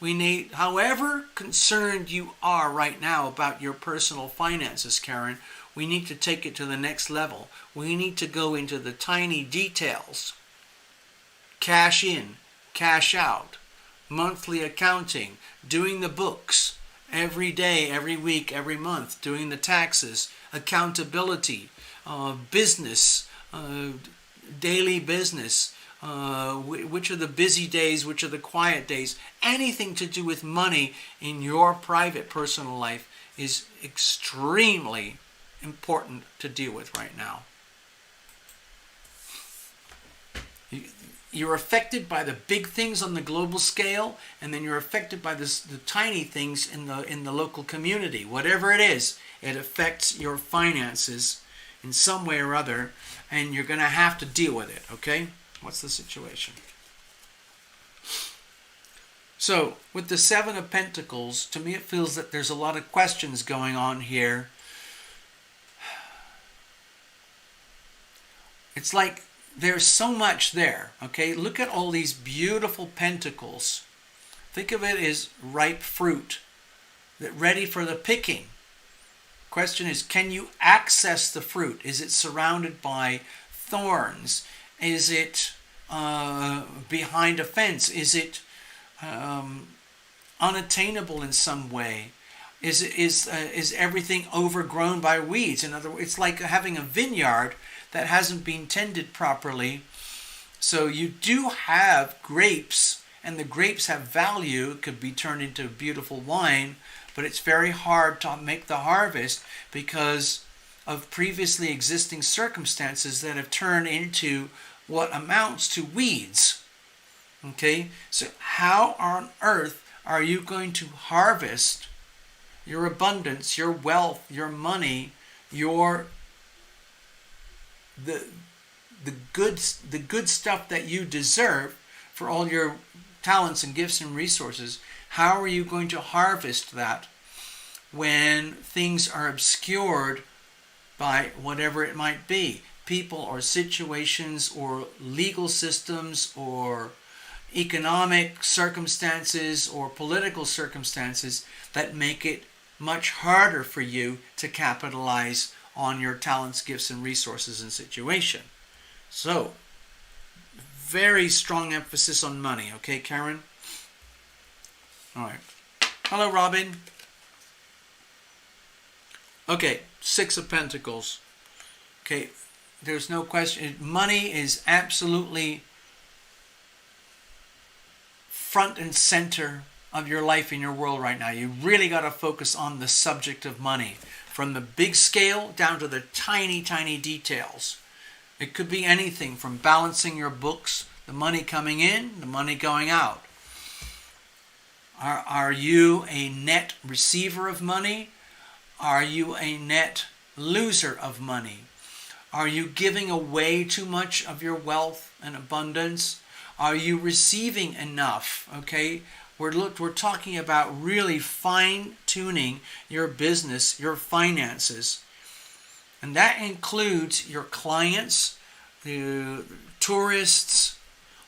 We need, however concerned you are right now about your personal finances, Karen, we need to take it to the next level. We need to go into the tiny details. Cash in, cash out, monthly accounting, doing the books, every day, every week, every month, doing the taxes, accountability, business, daily business, which are the busy days, which are the quiet days. Anything to do with money in your private personal life is extremely important to deal with right now. You're affected by the big things on the global scale, and then you're affected by the tiny things in the local community. Whatever it is, it affects your finances in some way or other, and you're going to have to deal with it, okay? What's the situation? So, with the Seven of Pentacles, to me it feels that there's a lot of questions going on here. It's like there's so much there, okay? Look at all these beautiful pentacles. Think of it as ripe fruit, that ready for the picking. Question is, can you access the fruit? Is it surrounded by thorns? Is it behind a fence? Is it unattainable in some way? Is everything overgrown by weeds? In other words, it's like having a vineyard that hasn't been tended properly. So you do have grapes, and the grapes have value. It could be turned into beautiful wine, but it's very hard to make the harvest because of previously existing circumstances that have turned into what amounts to weeds. Okay, so how on earth are you going to harvest your abundance, your wealth, your money, the good stuff that you deserve for all your talents and gifts and resources? How are you going to harvest that when things are obscured by whatever it might be? People or situations or legal systems or economic circumstances or political circumstances that make it much harder for you to capitalize on your talents, gifts, and resources and situation. So, very strong emphasis on money. Okay, Karen? All right. Hello, Robin. Okay, Six of Pentacles. Okay, there's no question. Money is absolutely front and center of your life in your world right now. You really got to focus on the subject of money, from the big scale down to the tiny, tiny details. It could be anything from balancing your books, the money coming in, the money going out. Are you a net receiver of money? Are you a net loser of money? Are you giving away too much of your wealth and abundance? Are you receiving enough? Okay, we're talking about really fine-tuning your business, your finances. And that includes your clients, the tourists,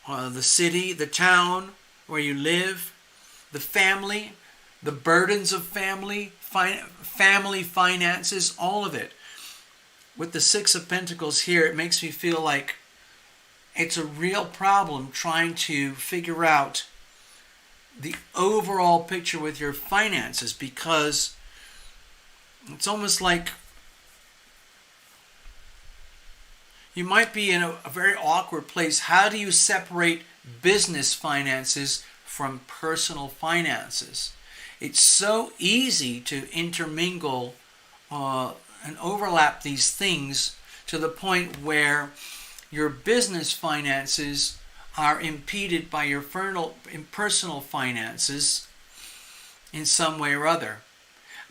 the city, the town where you live, the family, the burdens of family, family finances, all of it. With the Six of Pentacles here, it makes me feel like it's a real problem trying to figure out the overall picture with your finances, because it's almost like you might be in a very awkward place. How do you separate business finances from personal finances? It's so easy to intermingle and overlap these things to the point where your business finances are impeded by your personal finances in some way or other.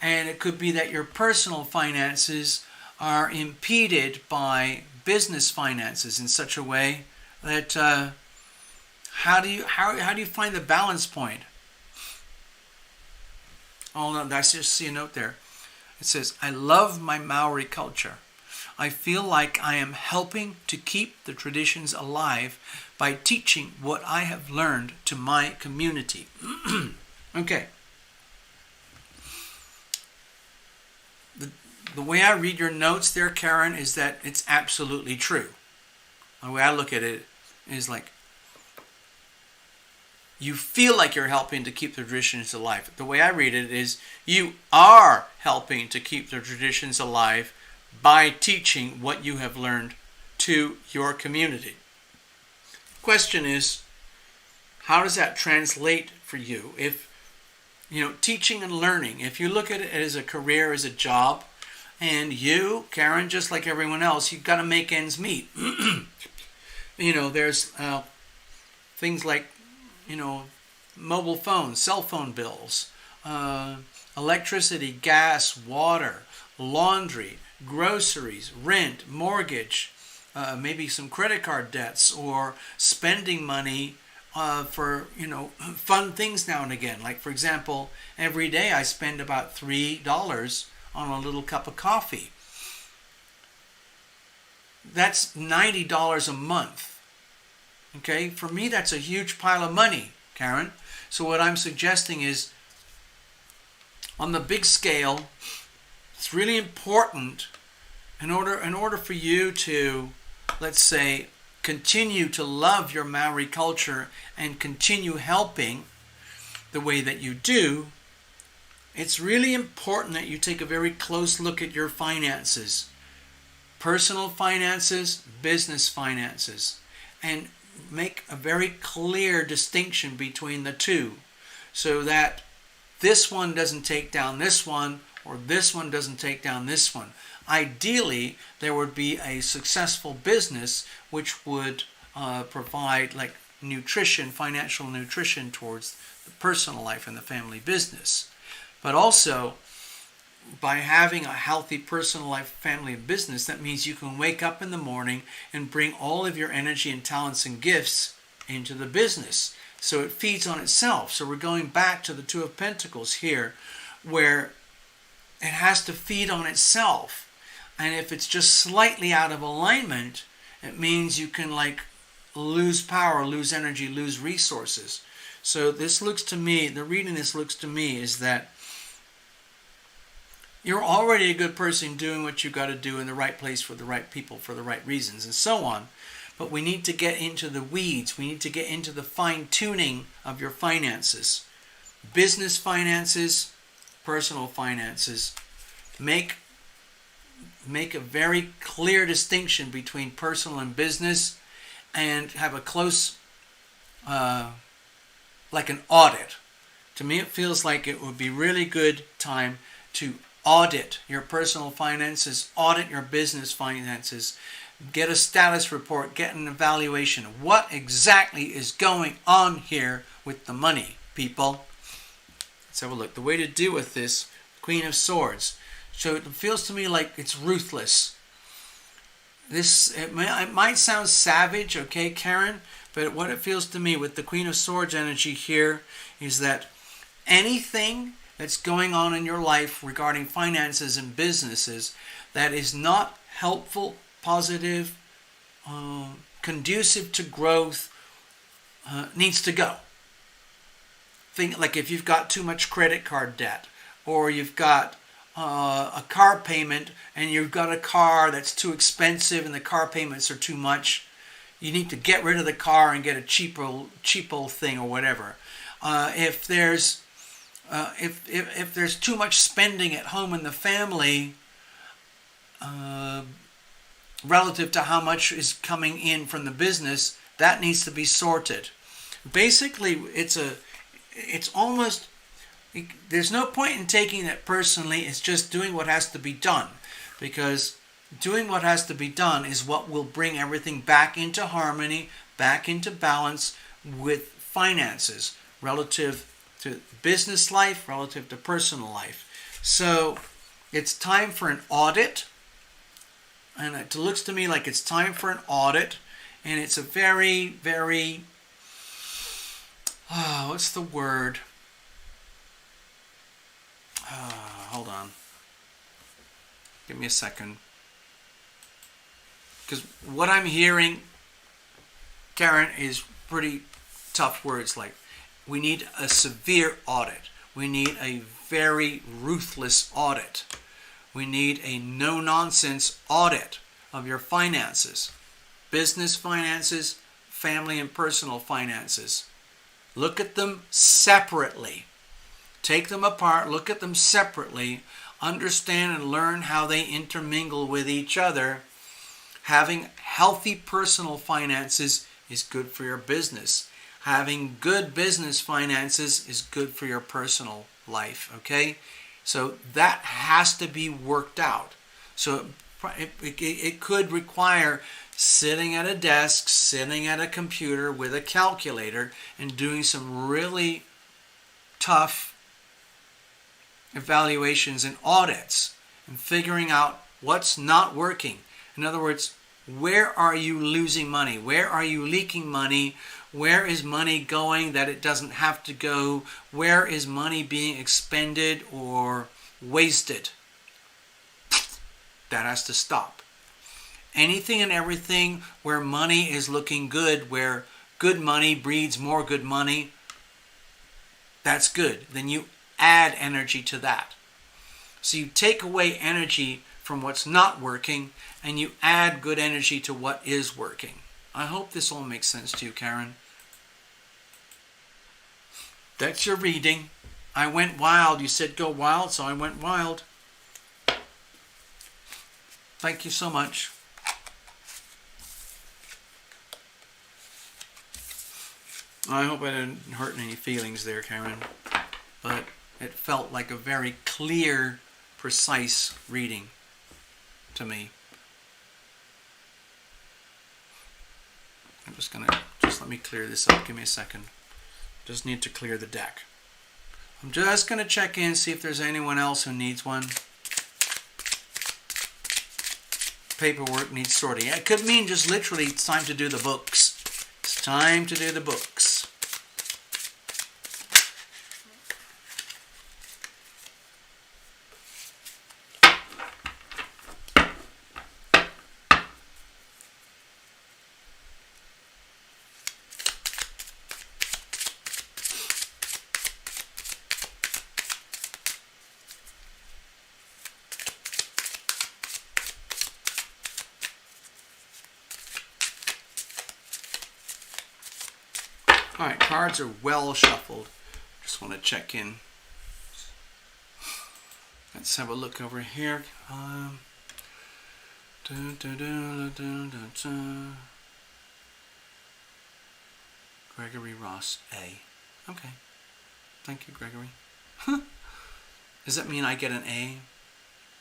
And it could be that your personal finances are impeded by business finances in such a way that how do you find the balance point? Oh no, that's just see a note there. It says, I love my Maori culture. I feel like I am helping to keep the traditions alive by teaching what I have learned to my community. Okay. The way I read your notes there, Karen, is that it's absolutely true. The way I look at it is like, you feel like you're helping to keep the traditions alive. The way I read it is you are helping to keep the traditions alive by teaching what you have learned to your community. Question is, how does that translate for you? If, teaching and learning, if you look at it as a career, as a job, and you, Karen, just like everyone else, you've got to make ends meet. There's things like, mobile phones, cell phone bills, electricity, gas, water, laundry, groceries, rent, mortgage, maybe some credit card debts, or spending money for, fun things now and again. Like, for example, every day I spend about $3 on a little cup of coffee. That's $90 a month. Okay, for me that's a huge pile of money, Karen. So what I'm suggesting is, on the big scale, it's really important in order for you to, let's say, continue to love your Maori culture and continue helping the way that you do. It's really important that you take a very close look at your finances, personal finances, business finances, and make a very clear distinction between the two, so that this one doesn't take down this one, or this one doesn't take down this one. Ideally, there would be a successful business which would provide like nutrition, financial nutrition towards the personal life and the family business. But also, by having a healthy personal life, family, and business, that means you can wake up in the morning and bring all of your energy and talents and gifts into the business. So it feeds on itself. So we're going back to the Two of Pentacles here, where it has to feed on itself. And if it's just slightly out of alignment, it means you can lose power, lose energy, lose resources. So this looks to me, the reading this looks to me is that you're already a good person doing what you got to do in the right place for the right people for the right reasons and so on. But we need to get into the weeds. We need to get into the fine-tuning of your finances. Business finances, personal finances. Make a very clear distinction between personal and business, and have a close, like an audit. To me, it feels like it would be really good time to audit your personal finances, audit your business finances, get a status report, get an evaluation of what exactly is going on here with the money, people. Let's have a look. The way to deal with this, Queen of Swords. So it feels to me like it's ruthless. It might sound savage, okay, Karen, but what it feels to me with the Queen of Swords energy here is that anything that's going on in your life regarding finances and businesses that is not helpful, positive, conducive to growth, needs to go. Think like if you've got too much credit card debt, or you've got a car payment and you've got a car that's too expensive and the car payments are too much, you need to get rid of the car and get a cheapo thing or whatever. If there's too much spending at home in the family relative to how much is coming in from the business, that needs to be sorted. Basically, there's no point in taking it personally. It's just doing what has to be done, because doing what has to be done is what will bring everything back into harmony, back into balance with finances, relative to business life, relative to personal life. So it's time for an audit, and it looks to me like it's time for an audit, and it's a very, very, what's the word? Hold on. Give me a second. Because what I'm hearing, Karen, is pretty tough words like, we need a severe audit. We need a very ruthless audit. We need a no-nonsense audit of your finances. Business finances, family and personal finances. Look at them separately. Take them apart, look at them separately, understand and learn how they intermingle with each other. Having healthy personal finances is good for your business. Having good business finances is good for your personal life, okay? So that has to be worked out. So it could require sitting at a desk, sitting at a computer with a calculator and doing some really tough evaluations and audits and figuring out what's not working. In other words, where are you losing money? Where are you leaking money? Where is money going that it doesn't have to go? Where is money being expended or wasted? That has to stop. Anything and everything where money is looking good, where good money breeds more good money, that's good. Then you add energy to that. So you take away energy from what's not working and you add good energy to what is working. I hope this all makes sense to you, Karen. That's your reading. I went wild. You said go wild, so I went wild. Thank you so much. I hope I didn't hurt any feelings there, Karen. But it felt like a very clear, precise reading to me. I'm just let me clear this up. Give me a second. Just need to clear the deck. I'm just going to check in, see if there's anyone else who needs one. Paperwork needs sorting. It could mean just literally it's time to do the books. It's time to do the books. Alright, cards are well shuffled. Just want to check in. Let's have a look over here. Gregory Ross, A. Okay. Thank you, Gregory. Does that mean I get an A?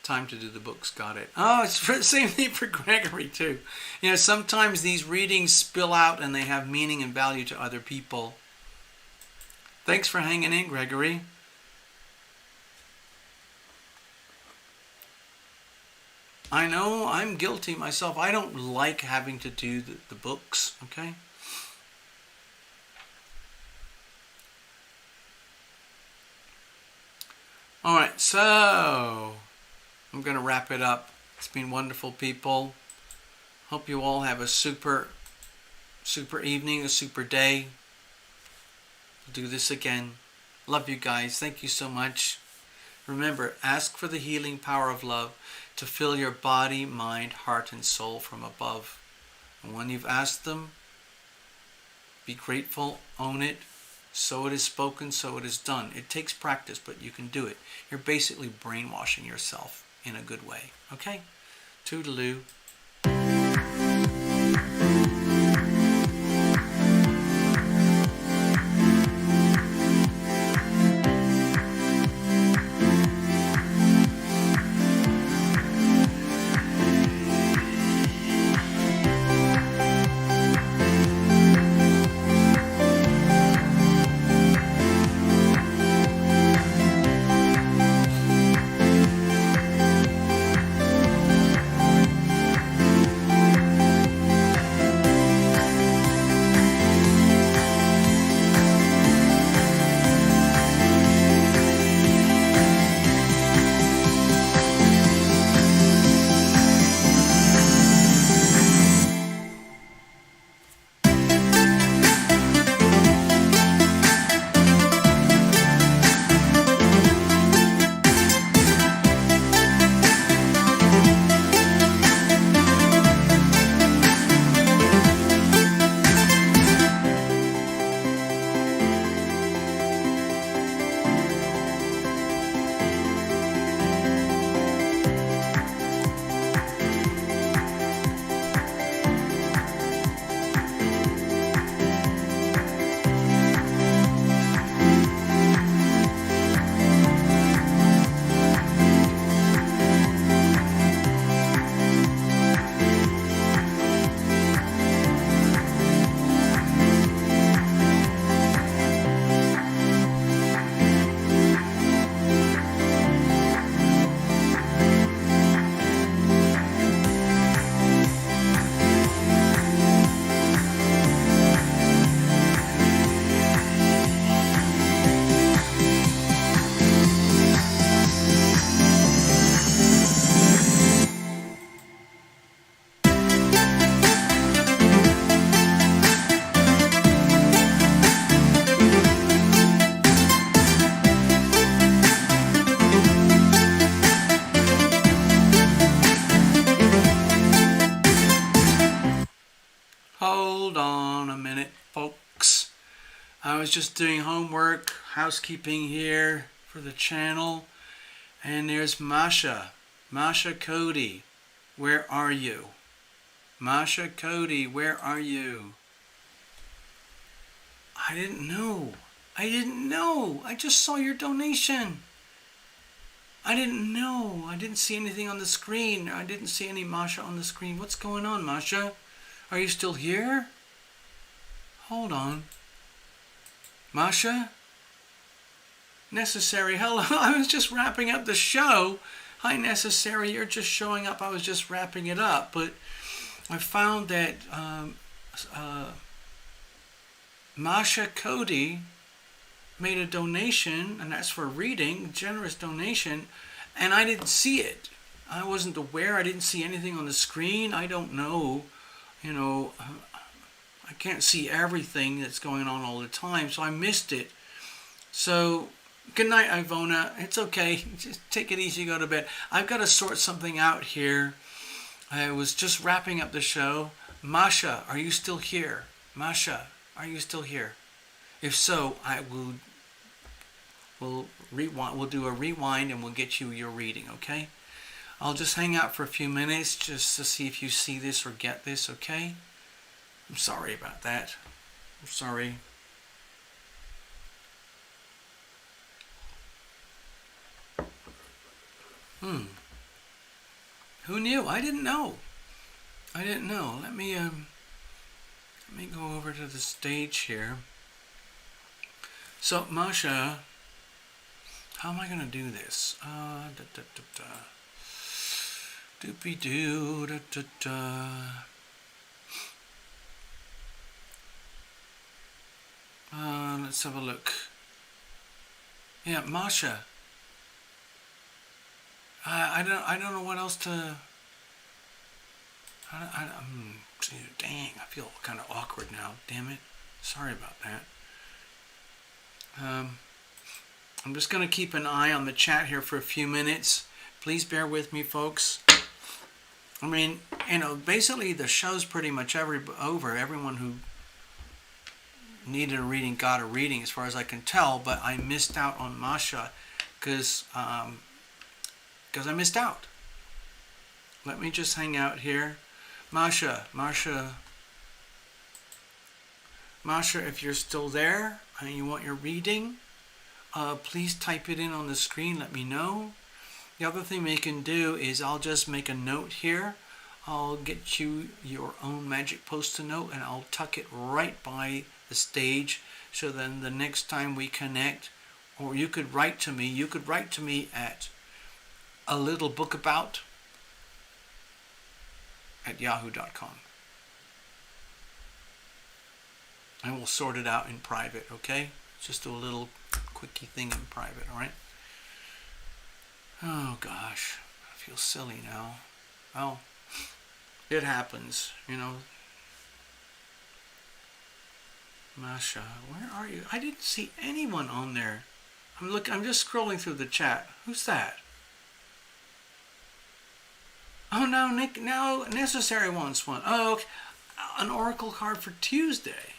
Time to do the books, got it. Oh, it's the same thing for Gregory too. You know, sometimes these readings spill out and they have meaning and value to other people. Thanks for hanging in, Gregory. I know, I'm guilty myself. I don't like having to do the books, okay? Alright, so I'm going to wrap it up. It's been wonderful, people. Hope you all have a super evening, a super day. We'll do this again. Love you guys. Thank you so much. Remember, ask for the healing power of love to fill your body, mind, heart, and soul from above. And when you've asked them, be grateful, own it. So it is spoken, so it is done. It takes practice, but you can do it. You're basically brainwashing yourself in a good way. Okay? Toodaloo. minute, folks. I was just doing homework, housekeeping here for the channel. And there's Masha. Masha Cody, where are you? Masha Cody, where are you? I didn't know. I just saw your donation. I didn't know. I didn't see anything on the screen. I didn't see any Masha on the screen. What's going on, Masha? Are you still here? Hold on. Masha? Necessary, hello. I was just wrapping up the show. Hi, Necessary. You're just showing up. I was just wrapping it up. But I found that Masha Cody made a donation, and that's for reading, generous donation, and I didn't see it. I wasn't aware. I didn't see anything on the screen. I don't know. You know, I can't see everything that's going on all the time, so I missed it. So, good night, Ivona. It's okay. Just take it easy, go to bed. I've got to sort something out here. I was just wrapping up the show. Masha, are you still here? Masha, are you still here? If so, we'll rewind. We'll do a rewind and we'll get you your reading, okay? I'll just hang out for a few minutes just to see if you see this or get this, okay? I'm sorry about that. I'm sorry. Who knew? I didn't know. Let me go over to the stage here. So, Masha, how am I going to do this? Doopy-doo, da-da-da. Let's have a look. Yeah, Masha. I don't know what else to. Dang, I feel kind of awkward now. Damn it. Sorry about that. I'm just going to keep an eye on the chat here for a few minutes. Please bear with me, folks. I mean, you know, basically the show's pretty much over. Everyone who needed a reading got a reading, as far as I can tell. But I missed out on Masha because I missed out. Let me just hang out here. Masha, if you're still there and you want your reading, please type it in on the screen. Let me know. The other thing we can do is I'll just make a note here. I'll get you your own magic post-it note and I'll tuck it right by the stage. So then the next time we connect, or you could write to me. You could write to me at alittlebookabout@yahoo.com. And we'll sort it out in private, okay? Just do a little quickie thing in private, alright? Oh gosh, I feel silly now. Well, it happens, you know. Masha, where are you? I didn't see anyone on there. I'm just scrolling through the chat. Who's that? Oh, now Necessary wants one. Oh, okay. An oracle card for Tuesday.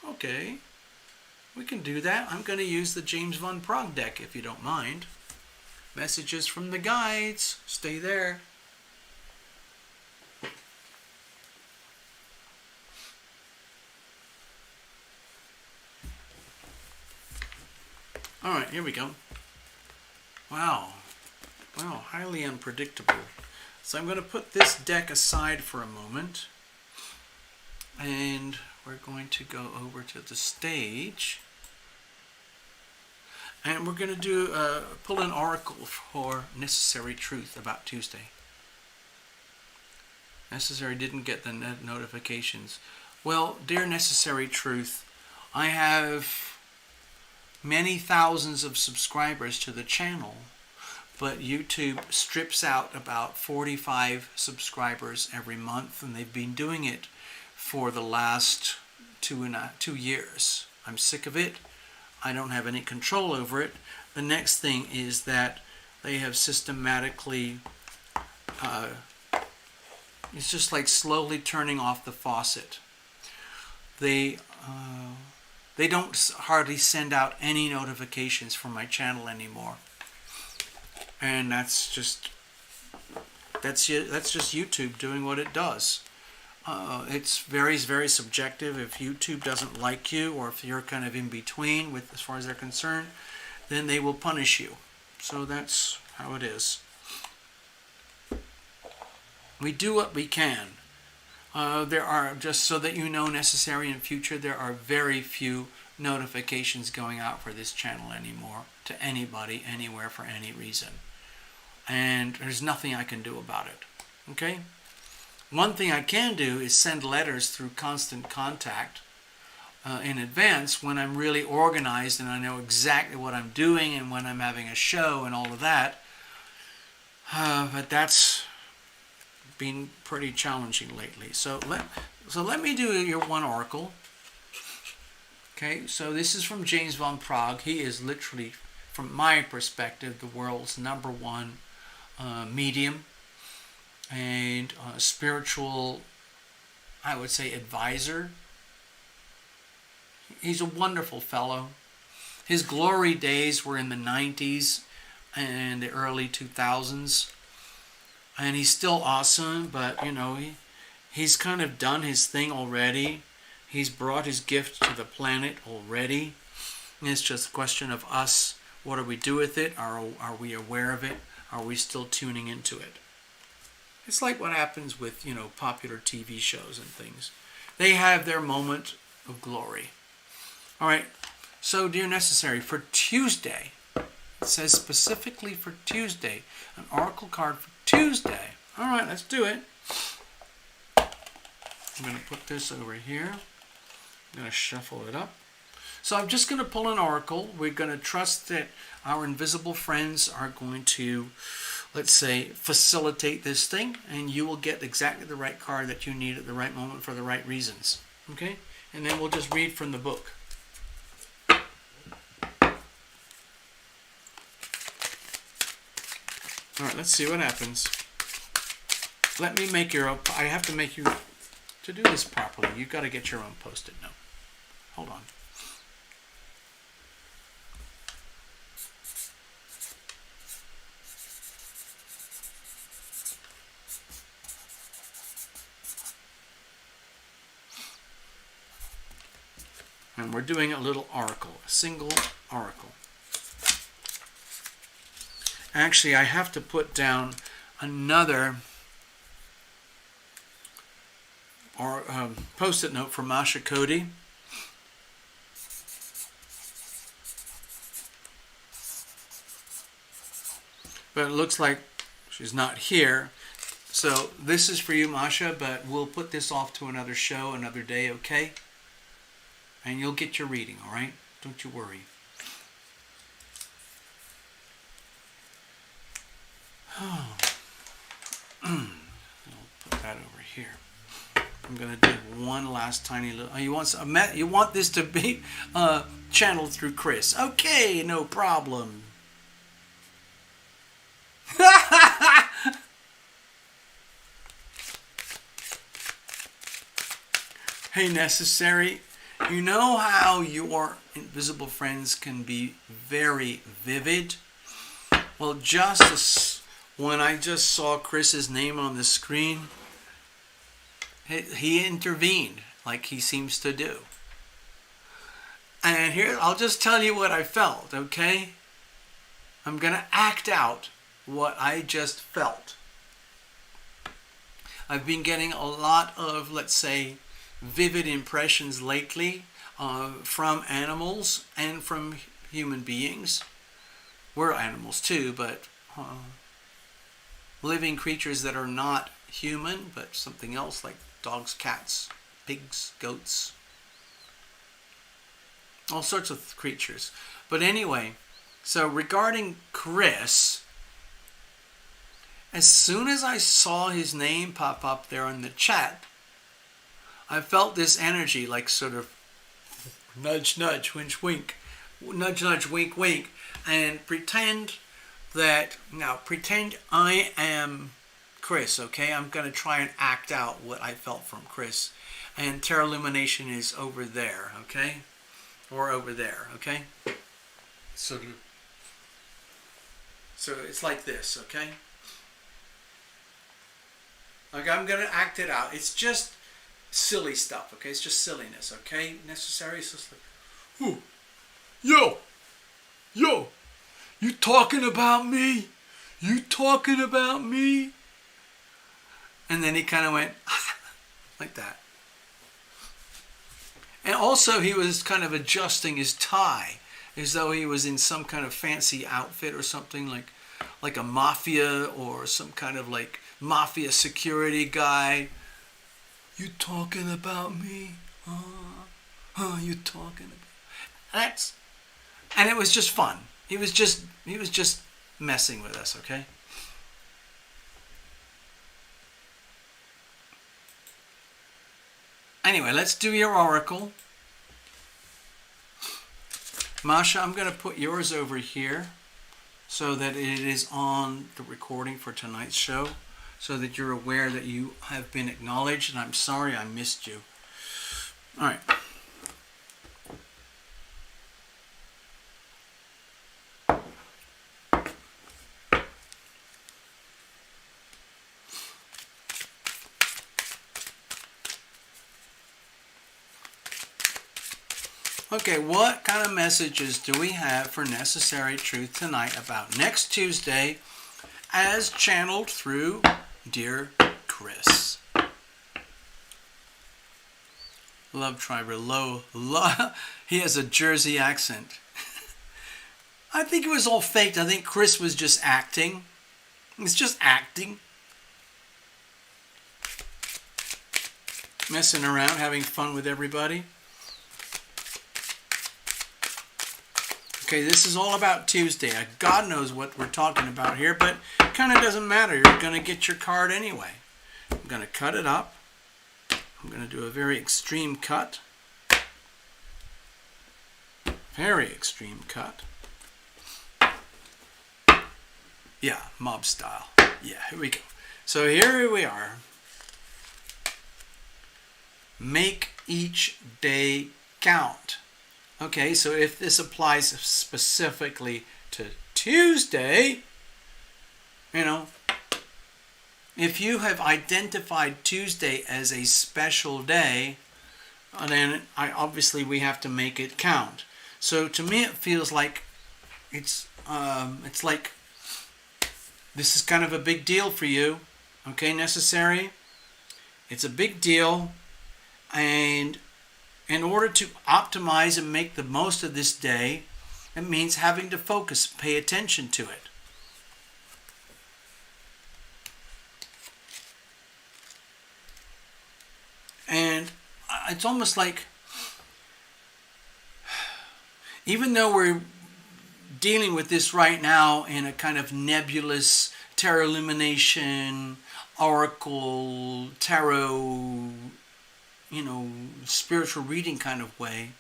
Okay. We can do that. I'm going to use the James Von Prague deck, if you don't mind. Messages from the guides. Stay there. Alright, here we go. Wow. Wow, highly unpredictable. So I'm going to put this deck aside for a moment. And we're going to go over to the stage. And we're going to do pull an oracle for Necessary Truth about Tuesday. Necessary didn't get the notifications. Well, dear Necessary Truth, I have many thousands of subscribers to the channel, but YouTube strips out about 45 subscribers every month, and they've been doing it for the last 2 years. I'm sick of it. I don't have any control over it. The next thing is that they have systematically It's just like slowly turning off the faucet. They don't hardly send out any notifications from my channel anymore, and that's just YouTube doing what it does. It's very, very subjective. If YouTube doesn't like you, or if you're kind of in between with as far as they're concerned, then they will punish you. So that's how it is. We do what we can. There are, just so that you know, necessary in future, there are very few notifications going out for this channel anymore to anybody, anywhere, for any reason. And there's nothing I can do about it. Okay? One thing I can do is send letters through Constant Contact in advance when I'm really organized and I know exactly what I'm doing and when I'm having a show and all of that. But that's been pretty challenging lately. So let me do your one oracle. Okay, so this is from James von Prague. He is literally, from my perspective, the world's #1 medium and spiritual, I would say, advisor. He's a wonderful fellow. His glory days were in the 90s and the early 2000s. And he's still awesome, but, you know, he's kind of done his thing already. He's brought his gift to the planet already. And it's just a question of us. What do we do with it? Are we aware of it? Are we still tuning into it? It's like what happens with, you know, popular TV shows and things. They have their moment of glory. All right. So, dear necessary, for Tuesday, it says specifically for Tuesday, an oracle card for Tuesday. All right, let's do it. I'm going to put this over here. I'm going to shuffle it up. So I'm just going to pull an oracle. We're going to trust that our invisible friends are going to, let's say, facilitate this thing, and you will get exactly the right card that you need at the right moment for the right reasons. Okay? And then we'll just read from the book. All right, let's see what happens. Let me make your own. I have to make you, to do this properly, you've got to get your own Post-it note. Hold on. And we're doing a little oracle, a single oracle. Actually, I have to put down another Post-it note from Masha Cody. But it looks like she's not here. So this is for you, Masha, but we'll put this off to another show, another day, okay? And you'll get your reading, all right? Don't you worry. Oh. I'll put that over here. I'm going to do one last tiny little... you want this to be channeled through Chris. Okay, no problem. Hey, necessary. You know how your invisible friends can be very vivid? Well, when I just saw Chris's name on the screen, he intervened, like he seems to do. And here, I'll just tell you what I felt, okay? I'm going to act out what I just felt. I've been getting a lot of, let's say, vivid impressions lately from animals and from human beings. We're animals too, but living creatures that are not human, but something else like dogs, cats, pigs, goats, all sorts of creatures. But anyway, so regarding Chris, as soon as I saw his name pop up there in the chat, I felt this energy, like sort of nudge, nudge, wink, wink, nudge, nudge, wink, wink, and pretend I am Chris, okay? I'm going to try and act out what I felt from Chris. And Terra Illumination is over there, okay? Or over there, okay? So it's like this, okay? Okay, I'm going to act it out. It's just silly stuff, okay? It's just silliness, okay? Necessary. It's just like, ooh, yo, you talking about me? You talking about me? And then he kind of went like that. And also he was kind of adjusting his tie as though he was in some kind of fancy outfit or something, like a mafia or some kind of like mafia security guy. You talking about me? You talking about... And it was just fun. He was just messing with us, okay? Anyway, let's do your oracle. Masha, I'm going to put yours over here so that it is on the recording for tonight's show, so that you're aware that you have been acknowledged, and I'm sorry I missed you. All right. Okay, what kind of messages do we have for Necessary Truth tonight about next Tuesday as channeled through dear Chris? Love Triber, low. He has a Jersey accent. I think it was all faked. I think Chris was just acting. He's just acting. Messing around, having fun with everybody. Okay, this is all about Tuesday. God knows what we're talking about here, but it kind of doesn't matter. You're going to get your card anyway. I'm going to cut it up. I'm going to do a very extreme cut. Very extreme cut. Yeah, mob style. Yeah, here we go. So here we are. Make each day count. Okay, so if this applies specifically to Tuesday, if you have identified Tuesday as a special day, then obviously we have to make it count. So to me, it feels like it's like this is kind of a big deal for you. Okay, Necessary? It's a big deal, and in order to optimize and make the most of this day, it means having to focus, pay attention to it. And it's almost like, even though we're dealing with this right now in a kind of nebulous Terra Illumination, Oracle, Tarot, spiritual reading kind of way,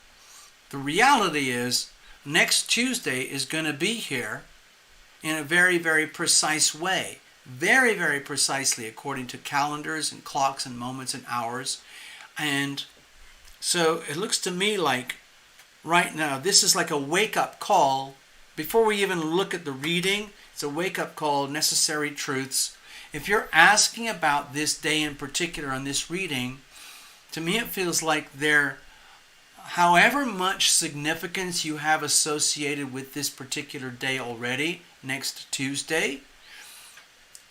the reality is next Tuesday is going to be here in a very, very precise way. Very, very precisely according to calendars and clocks and moments and hours. And so it looks to me like right now this is like a wake-up call. Before we even look at the reading, it's a wake-up call, Necessary Truths. If you're asking about this day in particular on this reading, to me it feels like however much significance you have associated with this particular day already, next Tuesday,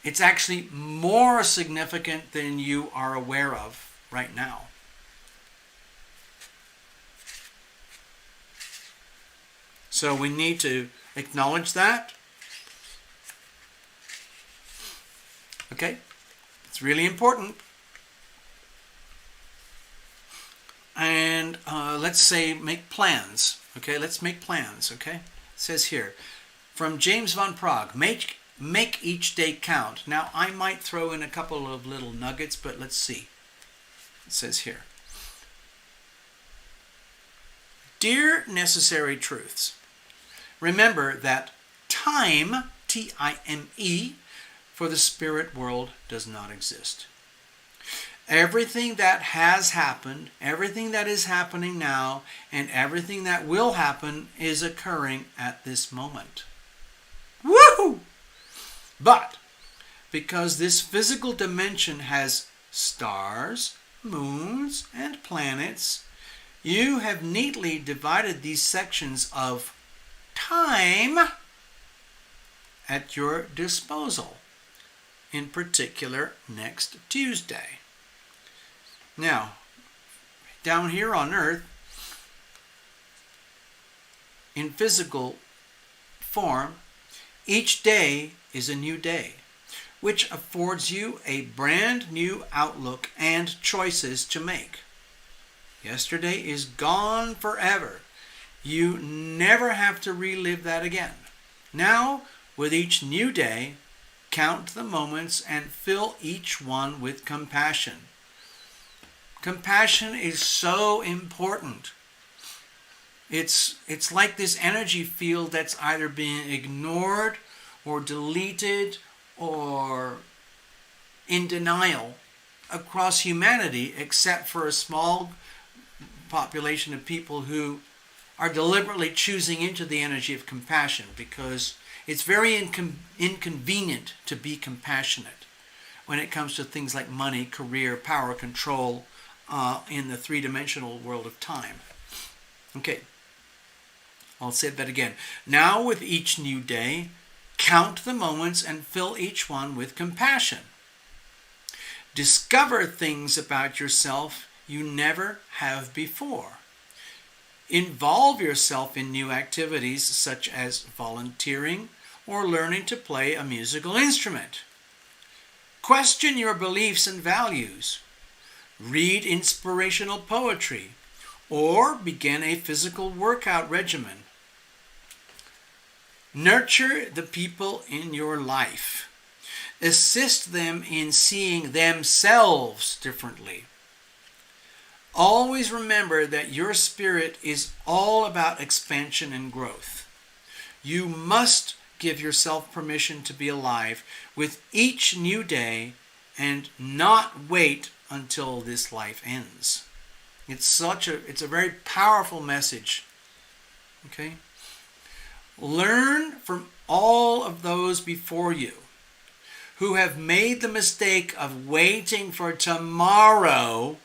it's actually more significant than you are aware of right now. So we need to acknowledge that. Okay? It's really important. And let's say make plans. Okay, let's make plans. Okay, it says here from James Van Prague, make each day count. Now I might throw in a couple of little nuggets, but let's see. It says here, dear Necessary Truths, remember that time, T-I-M-E, for the spirit world does not exist. Everything that has happened, everything that is happening now, and everything that will happen is occurring at this moment. Woohoo! But because this physical dimension has stars, moons, and planets, you have neatly divided these sections of time at your disposal, in particular next Tuesday. Now, down here on Earth, in physical form, each day is a new day, which affords you a brand new outlook and choices to make. Yesterday is gone forever. You never have to relive that again. Now, with each new day, count the moments and fill each one with compassion. Compassion is so important. It's like this energy field that's either being ignored or deleted or in denial across humanity, except for a small population of people who are deliberately choosing into the energy of compassion, because it's very inconvenient to be compassionate when it comes to things like money, career, power, control, in the three-dimensional world of time. Okay, I'll say that again. Now with each new day, count the moments and fill each one with compassion. Discover things about yourself you never have before. Involve yourself in new activities such as volunteering or learning to play a musical instrument. Question your beliefs and values. Read inspirational poetry, or begin a physical workout regimen. Nurture the people in your life. Assist them in seeing themselves differently. Always remember that your spirit is all about expansion and growth. You must give yourself permission to be alive with each new day and not wait until this life ends. It's a very powerful message. Okay? Learn from all of those before you who have made the mistake of waiting for tomorrow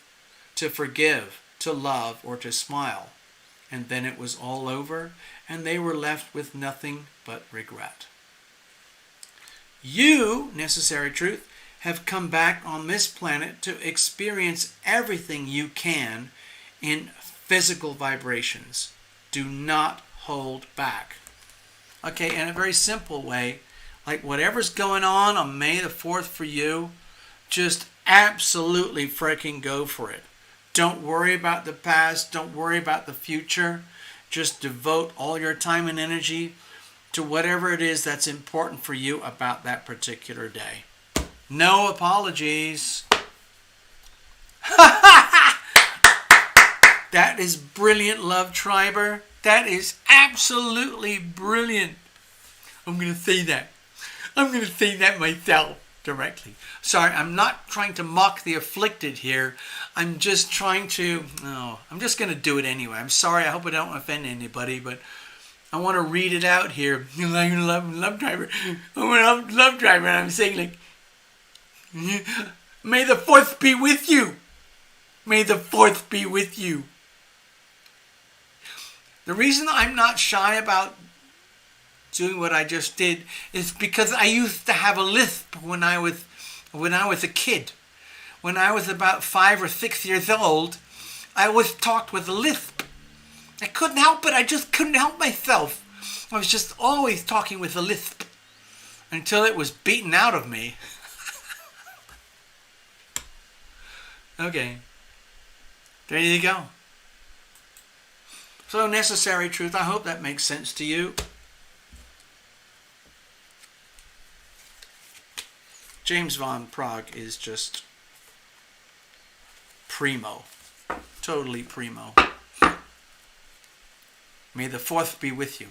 to forgive, to love, or to smile. And then it was all over, and they were left with nothing but regret. You, Necessary Truth, have come back on this planet to experience everything you can in physical vibrations. Do not hold back. Okay, in a very simple way, like whatever's going on May the 4th for you, just absolutely freaking go for it. Don't worry about the past. Don't worry about the future. Just devote all your time and energy to whatever it is that's important for you about that particular day. No apologies. That is brilliant, Love Triber. That is absolutely brilliant. I'm going to say that. I'm going to say that myself directly. Sorry, I'm not trying to mock the afflicted here. I'm just trying to... I'm just going to do it anyway. I'm sorry. I hope I don't offend anybody, but I want to read it out here. Love Driver. Love Driver. And I'm saying like... May the 4th be with you. May the 4th be with you. The reason I'm not shy about doing what I just did is because I used to have a lisp when I was a kid. When I was about 5 or 6 years old, I always talked with a lisp. I couldn't help it. I just couldn't help myself. I was just always talking with a lisp until it was beaten out of me. Okay. There you go. So, Necessary Truth, I hope that makes sense to you. James Van Praagh is just primo. Totally primo. May the 4th be with you.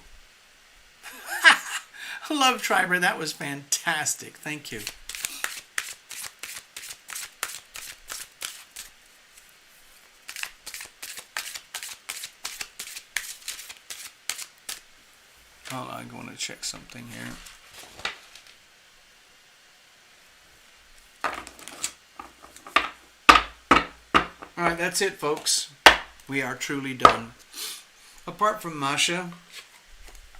Love Triber, that was fantastic. Thank you. Oh, I'm going to check something here. Alright, that's it, folks. We are truly done. Apart from Masha,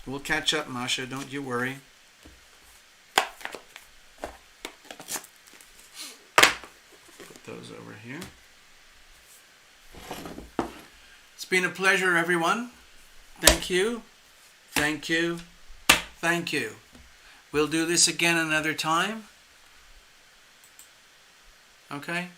we'll catch up, Masha, don't you worry. Put those over here. It's been a pleasure, everyone. Thank you. Thank you. Thank you. We'll do this again another time. Okay?